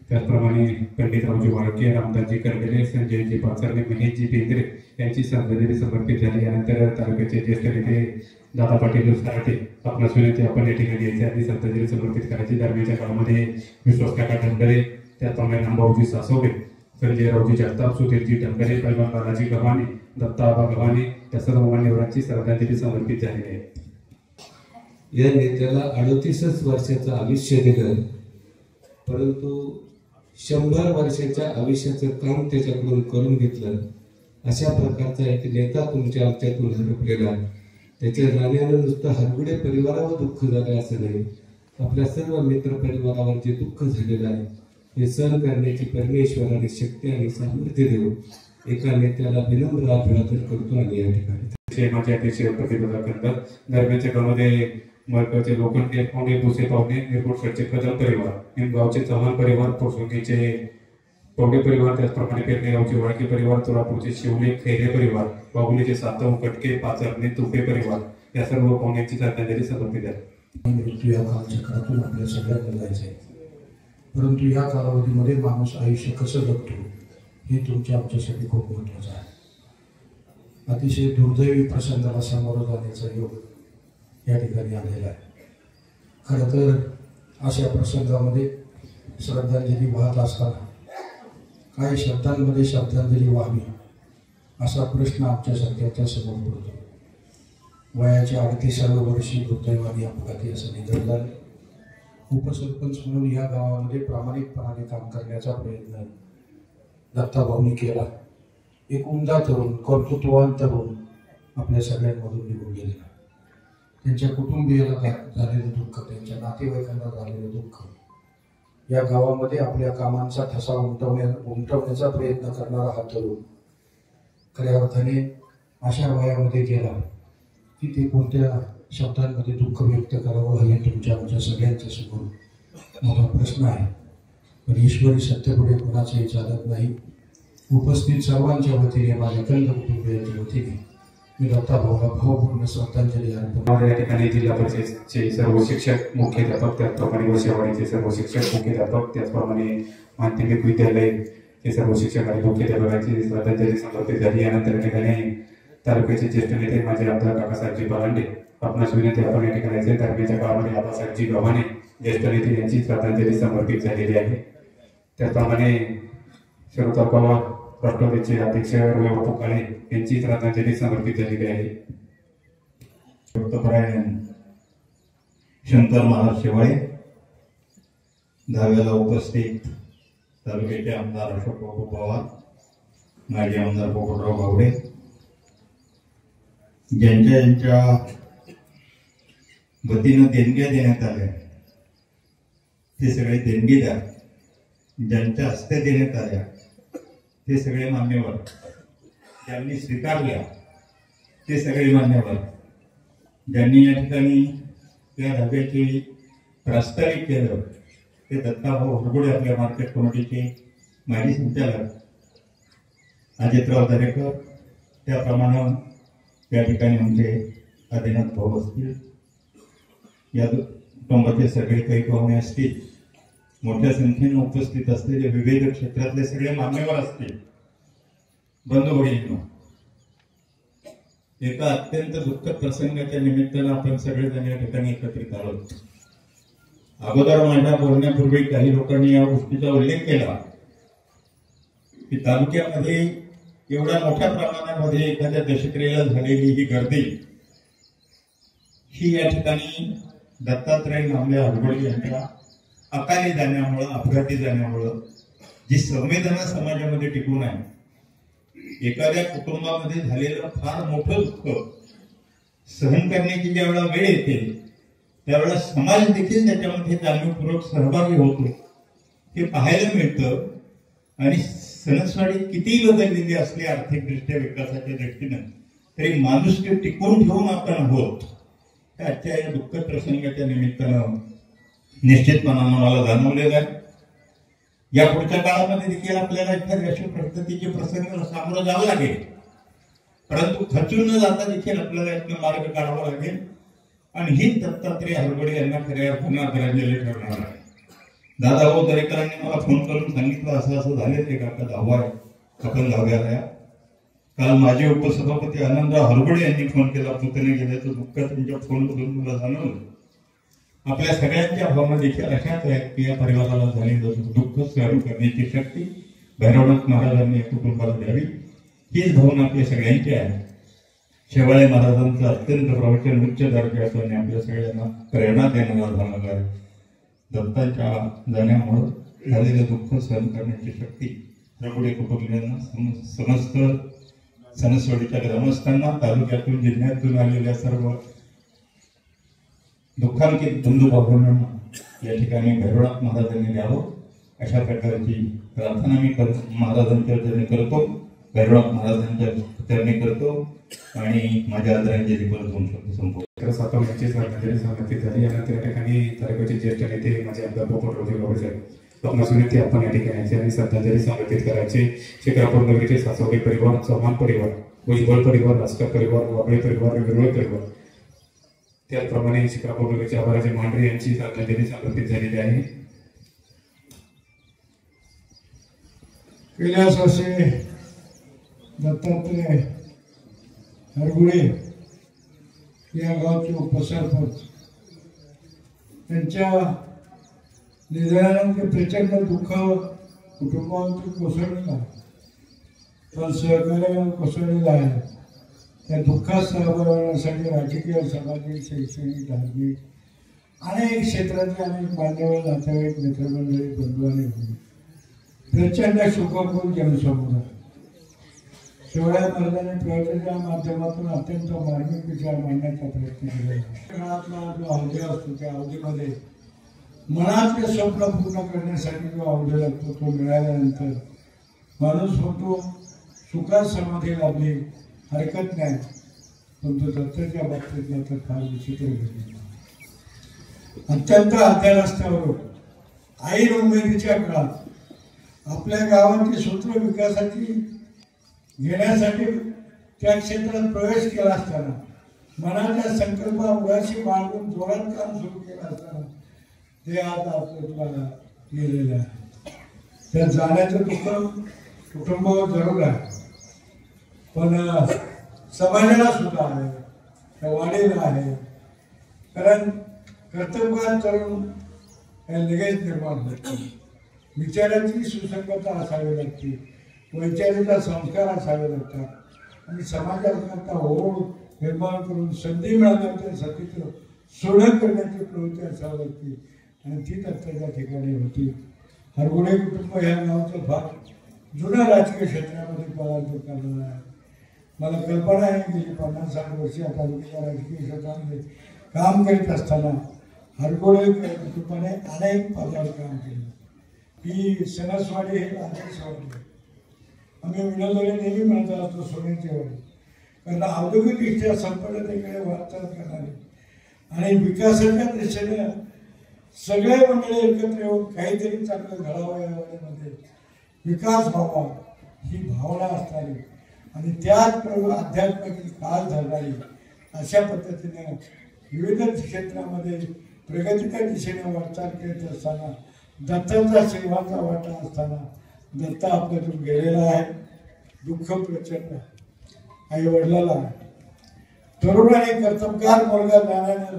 त्याचप्रमाणे पंडितरावजी वाळके, रामदासजी करगले, संजयजी पाचरणे, महेशजी बेंद्रे यांची श्रद्धांजली समर्पित झाली. यानंतर तालुक्याचे ज्येष्ठ नेते दादा पाटील सराटे आपला सुनेते आपण या ठिकाणी यायचे आधी श्रद्धांजली समर्पित करायची. दरम्यानच्या काळामध्ये विश्वासकाका ढंगरे, त्याचप्रमाणे नामभाऊजी सासोबे, संजयरावजी जगताप, सुधीरजी ढंगरे, पैलवान बालाजी गव्हाणे, दत्ताबा गव्हाणे या सर्व मान्यवरांची श्रद्धांजली समर्पित झालेली आहे. या नेत्याला 38 वर्षाचं आयुष्य दिलं, परंतु 100 वर्षाच्या आयुष्याचं काम त्याच्याकडून करून घेतलं. अशा प्रकारचा एक नेता तुमच्या आमच्यातून हरपलेला आहे. त्याच्या जाण्यानं नुसतं हरगुडे परिवारावर दुःख झालं असं नाही, आपल्या सर्व मित्र परिवारावर जे दुःख झालेलं आहे हे सहन करण्याची परमेश्वराने शक्ती आणि सामर्थ्य देऊ. एका नेत्याला विनम्र अभिवादन करतो आणि या ठिकाणी माझे अध्यक्ष प्रतिभा करतात. दरम्यानच्या काळामध्ये महत्वाचे लोखंडे पाहुणे, भुसे पाहुणे, निरगुडकडचे कदम परिवार, निमगावचे चव्हाण परिवार, पोसोगीचे पवडे परिवार, त्याचप्रमाणे पेरणेगावचे वाळके परिवार, तुळापूरचे शिवले खैरे परिवार, बाहुलीचे सातव, कटके, पाचरणे, तुपे परिवार या सर्व पाहुण्यांची श्रद्धांजली समर्पित आहे. मृत्यू या कालचक्रातून आपल्या सगळ्यांना जायचं आहे, परंतु या कालावधीमध्ये माणूस आयुष्य कसं जगतो हे तुमच्या आमच्यासाठी खूप महत्त्वाचं आहे. अतिशय दुर्दैवी प्रसंगाला सामोरं जाण्याचा योग या ठिकाणी आलेला आहे. खरं तर अशा प्रसंगामध्ये श्रद्धांजली वाहत असताना काही शब्दांमध्ये श्रद्धांजली व्हावी असा प्रश्न आमच्यासारख्याच्या समोर पडतो. वयाच्या 38व्या वर्षी दुर्दैवाने अपघाती असं निधन झालं. उपसरपंच म्हणून या गावामध्ये प्रामाणिकपणाने काम करण्याचा प्रयत्न दत्ताभाऊंनी केला. एक उमदा तरुण, कर्तृत्ववान तरुण आपल्या सगळ्यांमधून निघून गेलेला. त्यांच्या कुटुंबियाला झालेलं दुःख, त्यांच्या नातेवाईकांना झालेलं दुःख, या गावामध्ये आपल्या कामांचा ठसा उमटवण्याचा प्रयत्न करणारा हा तरुण खऱ्या अर्थाने अशा वयामध्ये गेला की ते कोणत्या शब्दांमध्ये दुःख व्यक्त करावं हे तुमच्या आमच्या सगळ्यांच्या समोर मोठा प्रश्न आहे. पण ईश्वरी सत्यपुढे कोणाचंही चालत नाही. उपस्थित सर्वांच्या वतीने माझ्या कंद कुटुंबियांच्या वतीने मी दत्ताभाऊला भावपूर्ण श्रद्धांजली अर्पण. या ठिकाणी जिल्हा परिषदेचे सर्व शिक्षक मुख्याध्यापक, त्याचप्रमाणे वशिवाडीचे सर्व शिक्षक मुख्याध्यापक, त्याचप्रमाणे माध्यमिक विद्यालयाचे सर्व शिक्षक आणि मुख्याध्यापकांची श्रद्धांजली समर्पित झाली. यानंतर या ठिकाणी तालुक्याचे ज्येष्ठ नेते माझे आमदार काकासाहेबजी गव्हाणे आपणास विनंती आपण या ठिकाणी तालुक्याच्या काळामध्ये आबासाहेबजी गव्हाणे ज्येष्ठ नेते यांची श्रद्धांजली समर्पित झालेली आहे. त्याचप्रमाणे शिरोळ पवार राष्ट्रवादीचे अध्यक्ष बापू काळे यांची श्रद्धांजली समर्पित झालेली आहे. भक्तपरायण शंकर महाराज शेवाळे, दहाव्याला उपस्थित तालुक्याचे आमदार अशोक बापू पवार, माजी आमदार पोपटराव गावडे, ज्यांच्या वतीनं देणग्या देण्यात आल्या ते सगळे देणगीदार, ज्यांच्या हस्ते देण्यात आल्या ते सगळे मान्यवर, ज्यांनी स्वीकारल्या ते सगळे मान्यवर, ज्यांनी या ठिकाणी त्या धाब्याचे प्रास्ताविक केलं ते दत्ताभाऊ हरगुडे, आपल्या मार्केट कमिटीचे माजी संचालक अजितराव दरेकर, त्याप्रमाणे या ठिकाणी आमचे आदिनाथ भाऊ असतील, या कुटुंबाचे सगळे काही पाहुणे असतील, मोठ्या संख्येने उपस्थित असलेले विविध क्षेत्रातले सगळे मान्यवर असतील. बंधू भगिनींनो, एका अत्यंत दुःखद प्रसंगाच्या निमित्तानं आपण सगळेजण या ठिकाणी एकत्रित आहोत. अगोदर माझ्या बोलण्यापूर्वी काही लोकांनी या गोष्टीचा उल्लेख केला की तालुक्यामध्ये एवढ्या मोठ्या प्रमाणामध्ये एखाद्या दशक्रियेला झालेली ही गर्दी ही या ठिकाणी दत्तात्रय नामले हरगुडे यांच्या अकाली जाण्यामुळं, अपघाती जाण्यामुळं जी संवेदना समाजामध्ये टिकून आहे, एखाद्या कुटुंबामध्ये झालेलं फार मोठं दुःख सहन करण्याची ज्यावेळेला वेळ येते त्यावेळेला समाज देखील त्याच्यामध्ये जाणीवपूर्वक सहभागी होतो हे पाहायला मिळतं. आणि सणसवाडी कितीही बदललेली असली आर्थिकदृष्ट्या विकासाच्या दृष्टीनं तरी माणूस ते टिकवून ठेवून आपण आहोत. आजच्या या दुःखद प्रसंगाच्या निमित्तानं निश्चितपणानं मला जाणवलेलं आहे. या पुढच्या काळामध्ये देखील आपल्याला एखाद्या अशा पद्धतीचे प्रसंग सामोरं जावं लागेल, परंतु खचून न जाता देखील आपल्याला यातनं मार्ग काढावा लागेल. आणि ही दत्तात्रय हरगुडे यांना खऱ्या अर्थानं आदरांजली ठरणार आहे. दादाभाऊ दरेकरांनी मला फोन करून सांगितलं असं असं झाले ते काका दहावा आहे, आपण दहाव्याला या. काल माझे उपसभापती आनंदराव हरगुडे यांनी फोन केला, पुतणे गेल्याचं दुःख त्यांच्या फोनमधून मला जाणवलं. आपल्या सगळ्यांच्या भावना देखील अशाच आहेत की या परिवाराला झालेलं दुःख सहन करण्याची शक्ती भैरवनाथ महाराजांनी या कुटुंबाला द्यावी, हीच भावना आपल्या सगळ्यांची आहे. शेवाळे महाराजांचं अत्यंत प्रवचन उच्च दर्जाचं आणि आपल्या सगळ्यांना प्रेरणा देणारा झालेला आहे. दत्ताच्या जाण्यामुळे झालेलं दुःख सहन करण्याची शक्ती हरगुडे कुटुंबियांना, समस्त सणसवाडीच्या ग्रामस्थांना, तालुक्यातून जिल्ह्यातून आलेल्या सर्व दुःखांकित बंधू बांधवांना या ठिकाणी भैरवनाथ महाराजांनी द्यावं अशा प्रकारची प्रार्थना मी महाराजांच्या चरणी करतो, भैरवनाथ महाराजांच्या चरणी करतो आणि माझ्या आदरांजली परत दोन शब्द संपवतो. सातवण्याची श्रद्धांजली समर्पित झाली. यानंतर या ठिकाणी तालुक्याचे ज्येष्ठ नेते माझे आमदार पोपटराव गावडे साहेब आपणास विनंती आपण या ठिकाणी आणि श्रद्धांजली समर्पित करायचे. शिक्रापूर नगरीचे सासवडे परिवार, चव्हाण परिवार, भुजबळ परिवार, रासकर परिवार, वाबळे परिवार, विरोळे परिवार, त्याचप्रमाणे शिक्रापूर नगरीचे आबाराजे मांढरे यांची श्रद्धांजली समर्पित झालेली आहे. कैलास असे दत्तात्रय हरगुडे या गावचे उपसरपंच, त्यांच्या निधनानंतर प्रचंड दुःख कुटुंबावरती कोसळलेलं आहे, पण सहकार्य कोसळलेलं आहे. त्या दुःखात सहभागी होण्यासाठी राजकीय, सामाजिक, शैक्षणिक, धार्मिक अनेक क्षेत्रातले अनेक मान्यवर, नातेवाईक, मित्रमंडळी, बंधू आणि प्रचंड शोकाकुल जनसमुदाय. शेवळ्या महाराजांनी प्रवचनाच्या माध्यमातून अत्यंत मार्मिक विचार मांडण्याचा प्रयत्न केला. काळातला जो अवधी असतो त्या अवधीमध्ये मनातले स्वप्न पूर्ण करण्यासाठी जो अवधी लागतो तो मिळाल्यानंतर माणूस होतो सुखात समाधी लाभली हरकत नाही, परंतु दत्ताच्या बाबतीत तर फार विचित्र घडले. अत्यंत अर्ध्या रस्त्यावर ऐन उमेदीच्या काळात आपल्या गावाची सूत्र विकासाची घेण्यासाठी त्या क्षेत्रात प्रवेश केला असताना मनाच्या संकल्पा उराशी बाळगून जोरात काम सुरू केलं असताना ते आज आपल्याला गेलेलं आहे. त्या जाण्याचं दुःख कुटुंबावर जरूर आहे, पण समाजाला सुद्धा आहे, त्या वाढीला आहे. कारण कर्तव्यात तरुण लगेच निर्माण होतो. विचारांची सुसंगता असावी लागते, वैचारिकता संस्कार असावे लागतात आणि समाजाकरता ओढ निर्माण करून संधी मिळाल्यानंतर सतीचं सोडत करण्याची प्रवृत्ती असावी लागते आणि ती दत्ताच्या ठिकाणी होती. हरगुडे कुटुंब ह्या नावाचं फार जुन्या राजकीय क्षेत्रामध्ये पदार्पण करणार आहे. मला कल्पना आहे गेली 50-60 वर्षे आता राजकीय क्षेत्रामध्ये काम करीत असताना हरगुडे कुटुंबाने अनेक पदावर काम केलं. ही सणसवाडी हे राजेशवाडी, आम्ही विनोदने नेहमी म्हणत असतो सोन्याची वाडी, कारण औद्योगिकदृष्ट्या संपन्नतेकडे वाटचाल करणारे आणि विकासाच्या दिशेने सगळे मंडळी एकत्र येऊन काहीतरी चांगलं घडावं या वाडीमध्ये विकास व्हावा ही भावना असणारी आणि त्याचबरोबर अध्यात्माची काळ धरणारी अशा पद्धतीने विविध क्षेत्रामध्ये प्रगतीच्या दिशेने वाटचाल करत असताना दत्ताचा सेवाचा वाटा असताना दत्ता आपल्यातून गेलेला आहे. दुःख प्रचंड आई वडिलाला तरुण आणि कर्तबगार मुलगा जाण्यानं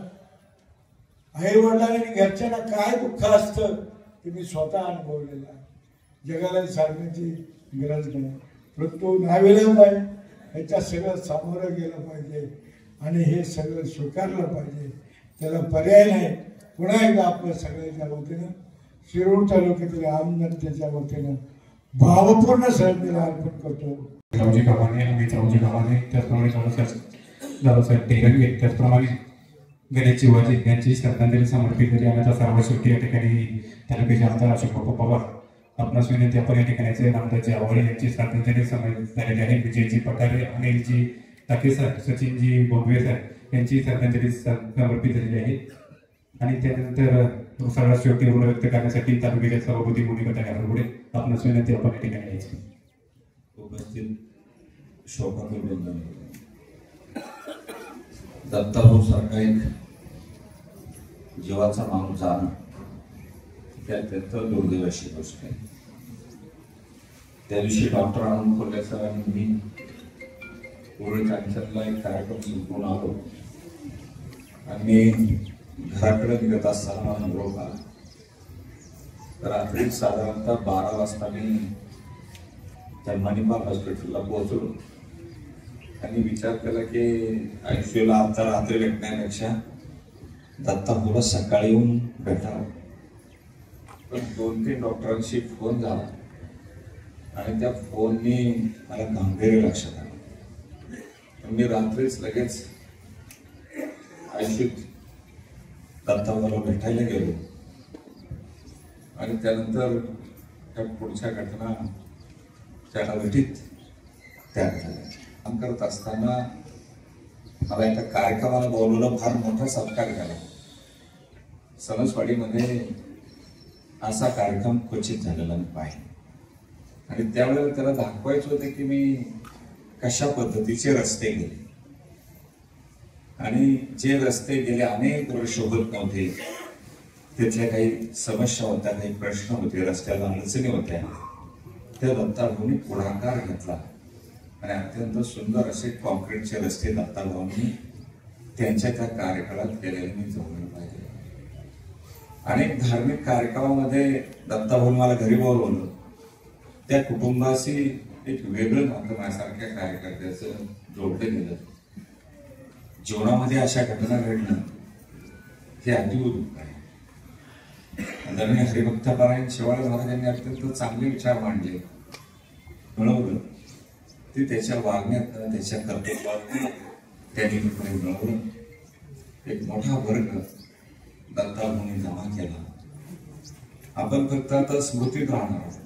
आई वडिलांनी घरच्यांना काय दुःख असतं ते मी स्वतः अनुभवलेलं आहे. जगाला सांगण्याची गरज नाही, परंतु नाविलाज आहे. ह्याच्या सगळं सामोरं गेलं पाहिजे आणि हे सगळं स्वीकारलं पाहिजे, त्याला पर्याय नाही. पुन्हा एकदा आपल्या सगळ्यांच्या वतीनं शिरूर तालुक्यातील आम जनतेच्या वतीनं भावपूर्ण श्रद्धेला अर्पण करतो. रावजी गावाने आम्ही रावजी गावाने त्याचप्रमाणे दादासाहेब टेरंगे त्याचप्रमाणे गणेश शिवाजी यांची श्रद्धांजली समर्पित केली. आम्ही आता सर्व शेवटी या ठिकाणी तालुक्याचे आमदार अशोक पवार आपणास विनंती आपण या ठिकाणी नामदारजी आवळे यांची श्रद्धांजली समर्पित झालेली आहे. विजयजी पठारे, अनिलजी टाकेसर, सचिनजी बोंबवे साहेब यांची श्रद्धांजली समर्पित झालेली आहे. आणि त्यानंतर सर्वात शेवटी ऋण व्यक्त करण्यासाठी तालुक्याच्या सभापती मोनिका हरगुडे आपणास विनंती आपण या ठिकाणी यायची. उपस्थित शोकाकुल वृंद, दत्ताभाऊ सारखा एक जीवाचा माणूस जाणं ही अत्यंत दुर्दैवाची गोष्ट आहे. त्या दिवशी डॉक्टर आनंद कोल्हे सरांनी मी पूर्वी कॅन्सरला एक कार्यक्रम संपून आलो आणि घराकडे निघत असताना मला निरोप आला. रात्री साधारणतः 12 वाजता मी त्या मणिपाल हॉस्पिटलला पोहोचलो आणि विचार केला की आयसीयूला आता रात्री भेटण्यापेक्षा दत्ताभाऊला सकाळी येऊन भेटावं. पण 2-3 डॉक्टरांशी फोन झाला आणि त्या फोननी मला गांभीर्य लक्षात आलं. मी रात्रीच लगेच आयसीयूत दत्ताभाऊला भेटायला गेलो आणि त्यानंतर त्या पुढच्या घटना त्या भेटीत त्या झाल्या. काम करत असताना मला एका कार्यक्रमाला बोलवलं, फार मोठा सत्कार झाला. सणसवाडीमध्ये असा कार्यक्रम क्वचित झालेला मी पाहिला आणि त्यावेळेला त्याला दाखवायचं होतं की मी कशा पद्धतीचे रस्ते गेले आणि जे रस्ते गेले अनेक वर्ष होत नव्हते, तिथल्या काही समस्या होत्या, काही प्रश्न होते, रस्त्याला अडचणी होत्या, त्या दत्ताभाऊंनी पुढाकार घेतला आणि अत्यंत सुंदर असे कॉन्क्रीटचे रस्ते दत्ताभाऊंनी त्यांच्या त्या कार्यकाळात केलेले मी जवळ पाहिले. अनेक धार्मिक कार्यक्रमामध्ये दत्ताभाऊंनी मला घरी बोलवलं. त्या कुटुंबाशी एक वेगळं नातं माझ्यासारख्या कार्यकर्त्याचं जोडलं गेलं. जीवनामध्ये अशा घटना घडणं हे अतिव दुःख आहे. आदरणीय हरिभक्तपरायण शिवाजी महाराजांनी अत्यंत चांगले विचार मांडले, मिळवलं ते त्याच्या वागण्यात, त्याच्या कर्तव्यात त्यांनी मिळवलं. एक मोठा वर्ग दत्ताभाऊंनी जमा केला. आपण फक्त आता स्मृतीत राहणार आहोत.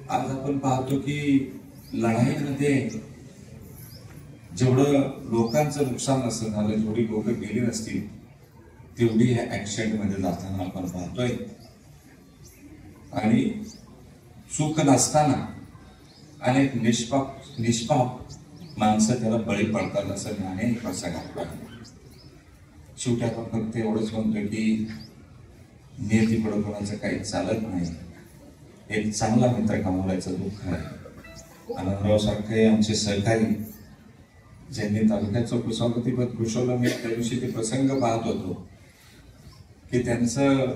आज आपण पाहतो की लढाईमध्ये जेवढं लोकांचं नुकसान नसतं झालं, जेवढी लोक गेली नसतील तेवढी ह्या ऍक्सिडेंटमध्ये जाताना आपण पाहतोय. आणि चूक नसताना अनेक निष्पाप माणसं त्याला बळी पडतात असं मी अनेक प्रसंगात पाहिलं. शेवटी आपण फक्त एवढंच म्हणतोय की नियतीकडे कोणाचं काही चालत नाही. एक चांगला मित्र कमवायचं दुःख आहे. आनंदराव सारखे आमचे सहकारी ज्यांनी तालुक्याचं कुशावतीपद घुसवलं, मी त्या दिवशी ते प्रसंग पाहत होतो की त्यांचं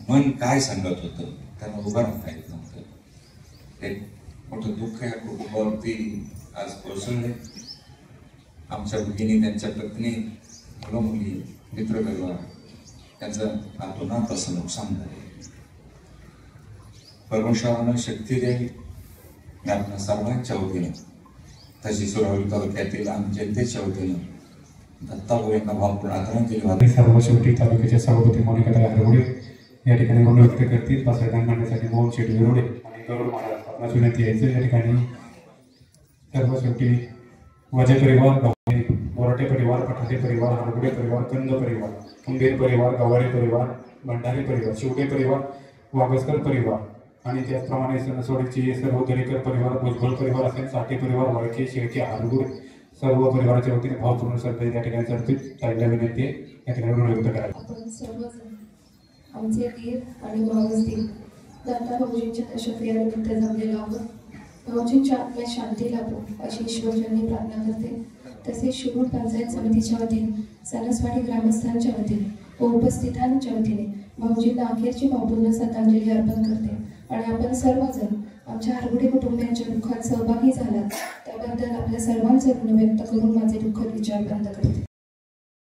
मन काय सांगत होतं, त्यांना उभं राहता येत नव्हतं. एक मोठं दुःख या कुटुंबावरती आज कोसळले. आमच्या भगिनी, त्यांच्या पत्नी, मुलं मुली, मित्रपरिवार त्यांचं आतोनात असं नुकसान झाले. परमेश्वरानं शक्ती द्यावी आपल्या सर्वांच्या वतीनं, तशी सुरावली तालुक्यातील आमच्या जनतेच्या वतीनं दत्ताभाऊ यांना भावपूर्ण आदरांजली वाहते. सर्व शेवटी तालुक्याच्या सभापती मोनिका हरगुडे या ठिकाणी ऋण व्यक्त करतील. पाचव्या मांडण्यासाठी मोहन शेट्टी विरोडे आणि गरुड महाराज विनंती यायचं. या ठिकाणी सर्व शेवटी वजे परिवार, बोराटे परिवार, पठाटे परिवार, हरगुडे परिवार, कंद परिवार, कुंभेर परिवार, गवारे परिवार, भंडारे परिवार, शिवडे परिवार, वागसकर परिवार आणि त्याचप्रमाणे सणसोडीची सर्व दरेकर परिवार, भुजबळ परिवार असेल, साठे परिवार, वळके, शेळके, हरगुड सर्व परिवाराच्या वतीने भावपूर्ण श्रद्धा या ठिकाणी करतील. ताईला विनंती आहे या ठिकाणी ऋण व्यक्त करायला. आपण सर्वजण आमचे धीर आणि भाव असतील दत्ता भाऊजींच्या दशक्रियानिमित्त जमलेलो आहोत. भाऊजींच्या आत्म्यात शांती लाभो अशी ईश्वरचरणी प्रार्थना करते. तसेच शिरूर पंचायत समितीच्या वतीने, सणसवाडी ग्रामस्थांच्या वतीने व उपस्थितांच्या वतीने भाऊजींना अखेरची भावपूर्ण श्रद्धांजली अर्पण करते. आणि आपण सर्वजण आमच्या हरगुडे कुटुंबियांच्या दुःखात सहभागी झालात त्याबद्दल आपल्या सर्वांचे ऋण व्यक्त करून माझे दुःख विचार बंद करते.